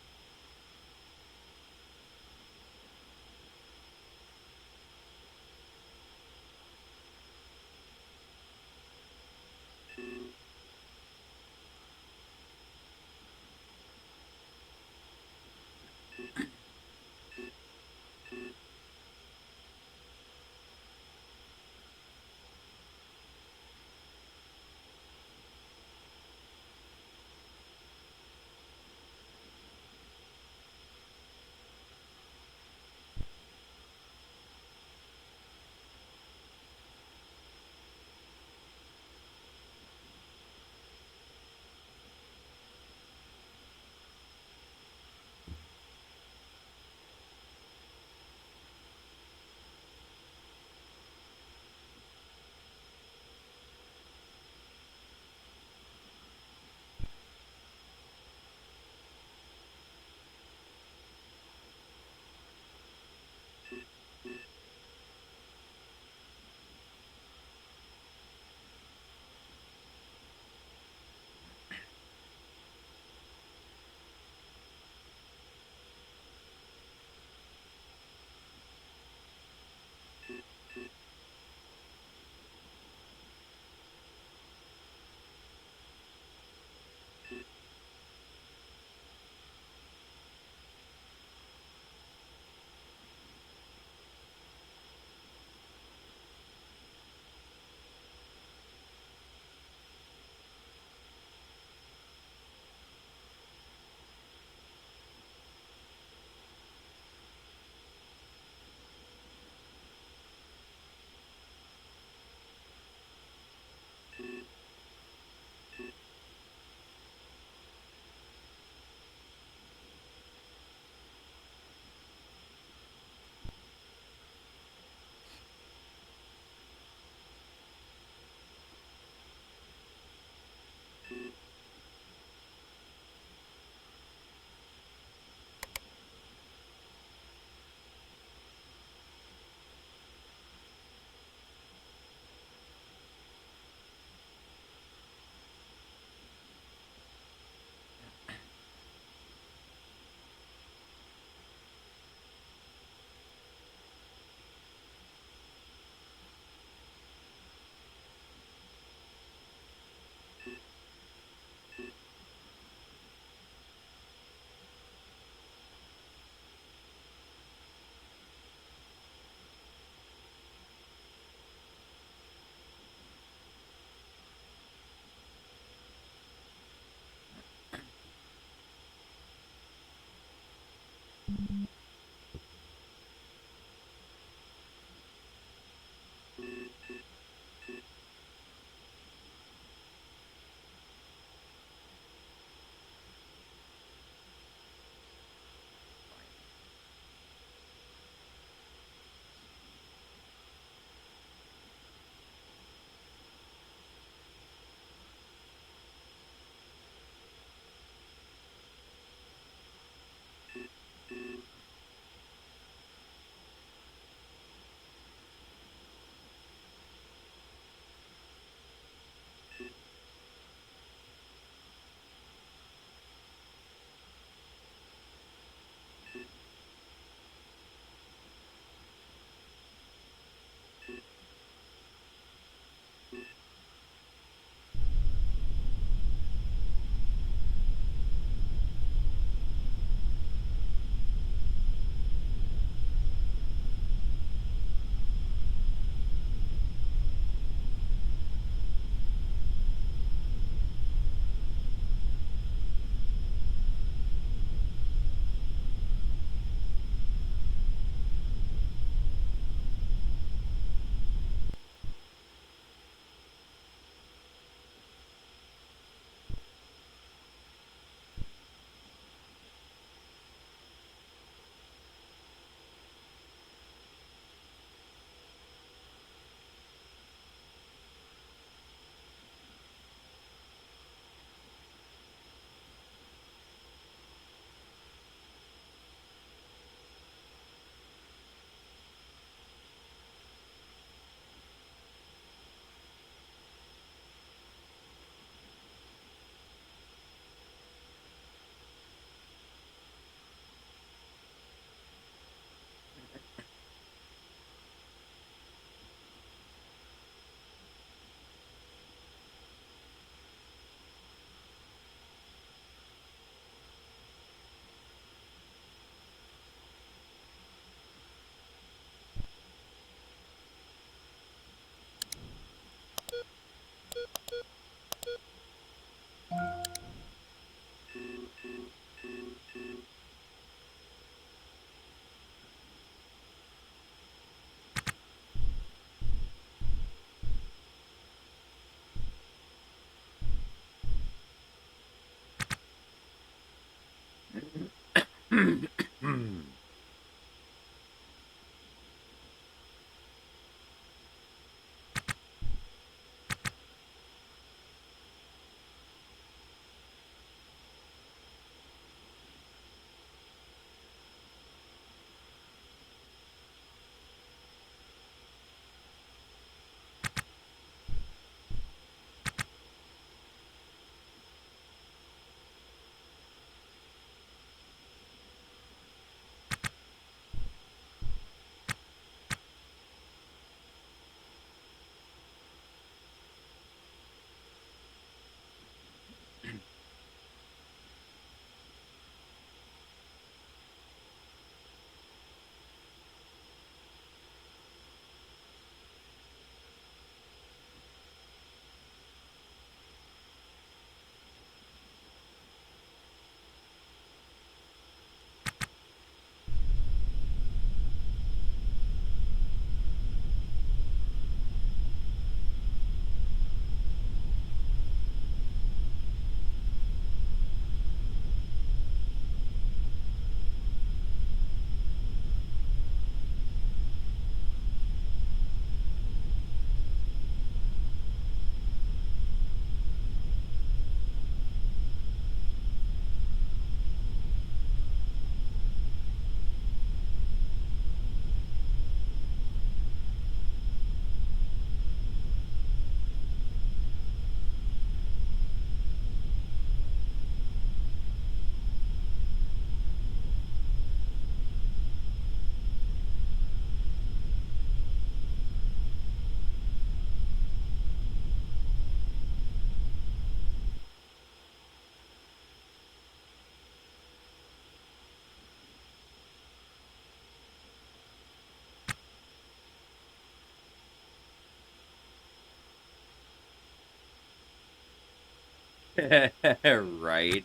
Right.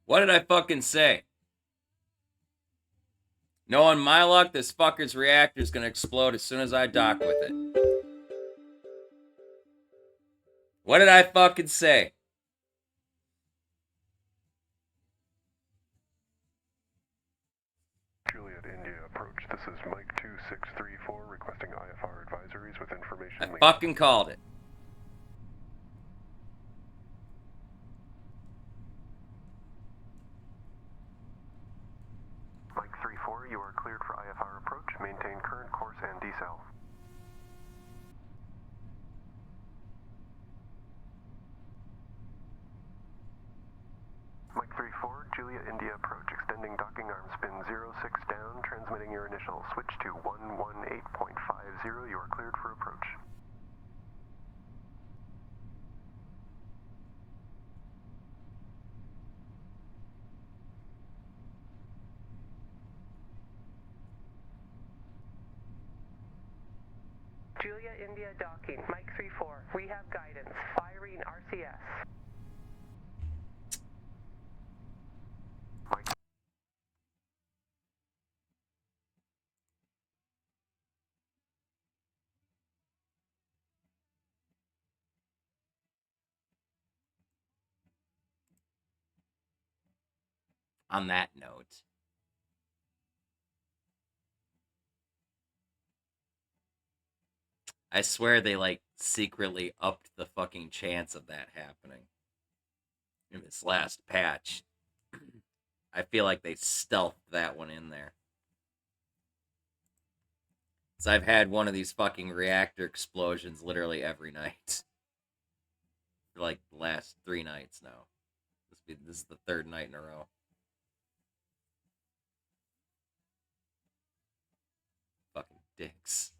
What did I fucking say? Knowing my luck, this fucker's reactor is gonna explode as soon as I dock with it. What did I fucking say? Juliet India approach. This is Mike 2634 requesting IFR advisories with information. I fucking called it. Mike 34, you are cleared for IFR approach. Maintain current course and decel. Mike 3-4, Julia India approach, extending docking arm spin 06 down, transmitting your initial. Switch to 118.50, you are cleared for approach. Julia India docking, Mike 3-4, we have guidance, firing RCS. Mike. On that note, I swear they, like, secretly upped the fucking chance of that happening in this last patch. I feel like they stealthed that one in there. So I've had one of these fucking reactor explosions literally every night. For like the last 3 nights now. This is the 3rd night in a row. Fucking dicks.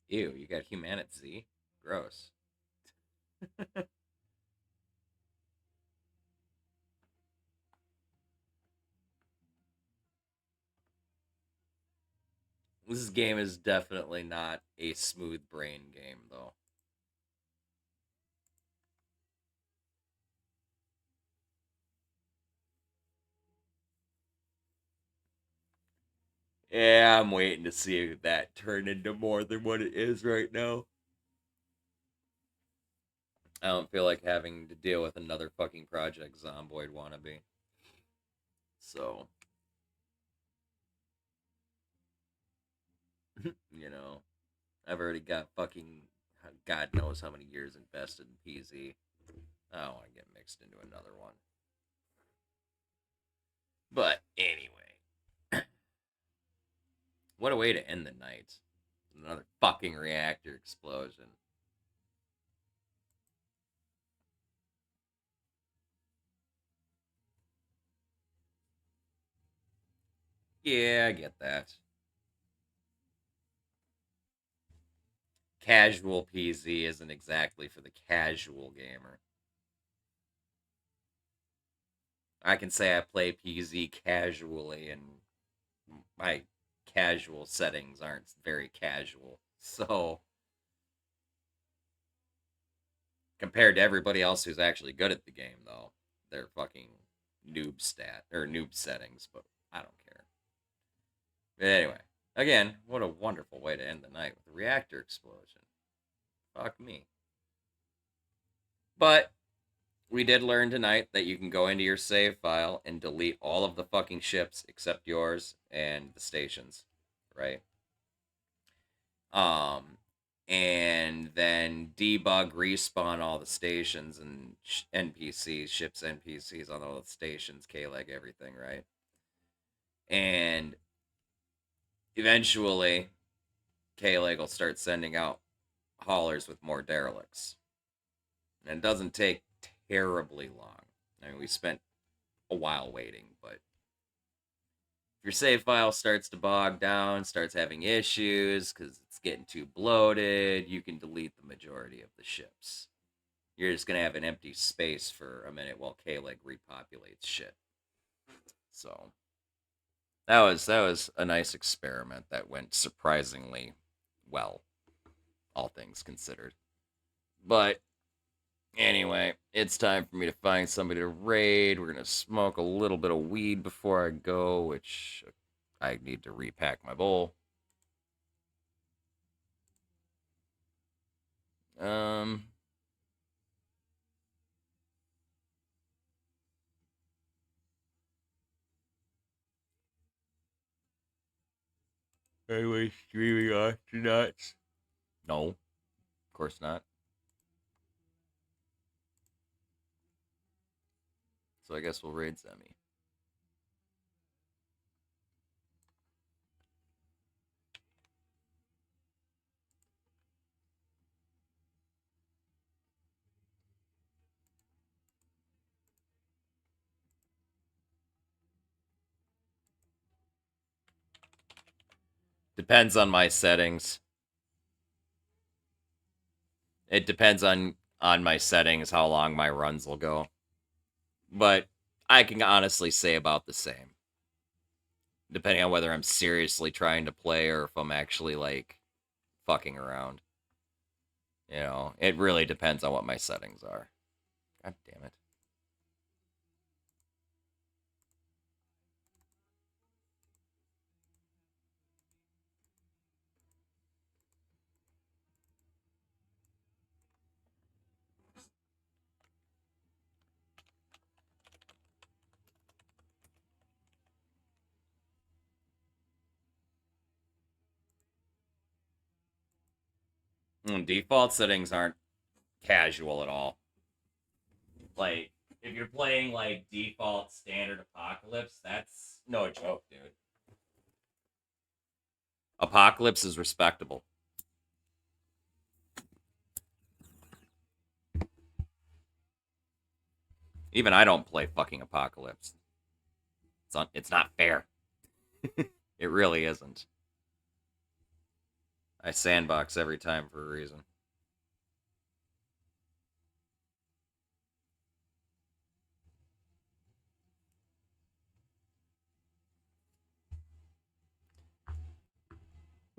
Ew, you got humanity. Gross. This game is definitely not a smooth brain game, though. Yeah, I'm waiting to see that turn into more than what it is right now. I don't feel like having to deal with another fucking Project Zomboid wannabe. So, you know, I've already got fucking God knows how many years invested in PZ. I don't want to get mixed into another one. But anyway, what a way to end the night. Another fucking reactor explosion. Yeah, I get that. Casual PZ isn't exactly for the casual gamer. I can say I play PZ casually, and my casual settings aren't very casual. So, compared to everybody else who's actually good at the game, though, they're fucking noob settings, but I don't care. But anyway, again, what a wonderful way to end the night with a reactor explosion. Fuck me. But we did learn tonight that you can go into your save file and delete all of the fucking ships except yours and the stations, right? And then debug, respawn all the stations and NPCs, ships NPCs on all the stations, KLEG, everything, right? And eventually, KLEG will start sending out haulers with more derelicts. And it doesn't take terribly long. I mean, we spent a while waiting, but if your save file starts to bog down, starts having issues because it's getting too bloated, you can delete the majority of the ships. You're just going to have an empty space for a minute while KLEG repopulates shit. So, that was a nice experiment that went surprisingly well, all things considered. But Anyway, it's time for me to find somebody to raid. We're gonna smoke a little bit of weed before I go, which I need to repack my bowl. Anyway, streaming Ostranauts. No, of course not. So I guess we'll raid Zemi. Depends on my settings. It depends on my settings how long my runs will go. But I can honestly say about the same. Depending on whether I'm seriously trying to play or if I'm actually, like, fucking around. You know, it really depends on what my settings are. God damn it. Default settings aren't casual at all. Like, if you're playing, like, default standard Apocalypse, that's no joke, dude. Apocalypse is respectable. Even I don't play fucking Apocalypse. It's not fair. It really isn't. I sandbox every time for a reason.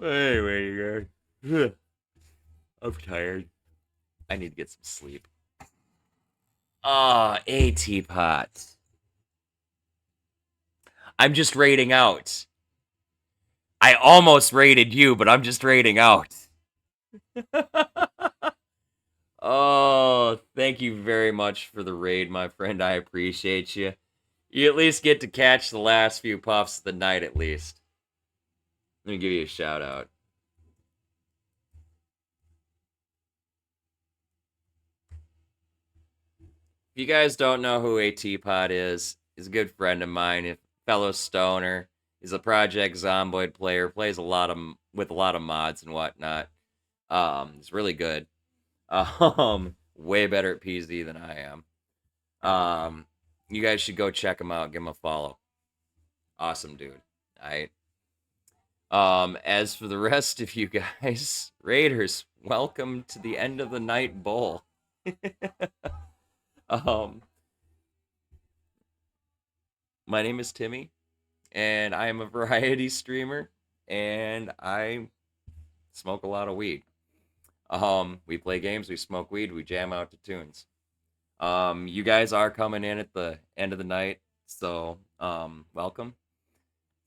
Anyway, you guys. I'm tired. I need to get some sleep. Ah, AT pots. I'm just raiding out. I almost raided you, but I'm just raiding out. Oh, thank you very much for the raid, my friend. I appreciate you. You at least get to catch the last few puffs of the night, at least. Let me give you a shout out. If you guys don't know who a Teapot is, he's a good friend of mine, a fellow stoner. He's a Project Zomboid player, plays with a lot of mods and whatnot. He's really good. Way better at PZ than I am. You guys should go check him out, give him a follow. Awesome dude. Alright. As for the rest of you guys, Raiders, welcome to the end of the night bowl. My name is Timmy, and I am a variety streamer, and I smoke a lot of weed. We play games, we smoke weed, we jam out to tunes. You guys are coming in at the end of the night, so, welcome.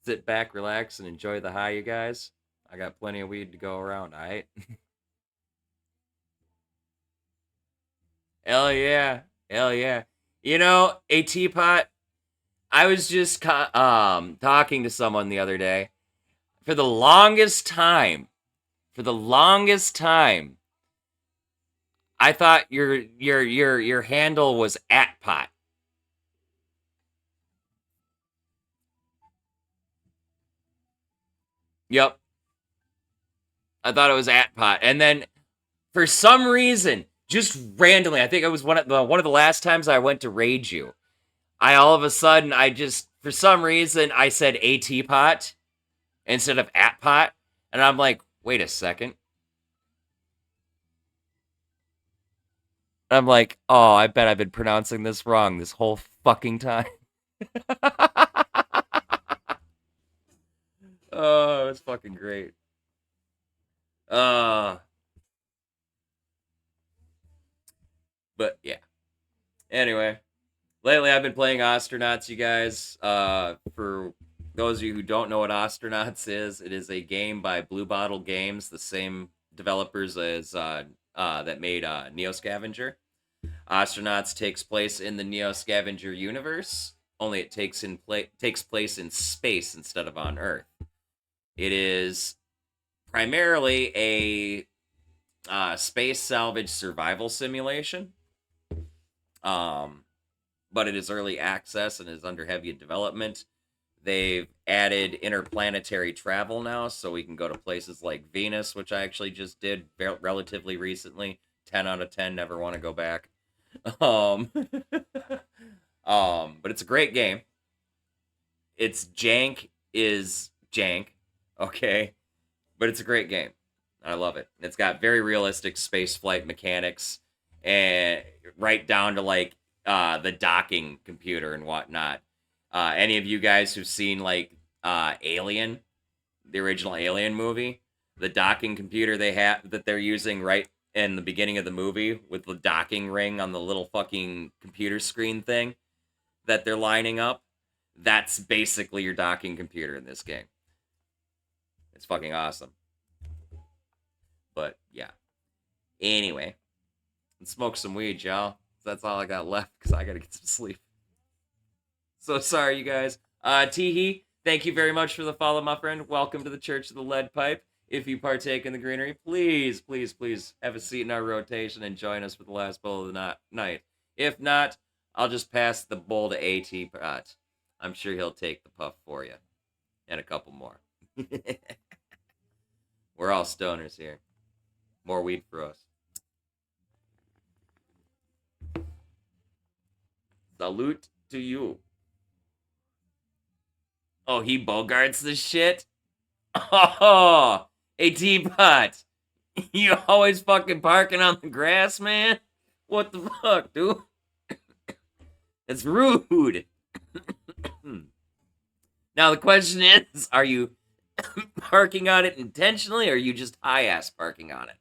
Sit back, relax, and enjoy the high, you guys. I got plenty of weed to go around, alright? Hell yeah. Hell yeah. You know, a teapot, I was just talking to someone the other day. For the longest time, I thought your handle was @pot. Yep. I thought it was @pot. And then for some reason, just randomly, I think it was one of the last times I went to raid you. All of a sudden, for some reason, I said AT-pot instead of @pot. And I'm like, wait a second. I'm like, oh, I bet I've been pronouncing this wrong this whole fucking time. Oh, it's fucking great. But yeah. Anyway, lately I've been playing Ostranauts, you guys. For those of you who don't know what Ostranauts is, it is a game by Blue Bottle Games, the same developers as that made Neo Scavenger. Ostranauts takes place in the Neo Scavenger universe, only it takes place in space instead of on Earth. It is primarily a space salvage survival simulation. But it is early access and is under heavy development. They've added interplanetary travel now, so we can go to places like Venus, which I actually just did relatively recently. 10 out of 10, never want to go back. But it's a great game. Its jank is jank, okay? But it's a great game. I love it. It's got very realistic space flight mechanics, and right down to like the docking computer and whatnot. Any of you guys who've seen like Alien, the original Alien movie, the docking computer they're using right in the beginning of the movie with the docking ring on the little fucking computer screen thing that they're lining up, that's basically your docking computer in this game. It's fucking awesome. But yeah. Anyway, let's smoke some weed, y'all. That's all I got left because I gotta get some sleep. So sorry, you guys. Teehee, thank you very much for the follow, my friend. Welcome to the Church of the Lead Pipe. If you partake in the greenery, please, please, please have a seat in our rotation and join us for the last bowl of the night. If not, I'll just pass the bowl to AT Pot. I'm sure he'll take the puff for you. And a couple more. We're all stoners here. More weed for us. Salute to you. Oh, he bogarts this shit? Oh, hey, Teapot. You always fucking parking on the grass, man? What the fuck, dude? It's rude. Now, the question is, are you parking on it intentionally, or are you just high-ass parking on it?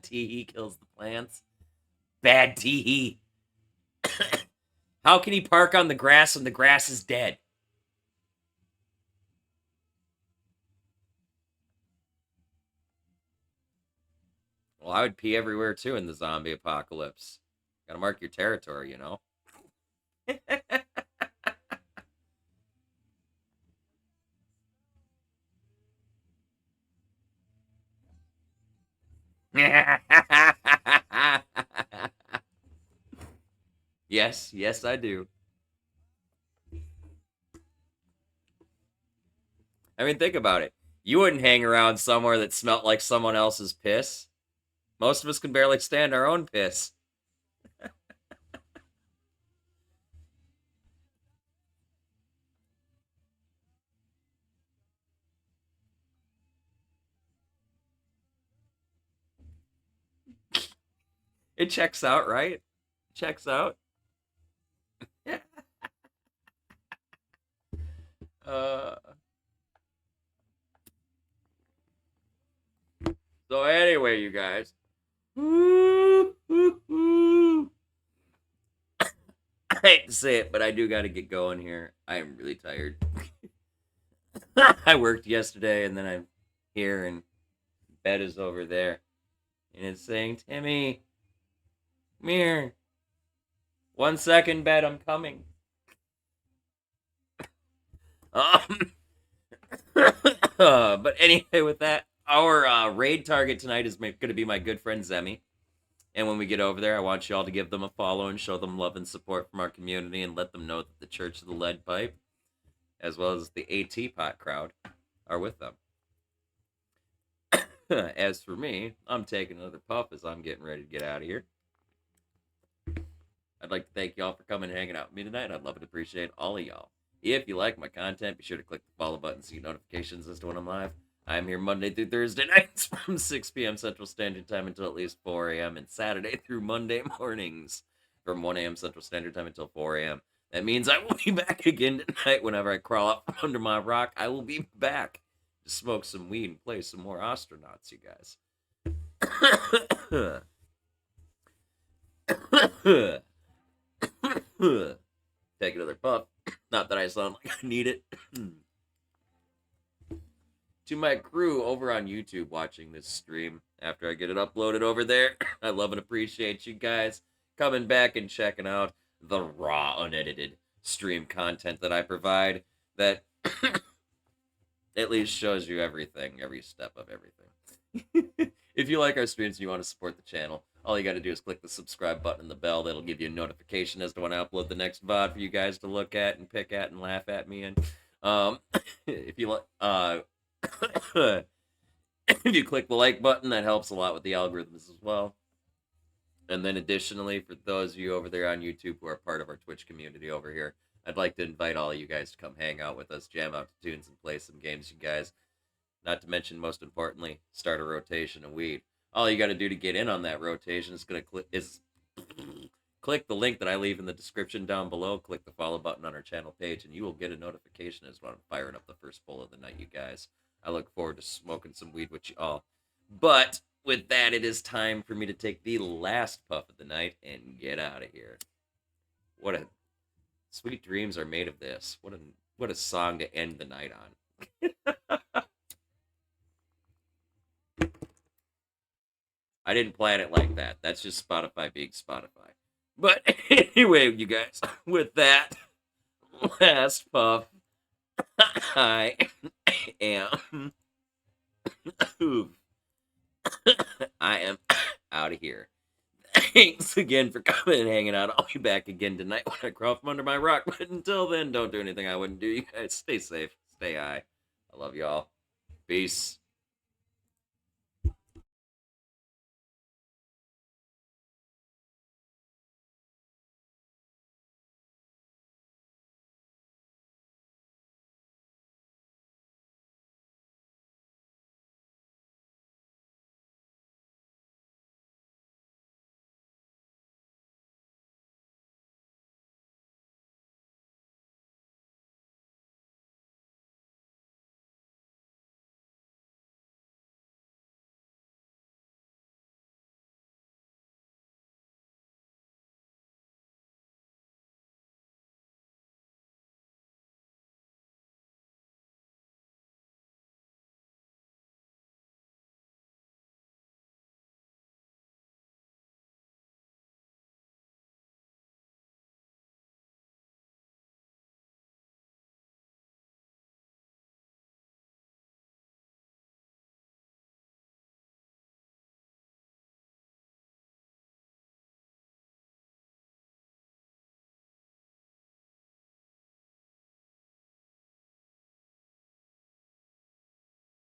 Teehee kills the plants. Bad Teehee. How can he park on the grass when the grass is dead? Well, I would pee everywhere too in the zombie apocalypse. Gotta mark your territory, you know? Yes, I do. I mean, think about it. You wouldn't hang around somewhere that smelt like someone else's piss. Most of us can barely stand our own piss. It checks out, right? Checks out. So anyway, you guys. I hate to say it, but I do got to get going here. I am really tired. I worked yesterday, and then I'm here, and bed is over there. And it's saying, Timmy, come here. 1 second, bed, I'm coming. But anyway, with that, our raid target tonight is going to be my good friend Zemi. And when we get over there, I want you all to give them a follow and show them love and support from our community and let them know that the Church of the Lead Pipe, as well as the AT Pot crowd, are with them. As for me, I'm taking another puff as I'm getting ready to get out of here. I'd like to thank y'all for coming and hanging out with me tonight. I'd love and appreciate all of y'all. If you like my content, be sure to click the follow button so you get notifications as to when I'm live. I'm here Monday through Thursday nights from 6 p.m. Central Standard Time until at least 4 a.m. and Saturday through Monday mornings from 1 a.m. Central Standard Time until 4 a.m. That means I will be back again tonight whenever I crawl out from under my rock. I will be back to smoke some weed and play some more Ostranauts, you guys. Take another puff. Not that I sound like I need it. To my crew over on YouTube watching this stream after I get it uploaded over there, I love and appreciate you guys coming back and checking out the raw, unedited stream content that I provide that at least shows you everything, every step of everything. If you like our streams and you want to support the channel, all you got to do is click the subscribe button and the bell. That'll give you a notification as to when I upload the next VOD for you guys to look at and pick at and laugh at me in. If you like, if you click the like button, that helps a lot with the algorithms as well. And then additionally, for those of you over there on YouTube who are part of our Twitch community over here, I'd like to invite all of you guys to come hang out with us, jam out to tunes, and play some games, you guys. Not to mention, most importantly, start a rotation of weed. All you got to do to get in on that rotation is click the link that I leave in the description down below. Click the follow button on our channel page, and you will get a notification as when I'm firing up the first bowl of the night, you guys. I look forward to smoking some weed with you all. But with that, it is time for me to take the last puff of the night and get out of here. What a sweet dreams are made of this. What a song to end the night on. I didn't plan it like that. That's just Spotify being Spotify. But anyway, you guys, with that last puff, I am I am out of here. Thanks again for coming and hanging out. I'll be back again tonight when I crawl from under my rock. But until then, don't do anything I wouldn't do. You guys stay safe, stay high. I love y'all. Peace.